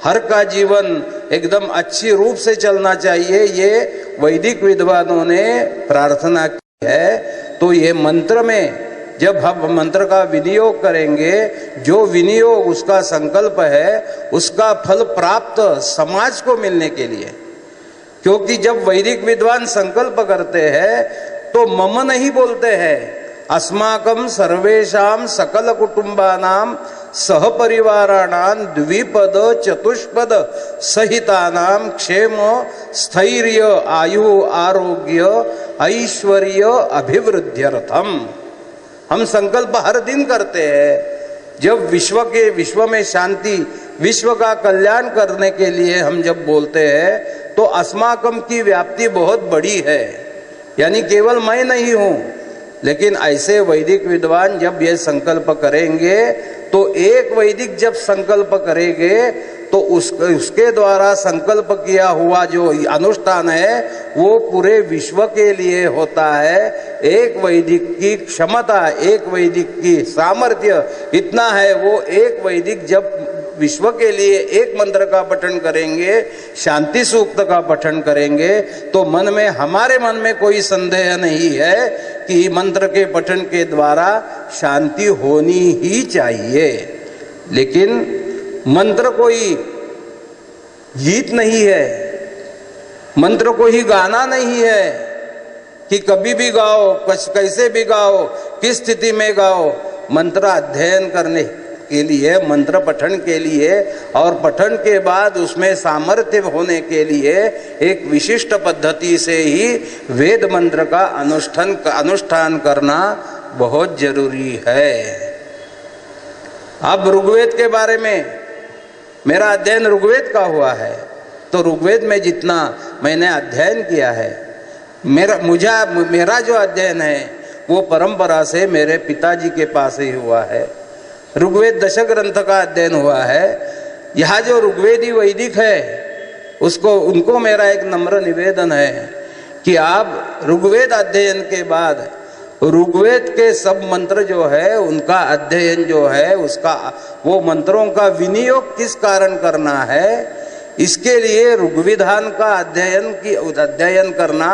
हर का जीवन एकदम अच्छी रूप से चलना चाहिए। ये वैदिक विद्वानों ने प्रार्थना की है। तो ये मंत्र में जब हम मंत्र का विनियोग करेंगे, जो विनियोग उसका संकल्प है उसका फल प्राप्त समाज को मिलने के लिए, क्योंकि जब वैदिक विद्वान संकल्प करते हैं तो मम नहीं बोलते हैं, अस्माकं सर्वेषां सकल कुटुंबानां सहपरिवाराणां द्विपद चतुष्पद सहितानां क्षेम स्थैर्य आयु आरोग्य ऐश्वर्य अभिवृद्ध्यर्थम। हम संकल्प हर दिन करते हैं। जब विश्व में शांति, विश्व का कल्याण करने के लिए हम जब बोलते हैं तो अस्माकम की व्याप्ति बहुत बड़ी है, यानी केवल मैं नहीं हूं। लेकिन ऐसे वैदिक विद्वान जब ये संकल्प करेंगे तो एक वैदिक जब संकल्प करेंगे तो उसके द्वारा संकल्प किया हुआ जो अनुष्ठान है वो पूरे विश्व के लिए होता है। एक वैदिक की क्षमता, एक वैदिक की सामर्थ्य इतना है, वो एक वैदिक जब विश्व के लिए एक मंत्र का पठन करेंगे, शांति सूक्त का पठन करेंगे, तो मन में, हमारे मन में कोई संदेह नहीं है कि मंत्र के पठन के द्वारा शांति होनी ही चाहिए। लेकिन मंत्र कोई गीत नहीं है, मंत्र कोई गाना नहीं है कि कभी भी गाओ, कैसे भी गाओ, किस स्थिति में गाओ। मंत्र अध्ययन करने के लिए, मंत्र पठन के लिए और पठन के बाद उसमें सामर्थ्य होने के लिए एक विशिष्ट पद्धति से ही वेद मंत्र का अनुष्ठान करना बहुत जरूरी है। अब ऋग्वेद के बारे में, मेरा अध्ययन ऋग्वेद का हुआ है, तो ऋग्वेद में जितना मैंने अध्ययन किया है, मेरा जो अध्ययन है वो परंपरा से मेरे पिताजी के पास ही हुआ है। ऋग्वेद दशक ग्रंथ का अध्ययन हुआ है। यहाँ जो ऋग्वेदी वैदिक है उनको मेरा एक नम्र निवेदन है कि आप ऋग्वेद अध्ययन के बाद ऋग्वेद के सब मंत्र जो है उनका अध्ययन जो है, उसका वो मंत्रों का विनियोग किस कारण करना है, इसके लिए ऋग्विधान का अध्ययन करना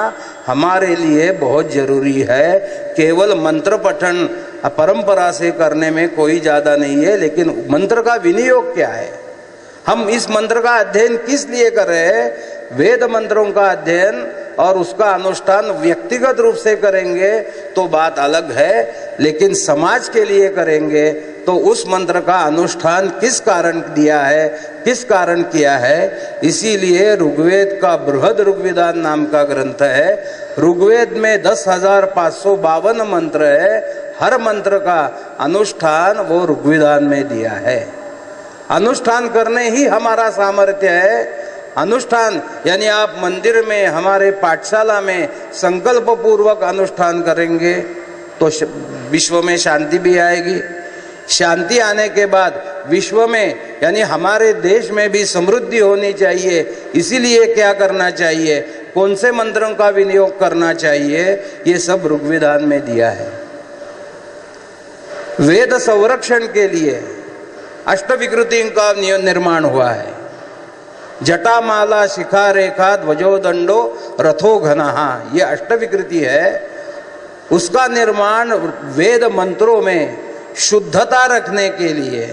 हमारे लिए बहुत जरूरी है। केवल मंत्र पठन परंपरा से करने में कोई ज्यादा नहीं है, लेकिन मंत्र का विनियोग क्या है, हम इस मंत्र का अध्ययन किस लिए कर रहे हैं। वेद मंत्रों का अध्ययन और उसका अनुष्ठान व्यक्तिगत रूप से करेंगे तो बात अलग है, लेकिन समाज के लिए करेंगे तो उस मंत्र का अनुष्ठान किस कारण दिया है, किस कारण किया है। इसीलिए ऋग्वेद का बृहद ऋग्विधान नाम का ग्रंथ है। ऋग्वेद में 10,552 मंत्र है। हर मंत्र का अनुष्ठान वो ऋग्विधान में दिया है। अनुष्ठान करने ही हमारा सामर्थ्य है। अनुष्ठान यानी आप मंदिर में, हमारे पाठशाला में संकल्प पूर्वक अनुष्ठान करेंगे तो विश्व में शांति भी आएगी। शांति आने के बाद विश्व में यानी हमारे देश में भी समृद्धि होनी चाहिए। इसीलिए क्या करना चाहिए, कौन से मंत्रों का विनियोग करना चाहिए, ये सब ऋग्विधान में दिया है। वेद संरक्षण के लिए अष्टविकृति का निर्माण हुआ है। जटामाला शिखा रेखा ध्वजो दंडो रथो घनः, ये अष्टविकृति है। उसका निर्माण वेद मंत्रों में शुद्धता रखने के लिए,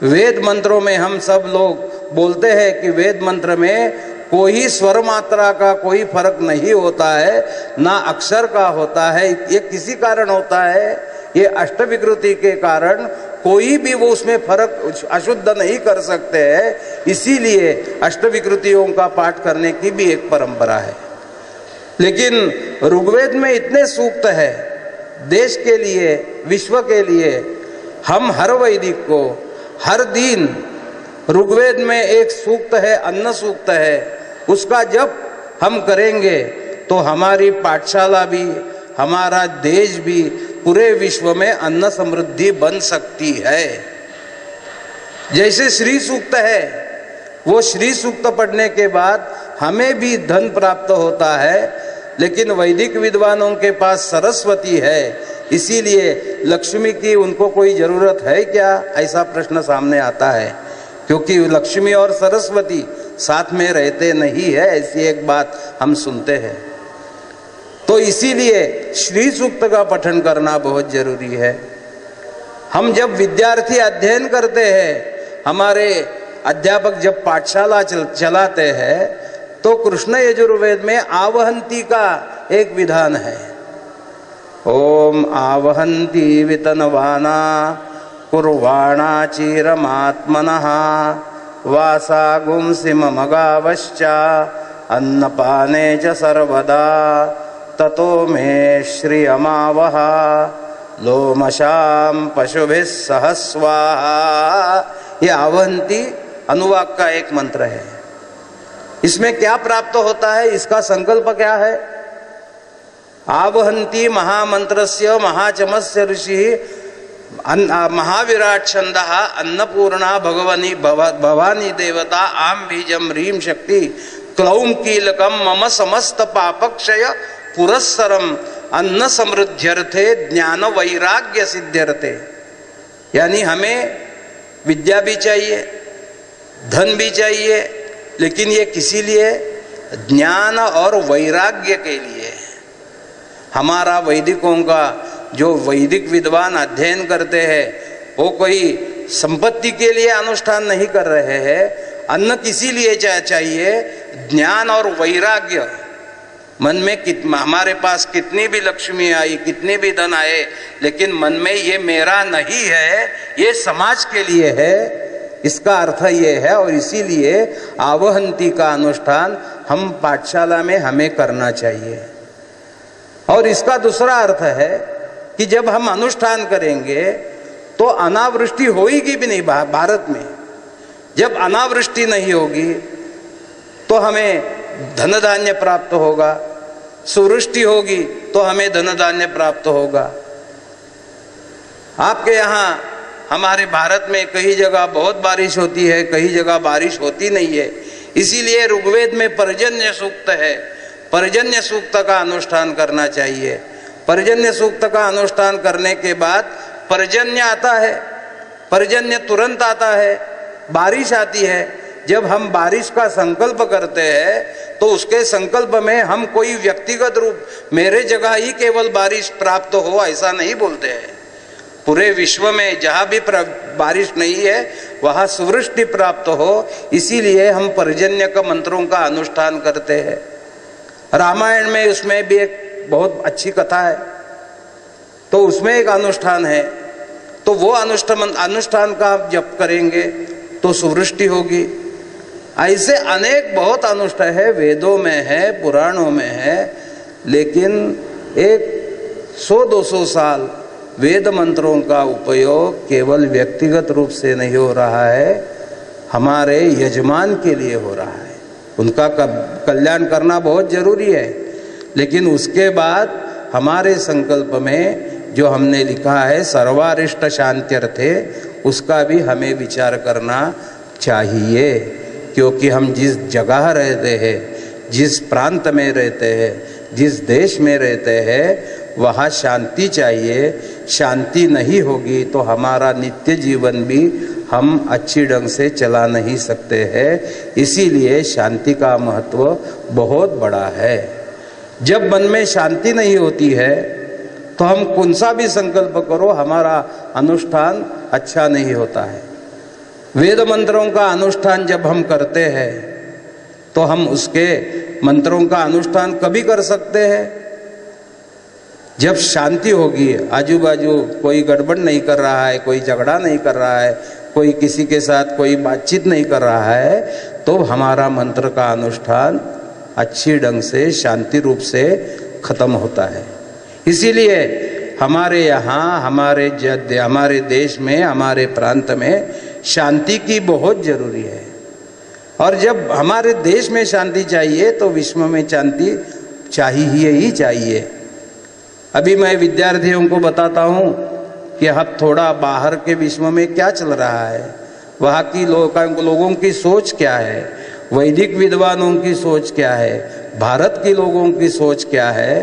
वेद मंत्रों में हम सब लोग बोलते हैं कि वेद मंत्र में कोई स्वर मात्रा का कोई फर्क नहीं होता है, ना अक्षर का होता है। ये किसी कारण होता है, ये अष्टविकृति के कारण कोई भी वो उसमें फर्क अशुद्ध नहीं कर सकते हैं। इसीलिए अष्टविकृतियों का पाठ करने की भी एक परंपरा है। लेकिन ऋग्वेद में इतने सूक्त है देश के लिए, विश्व के लिए। हम हर वैदिक को हर दिन, ऋग्वेद में एक सूक्त है, अन्न सूक्त है, उसका जब हम करेंगे तो हमारी पाठशाला भी, हमारा देश भी, पूरे विश्व में अन्न समृद्धि बन सकती है। जैसे श्री सूक्त है, वो श्री सूक्त पढ़ने के बाद हमें भी धन प्राप्त होता है, लेकिन वैदिक विद्वानों के पास सरस्वती है, इसीलिए लक्ष्मी की उनको कोई जरूरत है क्या, ऐसा प्रश्न सामने आता है। क्योंकि लक्ष्मी और सरस्वती साथ में रहते नहीं है, ऐसी एक बात हम सुनते हैं। तो इसीलिए श्री सूक्त का पठन करना बहुत जरूरी है। हम जब विद्यार्थी अध्ययन करते हैं, हमारे अध्यापक जब पाठशाला चलाते हैं, तो कृष्ण यजुर्वेद में आवहंती का एक विधान है। ओम आवहंती वितनवाना कुर्वाणा चिरमात्मनः वासागुंसि ममगावश्चा अन्नपाने च सर्वदा ततो मे श्रियमावह लोमशाम पशुभिः सह स्वाहा। ये आवहंती अनुवाक का एक मंत्र है। इसमें क्या प्राप्त होता है, इसका संकल्प क्या है। आवहंती महामंत्रस्य महाचमस्य ऋषि महाविराट छंद अन्नपूर्णा भवानी देवता आम बीजम ह्रीम शक्ति क्लौम कीलकम मम समस्त पापक्षय पुरस्सरम अन्न समृद्ध्यर्थे ज्ञान वैराग्य सिद्ध्यर्थे। यानी हमें विद्या भी चाहिए, धन भी चाहिए, लेकिन ये किसी लिए? ज्ञान और वैराग्य के लिए। हमारा वैदिकों का जो वैदिक विद्वान अध्ययन करते हैं वो कोई संपत्ति के लिए अनुष्ठान नहीं कर रहे हैं। अन्न किसी लिए चाहिए? ज्ञान और वैराग्य। मन में हमारे पास कितनी भी लक्ष्मी आई, कितने भी धन आए, लेकिन मन में ये मेरा नहीं है, ये समाज के लिए है, इसका अर्थ ये है। और इसीलिए आवहंती का अनुष्ठान हम पाठशाला में हमें करना चाहिए। और इसका दूसरा अर्थ है कि जब हम अनुष्ठान करेंगे तो अनावृष्टि होगी भी नहीं भारत में। जब अनावृष्टि नहीं होगी तो हमें धन धान्य प्राप्त होगा, सुवृष्टि होगी तो हमें धन धान्य प्राप्त होगा। आपके यहाँ हमारे भारत में कई जगह बहुत बारिश होती है, कई जगह बारिश होती नहीं है। इसीलिए ऋग्वेद में पर्जन्य सूक्त है, पर्जन्य सूक्त का अनुष्ठान करना चाहिए। पर्जन्य सूक्त का अनुष्ठान करने के बाद पर्जन्य आता है, पर्जन्य तुरंत आता है, बारिश आती है। जब हम बारिश का संकल्प करते हैं तो उसके संकल्प में हम कोई व्यक्तिगत रूप मेरे जगह ही केवल बारिश प्राप्त हो ऐसा नहीं बोलते हैं। पूरे विश्व में जहाँ भी बारिश नहीं है वहाँ सुवृष्टि प्राप्त हो, इसीलिए हम पर्जन्य का मंत्रों का अनुष्ठान करते हैं। रामायण में उसमें भी एक बहुत अच्छी कथा है, तो उसमें एक अनुष्ठान है, तो वो अनुष्ठान का जप करेंगे तो सुवृष्टि होगी। ऐसे अनेक बहुत अनुष्ठान है, वेदों में है, पुराणों में है, लेकिन एक 100-200 साल वेद मंत्रों का उपयोग केवल व्यक्तिगत रूप से नहीं हो रहा है, हमारे यजमान के लिए हो रहा है। उनका कल्याण करना बहुत जरूरी है, लेकिन उसके बाद हमारे संकल्प में जो हमने लिखा है सर्वारिष्ट शांत्यर्थे, उसका भी हमें विचार करना चाहिए। क्योंकि हम जिस जगह रहते हैं, जिस प्रांत में रहते हैं, जिस देश में रहते हैं, वहाँ शांति चाहिए। शांति नहीं होगी तो हमारा नित्य जीवन भी हम अच्छी ढंग से चला नहीं सकते हैं। इसीलिए शांति का महत्व बहुत बड़ा है। जब मन में शांति नहीं होती है तो हम कौन सा भी संकल्प करो, हमारा अनुष्ठान अच्छा नहीं होता है। वेद मंत्रों का अनुष्ठान जब हम करते हैं तो हम उसके मंत्रों का अनुष्ठान कभी कर सकते हैं जब शांति होगी, आजू बाजू कोई गड़बड़ नहीं कर रहा है, कोई झगड़ा नहीं कर रहा है, कोई किसी के साथ कोई बातचीत नहीं कर रहा है, तो हमारा मंत्र का अनुष्ठान अच्छी ढंग से शांति रूप से खत्म होता है। इसीलिए हमारे यहाँ, हमारे देश में, हमारे प्रांत में शांति की बहुत जरूरी है। और जब हमारे देश में शांति चाहिए तो विश्व में शांति चाहिए ही चाहिए। अभी मैं विद्यार्थियों को बताता हूँ कि अब थोड़ा बाहर के विश्व में क्या चल रहा है, वहाँ की लोगों की सोच क्या है, वैदिक विद्वानों की सोच क्या है, भारत के लोगों की सोच क्या है,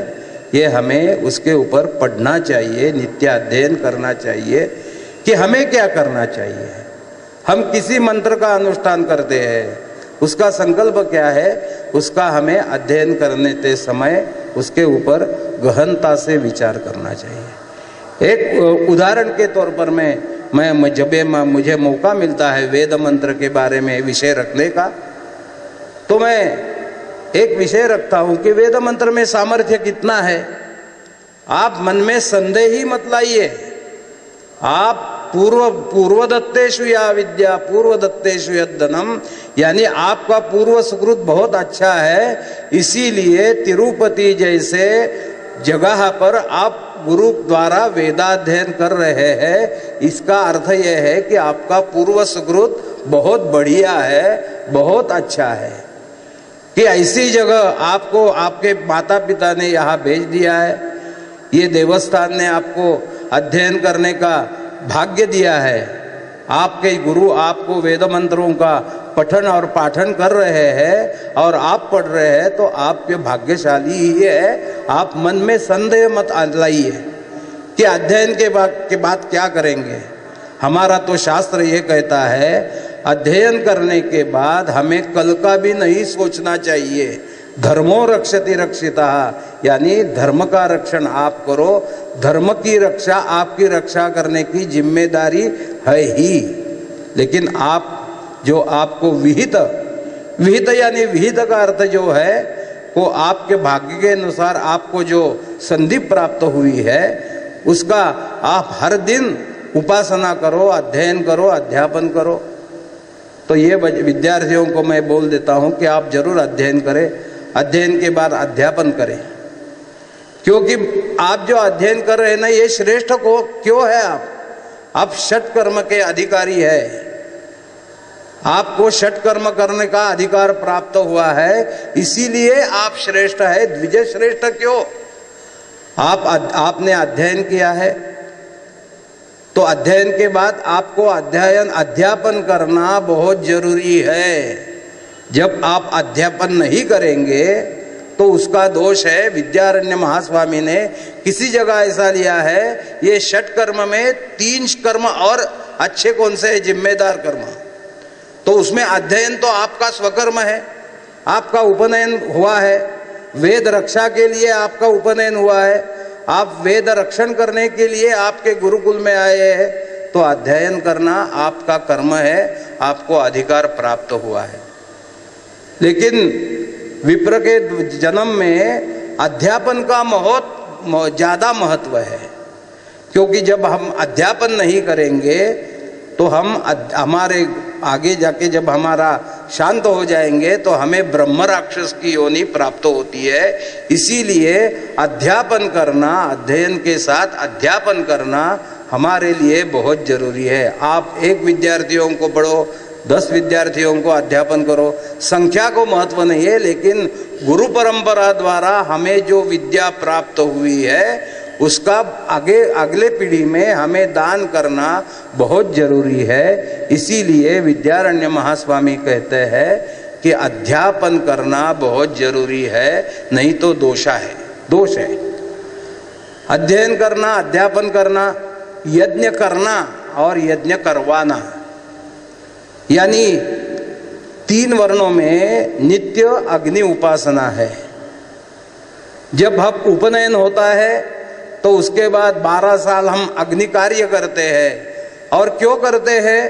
ये हमें उसके ऊपर पढ़ना चाहिए, नित्य अध्ययन करना चाहिए कि हमें क्या करना चाहिए। हम किसी मंत्र का अनुष्ठान करते हैं, उसका संकल्प क्या है, उसका हमें अध्ययन करने के समय उसके ऊपर गहनता से विचार करना चाहिए। एक उदाहरण के तौर पर मैं मुझे मौका मिलता है वेद मंत्र के बारे में विषय रखने का, तो मैं एक विषय रखता हूँ कि वेद मंत्र में सामर्थ्य कितना है। आप मन में संदेह ही मत लाइए। आप पूर्व दत्तेषु या विद्या पूर्व दत्तेषु यद्धनम, यानी आपका पूर्व सुकृत बहुत अच्छा है, इसीलिए तिरुपति जैसे जगह पर आप गुरु द्वारा वेदाध्ययन कर रहे हैं। इसका अर्थ यह है कि आपका पूर्व सुकृत बहुत बढ़िया है, बहुत अच्छा है कि ऐसी जगह आपको आपके माता पिता ने यहाँ भेज दिया है। ये देवस्थान ने आपको अध्ययन करने का भाग्य दिया है। आपके गुरु आपको वेद मंत्रों का पठन और पाठन कर रहे हैं और आप पढ़ रहे हैं, तो आप ये भाग्यशाली ही है। आप मन में संदेह मत लाइए कि अध्ययन के बाद क्या करेंगे। हमारा तो शास्त्र ये कहता है, अध्ययन करने के बाद हमें कल का भी नहीं सोचना चाहिए। धर्मो रक्षति रक्षिता, यानी धर्म का रक्षण आप करो। धर्म की रक्षा, आपकी रक्षा करने की जिम्मेदारी है ही। लेकिन आप जो आपको विहित यानी विहित का अर्थ जो है वो आपके भाग्य के अनुसार आपको जो संधि प्राप्त हुई है, उसका आप हर दिन उपासना करो, अध्ययन करो, अध्यापन करो। तो ये विद्यार्थियों को मैं बोल देता हूं कि आप जरूर अध्ययन करें, अध्ययन के बाद अध्यापन करें। क्योंकि आप जो अध्ययन कर रहे हैं ना, ये श्रेष्ठ को क्यों है? आप षट कर्म के अधिकारी है। आपको षट कर्म करने का अधिकार प्राप्त हुआ है, इसीलिए आप श्रेष्ठ है। द्विज श्रेष्ठ क्यों? आपने अध्ययन किया है, तो अध्ययन के बाद आपको अध्यापन करना बहुत जरूरी है। जब आप अध्यापन नहीं करेंगे तो उसका दोष है। विद्यारण्य महास्वामी ने किसी जगह ऐसा लिया है, ये षट कर्म में 3 कर्म और अच्छे कौन से है? जिम्मेदार कर्म। तो उसमें अध्ययन तो आपका स्वकर्म है, आपका उपनयन हुआ है, वेद रक्षा के लिए आपका उपनयन हुआ है, आप वेद रक्षण करने के लिए आपके गुरुकुल में आए हैं, तो अध्ययन करना आपका कर्म है, आपको अधिकार प्राप्त हुआ है। लेकिन विप्र के जन्म में अध्यापन का बहुत ज्यादा महत्व है। क्योंकि जब हम अध्यापन नहीं करेंगे तो हमारे आगे जाके जब हमारा शांत हो जाएंगे तो हमें ब्रह्म राक्षस की योनि प्राप्त होती है। इसीलिए अध्यापन करना, अध्ययन के साथ अध्यापन करना हमारे लिए बहुत जरूरी है। आप 1 विद्यार्थियों को पढ़ो, 10 विद्यार्थियों को अध्यापन करो, संख्या को महत्व नहीं है, लेकिन गुरु परंपरा द्वारा हमें जो विद्या प्राप्त हुई है उसका अगले पीढ़ी में हमें दान करना बहुत जरूरी है। इसीलिए विद्यारण्य महास्वामी कहते हैं कि अध्यापन करना बहुत जरूरी है, नहीं तो दोष है। अध्ययन करना, अध्यापन करना, यज्ञ करना और यज्ञ करवाना, यानी 3 वर्णों में नित्य अग्नि उपासना है। जब हम उपनयन होता है तो उसके बाद 12 साल हम अग्नि कार्य करते हैं। और क्यों करते हैं?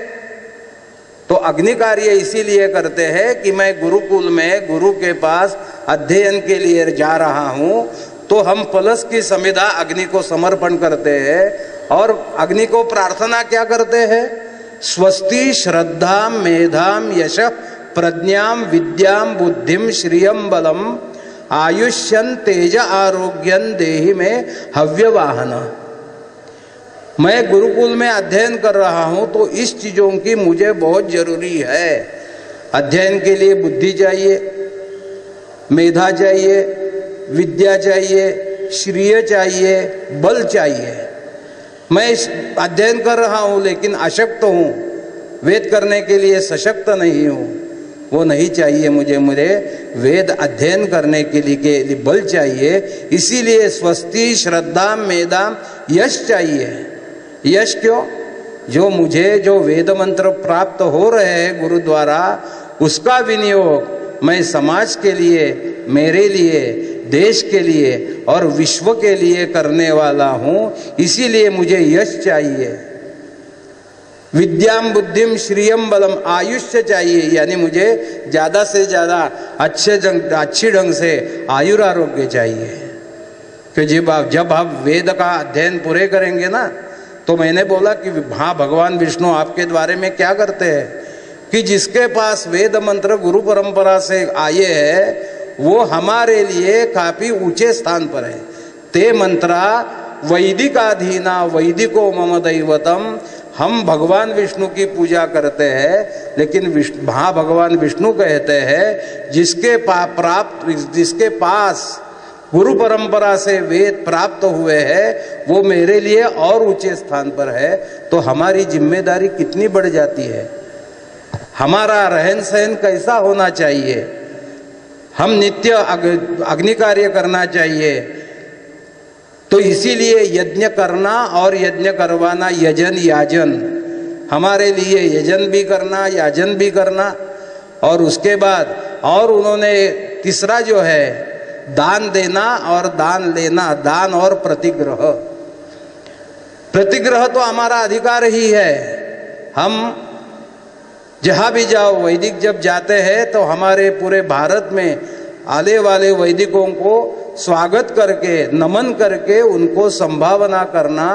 तो अग्नि कार्य इसीलिए करते हैं कि मैं गुरुकुल में गुरु के पास अध्ययन के लिए जा रहा हूं, तो हम पलस की समिधा अग्नि को समर्पण करते हैं। और अग्नि को प्रार्थना क्या करते हैं? स्वस्ति श्रद्धाम मेधाम यश प्रज्ञाम विद्याम बुद्धिम श्रियम बलम आयुष्यन तेज आरोग्यन देहि में हव्यवाहन। मैं गुरुकुल में अध्ययन कर रहा हूं तो इस चीजों की मुझे बहुत जरूरी है। अध्ययन के लिए बुद्धि चाहिए, मेधा चाहिए, विद्या चाहिए, श्रेय चाहिए, बल चाहिए। मैं इस अध्ययन कर रहा हूं लेकिन अशक्त हूं, वेद करने के लिए सशक्त नहीं हूं, वो नहीं चाहिए मुझे वेद अध्ययन करने के लिए बल चाहिए। इसीलिए स्वस्ति श्रद्धा मेधाम यश चाहिए। यश क्यों? जो वेद मंत्र प्राप्त हो रहे हैं गुरु द्वारा, उसका विनियोग मैं समाज के लिए, मेरे लिए, देश के लिए और विश्व के लिए करने वाला हूं। इसीलिए मुझे यश चाहिए। विद्याम बुद्धिम श्रियम बलम, आयुष्य चाहिए, यानी मुझे ज्यादा से ज्यादा अच्छी ढंग से आयुरारोग्य चाहिए। कि जब आप वेद का अध्ययन पूरे करेंगे ना, तो मैंने बोला कि हाँ, भगवान विष्णु आपके द्वारे में क्या करते हैं कि जिसके पास वेद मंत्र गुरु परंपरा से आए हैं वो हमारे लिए काफी ऊंचे स्थान पर है। ते मंत्रा वैदिकाधीना वैदिको मम दैवतम। हम भगवान विष्णु की पूजा करते हैं, लेकिन भगवान विष्णु कहते हैं जिसके पास गुरु परंपरा से वेद प्राप्त हुए हैं वो मेरे लिए और ऊंचे स्थान पर है, तो हमारी जिम्मेदारी कितनी बढ़ जाती है। हमारा रहन सहन कैसा होना चाहिए, हम नित्य अग्नि कार्य करना चाहिए। तो इसीलिए यज्ञ करना और यज्ञ करवाना, यजन याजन, हमारे लिए यजन भी करना याजन भी करना। और उसके बाद और उन्होंने तीसरा जो है दान देना और दान लेना, दान और प्रतिग्रह। प्रतिग्रह तो हमारा अधिकार ही है। हम जहाँ भी जाओ, वैदिक जब जाते हैं तो हमारे पूरे भारत में आने वाले वैदिकों को स्वागत करके, नमन करके उनको संभावना करना,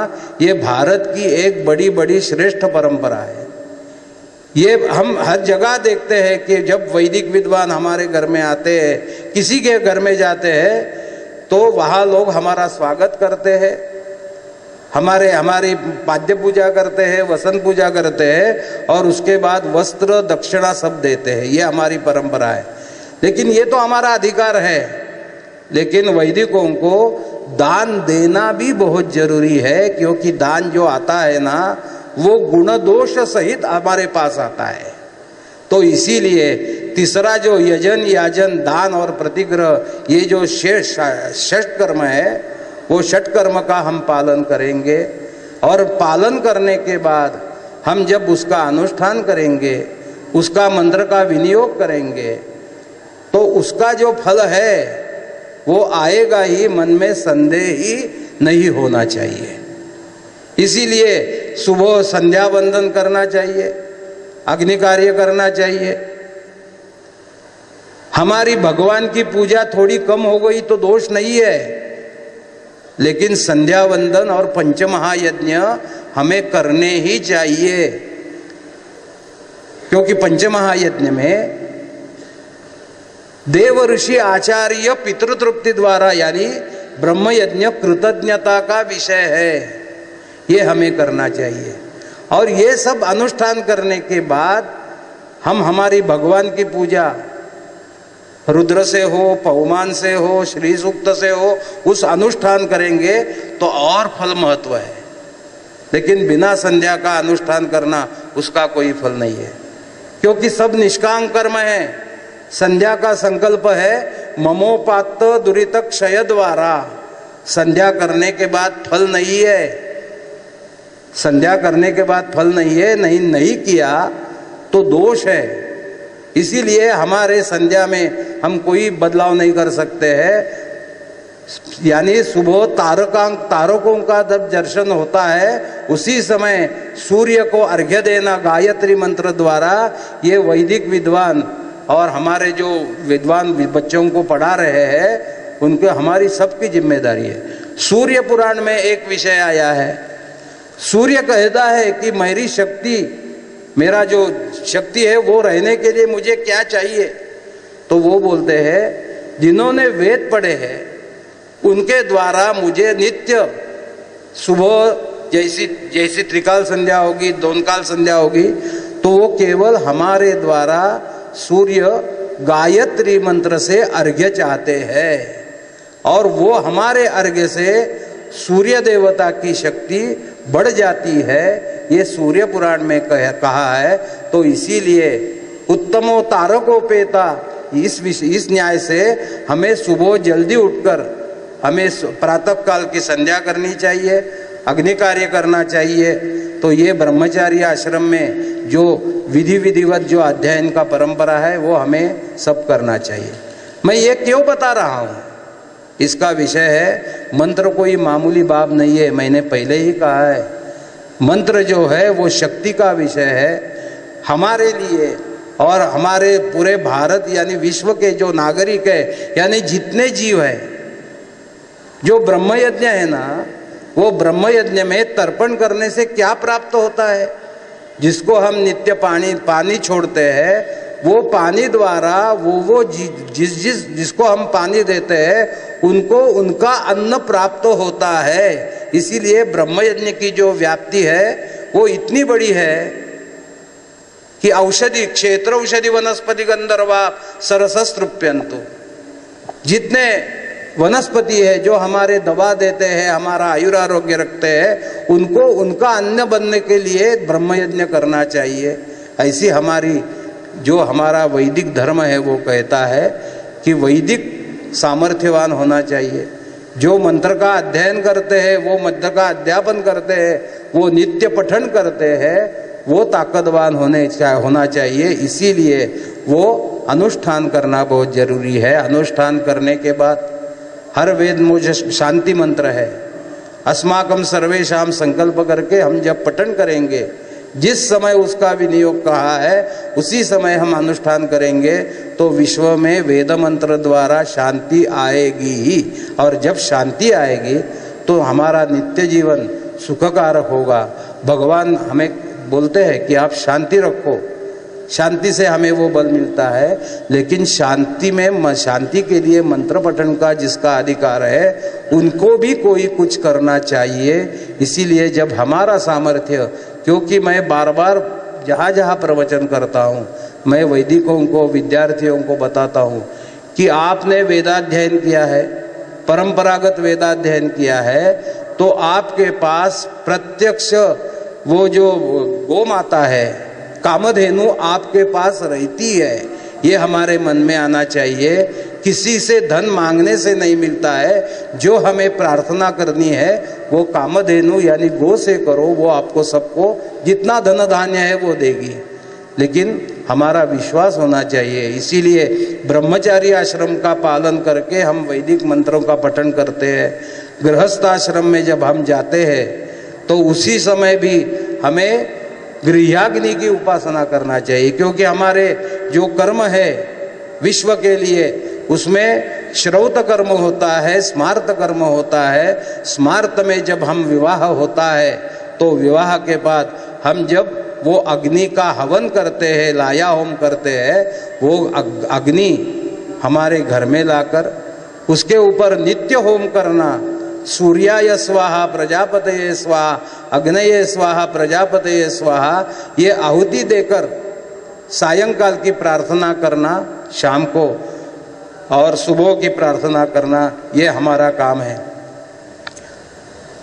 ये भारत की एक बड़ी बड़ी श्रेष्ठ परंपरा है। ये हम हर जगह देखते हैं कि जब वैदिक विद्वान हमारे घर में आते हैं, किसी के घर में जाते हैं, तो वहाँ लोग हमारा स्वागत करते हैं, हमारी पाद्य पूजा करते हैं, वसंत पूजा करते हैं और उसके बाद वस्त्र दक्षिणा सब देते हैं। ये हमारी परंपरा है, लेकिन ये तो हमारा अधिकार है। लेकिन वैदिकों को दान देना भी बहुत जरूरी है, क्योंकि दान जो आता है ना, वो गुण दोष सहित हमारे पास आता है। तो इसीलिए तीसरा जो यजन याजन दान और प्रतिग्रह, ये जो षट कर्म है, वो षट कर्म का हम पालन करेंगे। और पालन करने के बाद हम जब उसका अनुष्ठान करेंगे, उसका मंत्र का विनियोग करेंगे, तो उसका जो फल है वो आएगा ही, मन में संदेह ही नहीं होना चाहिए। इसीलिए सुबह संध्या वंदन करना चाहिए, अग्नि कार्य करना चाहिए। हमारी भगवान की पूजा थोड़ी कम हो गई तो दोष नहीं है, लेकिन संध्या वंदन और पंचमहायज्ञ हमें करने ही चाहिए, क्योंकि पंचमहायज्ञ में देव ऋषि आचार्य पितृतृप्ति द्वारा, यानी ब्रह्म यज्ञ कृतज्ञता का विषय है, ये हमें करना चाहिए। और ये सब अनुष्ठान करने के बाद हम हमारी भगवान की पूजा रुद्र से हो, पवमान से हो, श्री सूक्त से हो, उस अनुष्ठान करेंगे तो और फल महत्व है। लेकिन बिना संध्या का अनुष्ठान करना, उसका कोई फल नहीं है, क्योंकि सब निष्काम कर्म है। संध्या का संकल्प है ममोपात्त दुरित क्षय द्वारा। संध्या करने के बाद फल नहीं है, संध्या करने के बाद फल नहीं है, नहीं किया तो दोष है। इसीलिए हमारे संध्या में हम कोई बदलाव नहीं कर सकते हैं। यानी सुबह तारकों का जब दर्शन होता है, उसी समय सूर्य को अर्घ्य देना गायत्री मंत्र द्वारा, ये वैदिक विद्वान और हमारे जो विद्वान बच्चों को पढ़ा रहे हैं, उनके हमारी सबकी जिम्मेदारी है। सूर्य पुराण में एक विषय आया है, सूर्य कहता है कि मेरी शक्ति, मेरा जो शक्ति है वो रहने के लिए मुझे क्या चाहिए। तो वो बोलते हैं जिन्होंने वेद पढ़े हैं उनके द्वारा मुझे नित्य सुबह जैसी त्रिकाल संध्या होगी, दोनकाल संध्या होगी, तो वो केवल हमारे द्वारा सूर्य गायत्री मंत्र से अर्घ्य चाहते हैं, और वो हमारे अर्घ्य से सूर्य देवता की शक्ति बढ़ जाती है। ये सूर्य पुराण में कहा है। तो इसीलिए उत्तमो तारकोपेता, इस न्याय से हमें सुबह जल्दी उठकर हमें प्रातः काल की संध्या करनी चाहिए, अग्नि कार्य करना चाहिए। तो ये ब्रह्मचारी आश्रम में जो विधिवत जो अध्ययन का परंपरा है, वो हमें सब करना चाहिए। मैं ये क्यों बता रहा हूँ, इसका विषय है मंत्र कोई मामूली बात नहीं है। मैंने पहले ही कहा है, मंत्र जो है वो शक्ति का विषय है हमारे लिए और हमारे पूरे भारत यानी विश्व के जो नागरिक है, यानी जितने जीव है। जो ब्रह्म यज्ञ है ना, वो ब्रह्म यज्ञ में तर्पण करने से क्या प्राप्त होता है। जिसको हम नित्य पानी छोड़ते हैं, वो पानी द्वारा वो जिसको हम पानी देते हैं उनको उनका अन्न प्राप्त होता है। इसीलिए ब्रह्म यज्ञ की जो व्याप्ति है वो इतनी बड़ी है कि औषधि क्षेत्र औषधि वनस्पति गंधर्वा सरसस्तृप्यंतु, जितने वनस्पति है जो हमारे दवा देते हैं, हमारा आयुरारोग्य रखते हैं, उनको उनका अन्न बनने के लिए ब्रह्म यज्ञ करना चाहिए। ऐसी हमारी जो हमारा वैदिक धर्म है वो कहता है कि वैदिक सामर्थ्यवान होना चाहिए। जो मंत्र का अध्ययन करते हैं, वो मंत्र का अध्यापन करते हैं, वो नित्य पठन करते हैं, वो ताकतवान होना चाहिए। इसीलिए वो अनुष्ठान करना बहुत जरूरी है। अनुष्ठान करने के बाद हर वेद मुझे शांति मंत्र है, अस्माकम सर्वेशाम संकल्प करके हम जब पठन करेंगे, जिस समय उसका विनियोग कहा है उसी समय हम अनुष्ठान करेंगे तो विश्व में वेद मंत्र द्वारा शांति आएगी ही। और जब शांति आएगी तो हमारा नित्य जीवन सुखकारक होगा। भगवान हमें बोलते हैं कि आप शांति रखो, शांति से हमें वो बल मिलता है। लेकिन शांति के लिए मंत्र पठन का जिसका अधिकार है उनको भी कोई कुछ करना चाहिए। इसीलिए जब हमारा सामर्थ्य, क्योंकि मैं बार बार जहाँ जहाँ प्रवचन करता हूँ मैं वैदिकों को, विद्यार्थियों को बताता हूँ कि आपने वेदाध्ययन किया है, परंपरागत वेदाध्ययन किया है, तो आपके पास प्रत्यक्ष वो जो गौ माता है, कामधेनु आपके पास रहती है। ये हमारे मन में आना चाहिए। किसी से धन मांगने से नहीं मिलता है। जो हमें प्रार्थना करनी है वो कामधेनु यानी गौ से करो, वो आपको सबको जितना धन धान्य है वो देगी। लेकिन हमारा विश्वास होना चाहिए। इसीलिए ब्रह्मचारी आश्रम का पालन करके हम वैदिक मंत्रों का पठन करते हैं। गृहस्थ आश्रम में जब हम जाते हैं तो उसी समय भी हमें गृह्याग्नि की उपासना करना चाहिए, क्योंकि हमारे जो कर्म है विश्व के लिए उसमें श्रौत कर्म होता है, स्मार्त कर्म होता है। स्मार्त में जब हम विवाह होता है तो विवाह के बाद हम जब वो अग्नि का हवन करते हैं, लाया होम करते हैं, वो अग्नि हमारे घर में लाकर उसके ऊपर नित्य होम करना, सूर्याय स्वाहा प्रजापतये स्वाहा, अग्नये स्वाहा प्रजापतये स्वाहा, ये आहुति देकर सायंकाल की प्रार्थना करना, शाम को और सुबह की प्रार्थना करना, ये हमारा काम है।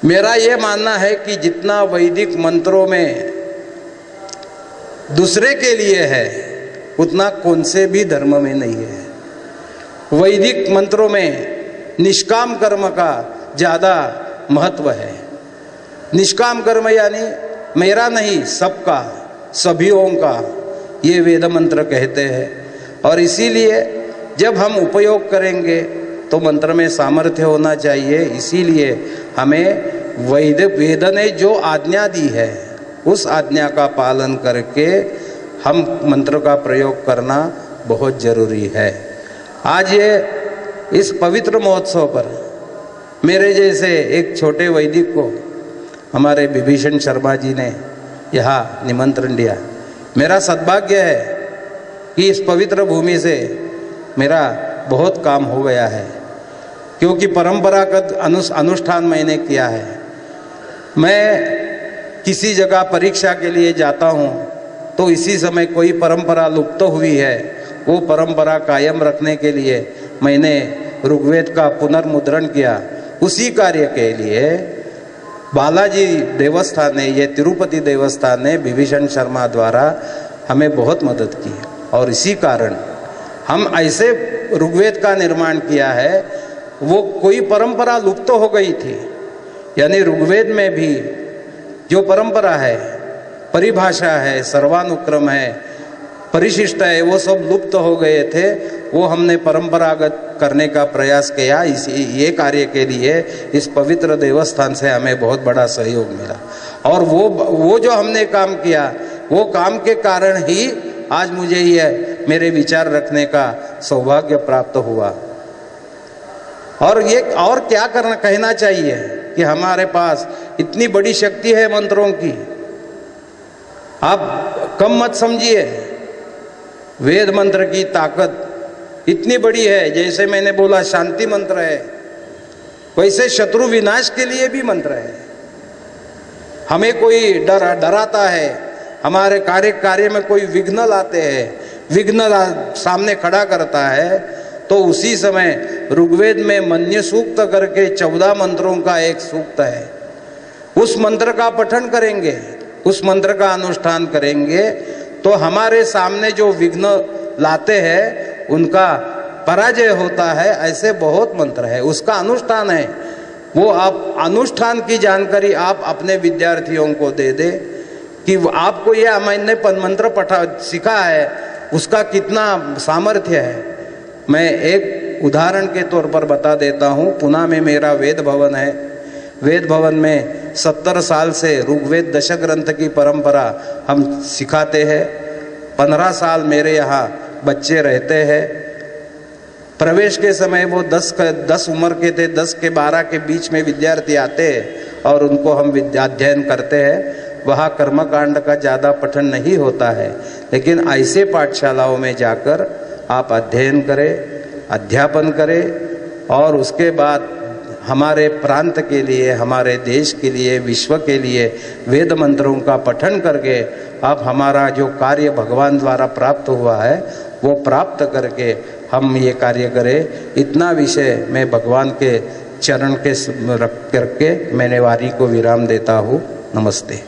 मेरा ये मानना है कि जितना वैदिक मंत्रों में दूसरे के लिए है उतना कौन से भी धर्म में नहीं है। वैदिक मंत्रों में निष्काम कर्म का ज़्यादा महत्व है। निष्काम कर्म यानी मेरा नहीं, सबका, सभीयों का, ये वेद मंत्र कहते हैं। और इसीलिए जब हम उपयोग करेंगे तो मंत्र में सामर्थ्य होना चाहिए। इसीलिए हमें वेद ने जो आज्ञा दी है उस आज्ञा का पालन करके हम मंत्र का प्रयोग करना बहुत जरूरी है। आज ये इस पवित्र महोत्सव पर मेरे जैसे एक छोटे वैदिक को हमारे विभीषण शर्मा जी ने यहाँ निमंत्रण दिया। मेरा सद्भाग्य है कि इस पवित्र भूमि से मेरा बहुत काम हो गया है, क्योंकि परंपरागत अनुष्ठान मैंने किया है। मैं किसी जगह परीक्षा के लिए जाता हूँ तो इसी समय कोई परंपरा लुप्त हुई है, वो परंपरा कायम रखने के लिए मैंने ऋग्वेद का पुनर्मुद्रण किया। उसी कार्य के लिए बालाजी देवस्थान ने, ये तिरुपति देवस्थान ने विभीषण शर्मा द्वारा हमें बहुत मदद की। और इसी कारण हम ऐसे ऋग्वेद का निर्माण किया है, वो कोई परंपरा लुप्त हो गई थी। यानी ऋग्वेद में भी जो परंपरा है, परिभाषा है, सर्वानुक्रम है, परिशिष्ट है, वो सब लुप्त हो गए थे। वो हमने परंपरागत करने का प्रयास किया। ये कार्य के लिए इस पवित्र देवस्थान से हमें बहुत बड़ा सहयोग मिला। और वो जो हमने काम किया, वो काम के कारण ही आज मुझे ये मेरे विचार रखने का सौभाग्य प्राप्त हुआ। और ये और क्या कहना चाहिए कि हमारे पास इतनी बड़ी शक्ति है मंत्रों की। आप कम मत समझिए, वेद मंत्र की ताकत इतनी बड़ी है। जैसे मैंने बोला शांति मंत्र है, वैसे शत्रु विनाश के लिए भी मंत्र है। हमें कोई डराता है, हमारे कार्य में कोई विघ्न लाते हैं, विघ्न सामने खड़ा करता है, तो तो उसी समय ऋग्वेद में मन्य सूक्त करके 14 मंत्रों का एक सूक्त है, उस मंत्र का पठन करेंगे, उस मंत्र का अनुष्ठान करेंगे तो हमारे सामने जो विघ्न लाते हैं उनका पराजय होता है। ऐसे बहुत मंत्र है, उसका अनुष्ठान है। वो आप अनुष्ठान की जानकारी आप अपने विद्यार्थियों को दे दे कि आपको ये मैंने मंत्र सीखा है, उसका कितना सामर्थ्य है। मैं एक उदाहरण के तौर पर बता देता हूँ। पुणे में मेरा वेद भवन है। वेद भवन में 70 साल से ऋग्वेद दशक ग्रंथ की परंपरा हम सिखाते हैं। 15 साल मेरे यहाँ बच्चे रहते हैं। प्रवेश के समय वो 10 उम्र के थे, 10 के 12 के बीच में विद्यार्थी आते हैं और उनको हम अध्ययन करते हैं। वहाँ कर्मकांड का ज़्यादा पठन नहीं होता है, लेकिन ऐसे पाठशालाओं में जाकर आप अध्ययन करें, अध्यापन करें और उसके बाद हमारे प्रांत के लिए, हमारे देश के लिए, विश्व के लिए वेद मंत्रों का पठन करके आप हमारा जो कार्य भगवान द्वारा प्राप्त हुआ है वो प्राप्त करके हम ये कार्य करें। इतना विषय मैं भगवान के चरण के रख करके मैंने वारी को विराम देता हूँ। नमस्ते।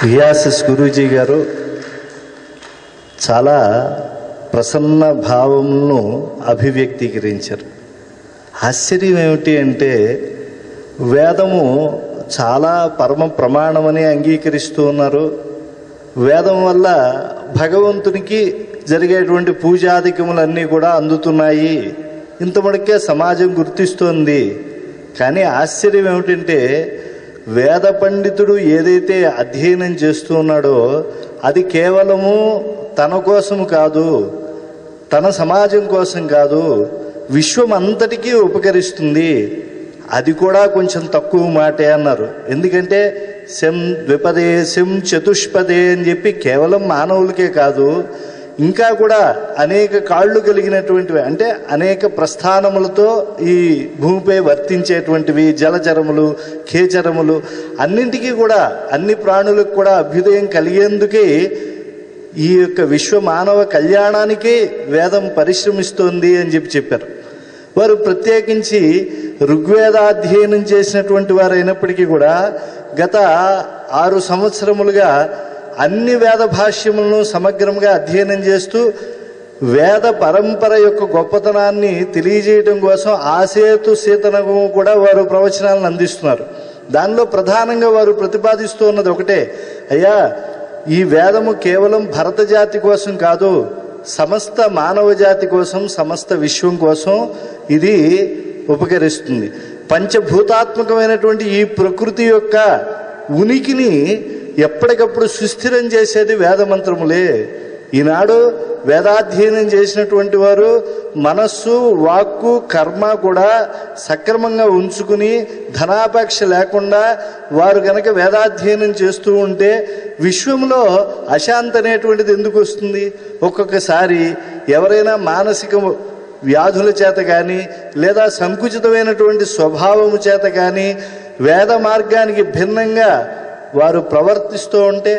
వ్యాస గురూజీ గారు చాలా ప్రసన్న భావములను అభివ్యక్తీకరించారు. ఆశ్చర్యం ఏమిటి అంటే వేదము చాలా పరమ ప్రమాణమని అంగీకరిస్తూ ఉన్నారు. వేదం వల్ల భగవంతునికి జరిగేటువంటి పూజాధికములన్నీ కూడా అందుతున్నాయి, ఇంతమటికే సమాజం గుర్తిస్తోంది. కానీ ఆశ్చర్యం ఏమిటంటే వేద పండితుడు ఏదైతే అధ్యయనం చేస్తూ ఉన్నాడో అది కేవలము తన కోసం కాదు, తన సమాజం కోసం కాదు, విశ్వం అంతటికీ ఉపకరిస్తుంది. అది కూడా కొంచెం తక్కువ మాటే అన్నారు. ఎందుకంటే శం ద్విపదే శం చతుష్పదే అని చెప్పి కేవలం మానవులకే కాదు, ఇంకా కూడా అనేక కాళ్ళు కలిగినటువంటివి, అంటే అనేక ప్రస్థానములతో ఈ భూమిపై వర్తించేటువంటివి జలచరములు, ఖేచరములు అన్నింటికీ కూడా, అన్ని ప్రాణులకు కూడా అభ్యుదయం కలిగేందుకే ఈ యొక్క విశ్వ మానవ కళ్యాణానికి వేదం పరిశ్రమిస్తోంది అని చెప్పారు. వారు ప్రత్యేకించి ఋగ్వేదాధ్యయనం చేసినటువంటి వారు అయినప్పటికీ కూడా గత 6 సంవత్సరములుగా అన్ని వేద భాష్యములను సమగ్రంగా అధ్యయనం చేస్తూ వేద పరంపర యొక్క గొప్పతనాన్ని తెలియజేయడం కోసం ఆసేతు సీతనగము కూడా వారు ప్రవచనాలను అందిస్తున్నారు. దానిలో ప్రధానంగా వారు ప్రతిపాదిస్తూ ఉన్నది ఒకటే, అయ్యా ఈ వేదము కేవలం భరత జాతి కోసం కాదు, సమస్త మానవ జాతి కోసం, సమస్త విశ్వం కోసం ఇది ఉపకరిస్తుంది. పంచభూతాత్మకమైనటువంటి ఈ ప్రకృతి యొక్క ఉనికిని ఎప్పటికప్పుడు సుస్థిరం చేసేది వేదమంత్రములే. ఈనాడు వేదాధ్యయనం చేసినటువంటి వారు మనస్సు, వాక్కు, కర్మ కూడా సక్రమంగా ఉంచుకుని ధనాపేక్ష లేకుండా వారు గనక వేదాధ్యయనం చేస్తూ ఉంటే విశ్వంలో అశాంతి అనేటువంటిది ఎందుకు వస్తుంది? ఒక్కొక్కసారి ఎవరైనా మానసిక వ్యాధుల చేత కానీ లేదా సంకుచితమైనటువంటి స్వభావము చేత కానీ వేద మార్గానికి భిన్నంగా వారు ప్రవర్తిస్తూ ఉంటే,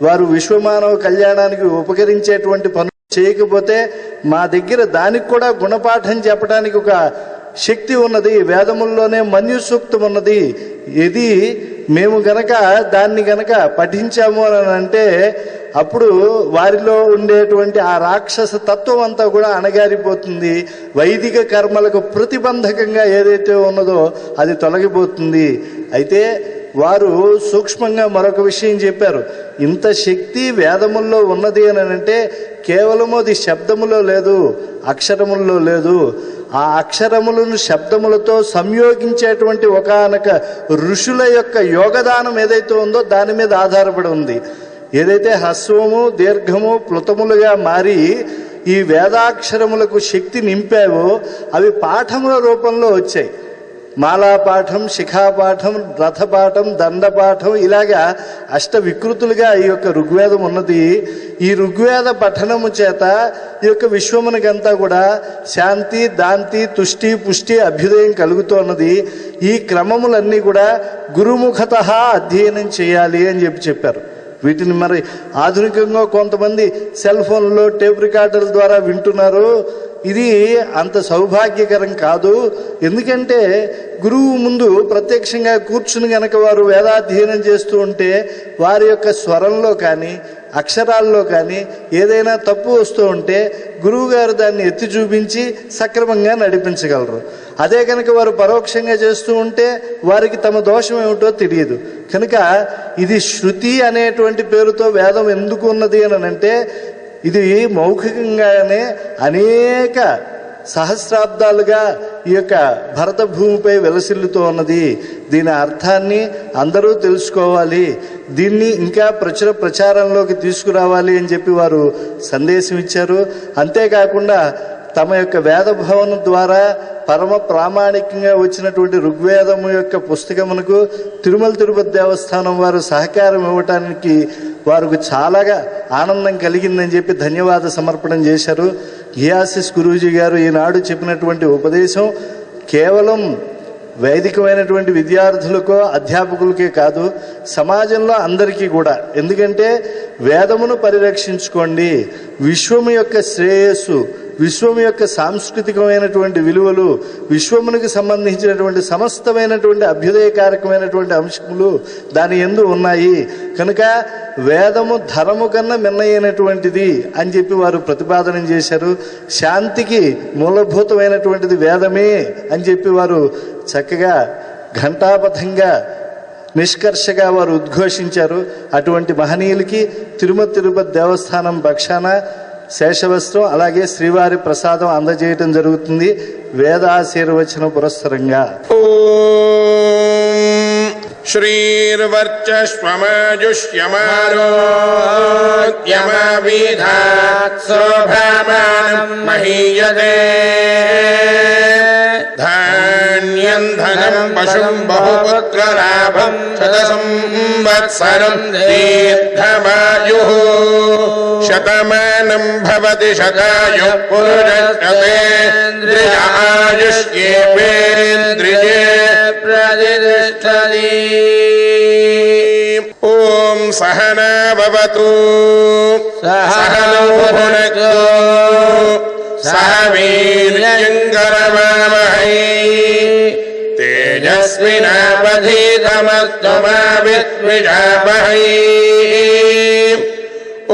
వారు విశ్వమానవ కళ్యాణానికి ఉపకరించేటువంటి పనులు చేయకపోతే మా దగ్గర దానికి కూడా గుణపాఠం చెప్పడానికి ఒక శక్తి ఉన్నది, వేదముల్లోనే మన్యు సూక్తం ఉన్నది. ఇది మేము గనక దాన్ని గనక పఠించాము అని అంటే అప్పుడు వారిలో ఉండేటువంటి ఆ రాక్షస తత్వం అంతా కూడా అణగారిపోతుంది. వైదిక కర్మలకు ప్రతిబంధకంగా ఏదైతే ఉన్నదో అది తొలగిపోతుంది. అయితే వారు సూక్ష్మంగా మరొక విషయం చెప్పారు. ఇంత శక్తి వేదముల్లో ఉన్నది అని అంటే కేవలము అది శబ్దములో లేదు, అక్షరముల్లో లేదు. ఆ అక్షరములను శబ్దములతో సంయోగించేటువంటి ఒకానొక ఋషుల యొక్క యోగదానం ఏదైతే ఉందో దాని మీద ఆధారపడి ఉంది. ఏదైతే హ్రస్వము, దీర్ఘము, ప్లుతములుగా మారి ఈ వేదాక్షరములకు శక్తి నింపావో అవి పాఠముల రూపంలో వచ్చాయి. మాలాపాఠం, శిఖాపాఠం, రథపాఠం, దండపాఠం, ఇలాగా అష్ట వికృతులుగా ఈ యొక్క ఋగ్వేదం ఉన్నది. ఈ ఋగ్వేద పఠనము చేత ఈ యొక్క విశ్వమునికంతా కూడా శాంతి, దాంతి, తుష్టి, పుష్టి, అభ్యుదయం కలుగుతున్నది. ఈ క్రమములన్నీ కూడా గురుముఖత అధ్యయనం చేయాలి అని చెప్పారు. వీటిని మరి ఆధునికంగా కొంతమంది సెల్ ఫోన్లో టేప్ రికార్డర్ల ద్వారా వింటున్నారు. ఇది అంత సౌభాగ్యకరం కాదు. ఎందుకంటే గురువు ముందు ప్రత్యక్షంగా కూర్చుని గనక వారు వేదాధ్యయనం చేస్తూ ఉంటే వారి యొక్క స్వరంలో కానీ అక్షరాల్లో కానీ ఏదైనా తప్పు వస్తూ ఉంటే గురువు గారు దాన్ని ఎత్తి చూపించి సక్రమంగా నడిపించగలరు. అదే కనుక వారు పరోక్షంగా చేస్తూ ఉంటే వారికి తమ దోషం ఏమిటో తెలియదు. కనుక ఇది శృతి అనేటువంటి పేరుతో వేదం ఎందుకు ఉన్నది అని అంటే ఇది మౌఖికంగానే అనేక సహస్రాబ్దాలుగా ఈ యొక్క భరత భూమిపై వెలసిల్లుతూ ఉన్నది. దీని అర్థాన్ని అందరూ తెలుసుకోవాలి, దీన్ని ఇంకా ప్రచారంలోకి తీసుకురావాలి అని చెప్పి వారు సందేశం ఇచ్చారు. అంతేకాకుండా తమ యొక్క వేద భవనం ద్వారా పరమ ప్రామాణికంగా వచ్చినటువంటి ఋగ్వేదము యొక్క పుస్తకమునకు తిరుమల తిరుపతి దేవస్థానం వారు సహకారం ఇవ్వటానికి వారికి చాలాగా ఆనందం కలిగిందని చెప్పి ధన్యవాద సమర్పణం చేశారు. ఘియాసిస్ గురూజీ గారు ఈనాడు చెప్పినటువంటి ఉపదేశం కేవలం వైదికమైనటువంటి విద్యార్థులకో అధ్యాపకులకే కాదు, సమాజంలో అందరికీ కూడా. ఎందుకంటే వేదమును పరిరక్షించుకోండి, విశ్వము యొక్క శ్రేయస్సు, విశ్వము యొక్క సాంస్కృతికమైనటువంటి విలువలు, విశ్వమునికి సంబంధించినటువంటి సమస్తమైనటువంటి అభ్యుదయకారకమైనటువంటి అంశములు దాని యందు ఉన్నాయి. కనుక వేదము ధర్మము కన్నా మిన్నైనటువంటిది అని చెప్పి వారు ప్రతిపాదన చేశారు. శాంతికి మూలభూతమైనటువంటిది వేదమే అని చెప్పి వారు చక్కగా ఘంటాపథంగా నిష్కర్షగా వారు ఉద్ఘోషించారు. అటువంటి మహనీయులకి తిరుమల తిరుపతి దేవస్థానం పక్షాన శేషవస్త్రం అలాగే శ్రీవారి ప్రసాదం అందజేయటం జరుగుతుంది వేదాశీర్వచన పురస్సరంగా. శ్రీర్వర్చస్వమాజుష్యమారోగ్యమావిధాత్ శోభామానం మహీయతే ధాన్యం ధనం పశుం బహుపుత్రలాభం శతసంవత్సరం దీర్ఘమాయుః శతమానం భవతి శతాయుః పురుషేంద్రియ ఆయుష్యేంద్రియే ప్రతిష్టతి. ఓం సహనా భవతు సహనౌ భునక్తు సహ వీర్యంకరవావహై తేజస్వినావధీతమస్తు మా విద్విషావహై.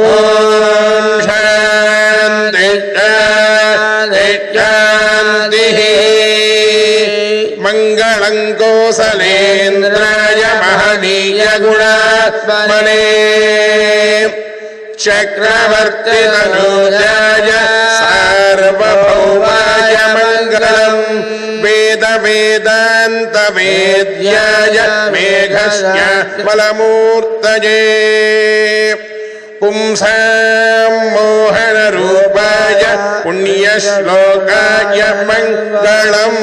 ఓం శాంతి శాంతి. మంగళం కోసలేంద్రాయ మహనీయ గుణాత్మనే చక్రవర్తి తనూజాయ సార్వభౌమాయ మంగళం. వేద వేదాంత వేద్యాయ మేఘస్య బలమూర్తయే పుంసాం మోహన రూపాయ పుణ్యశ్లోకాయ మంగళం.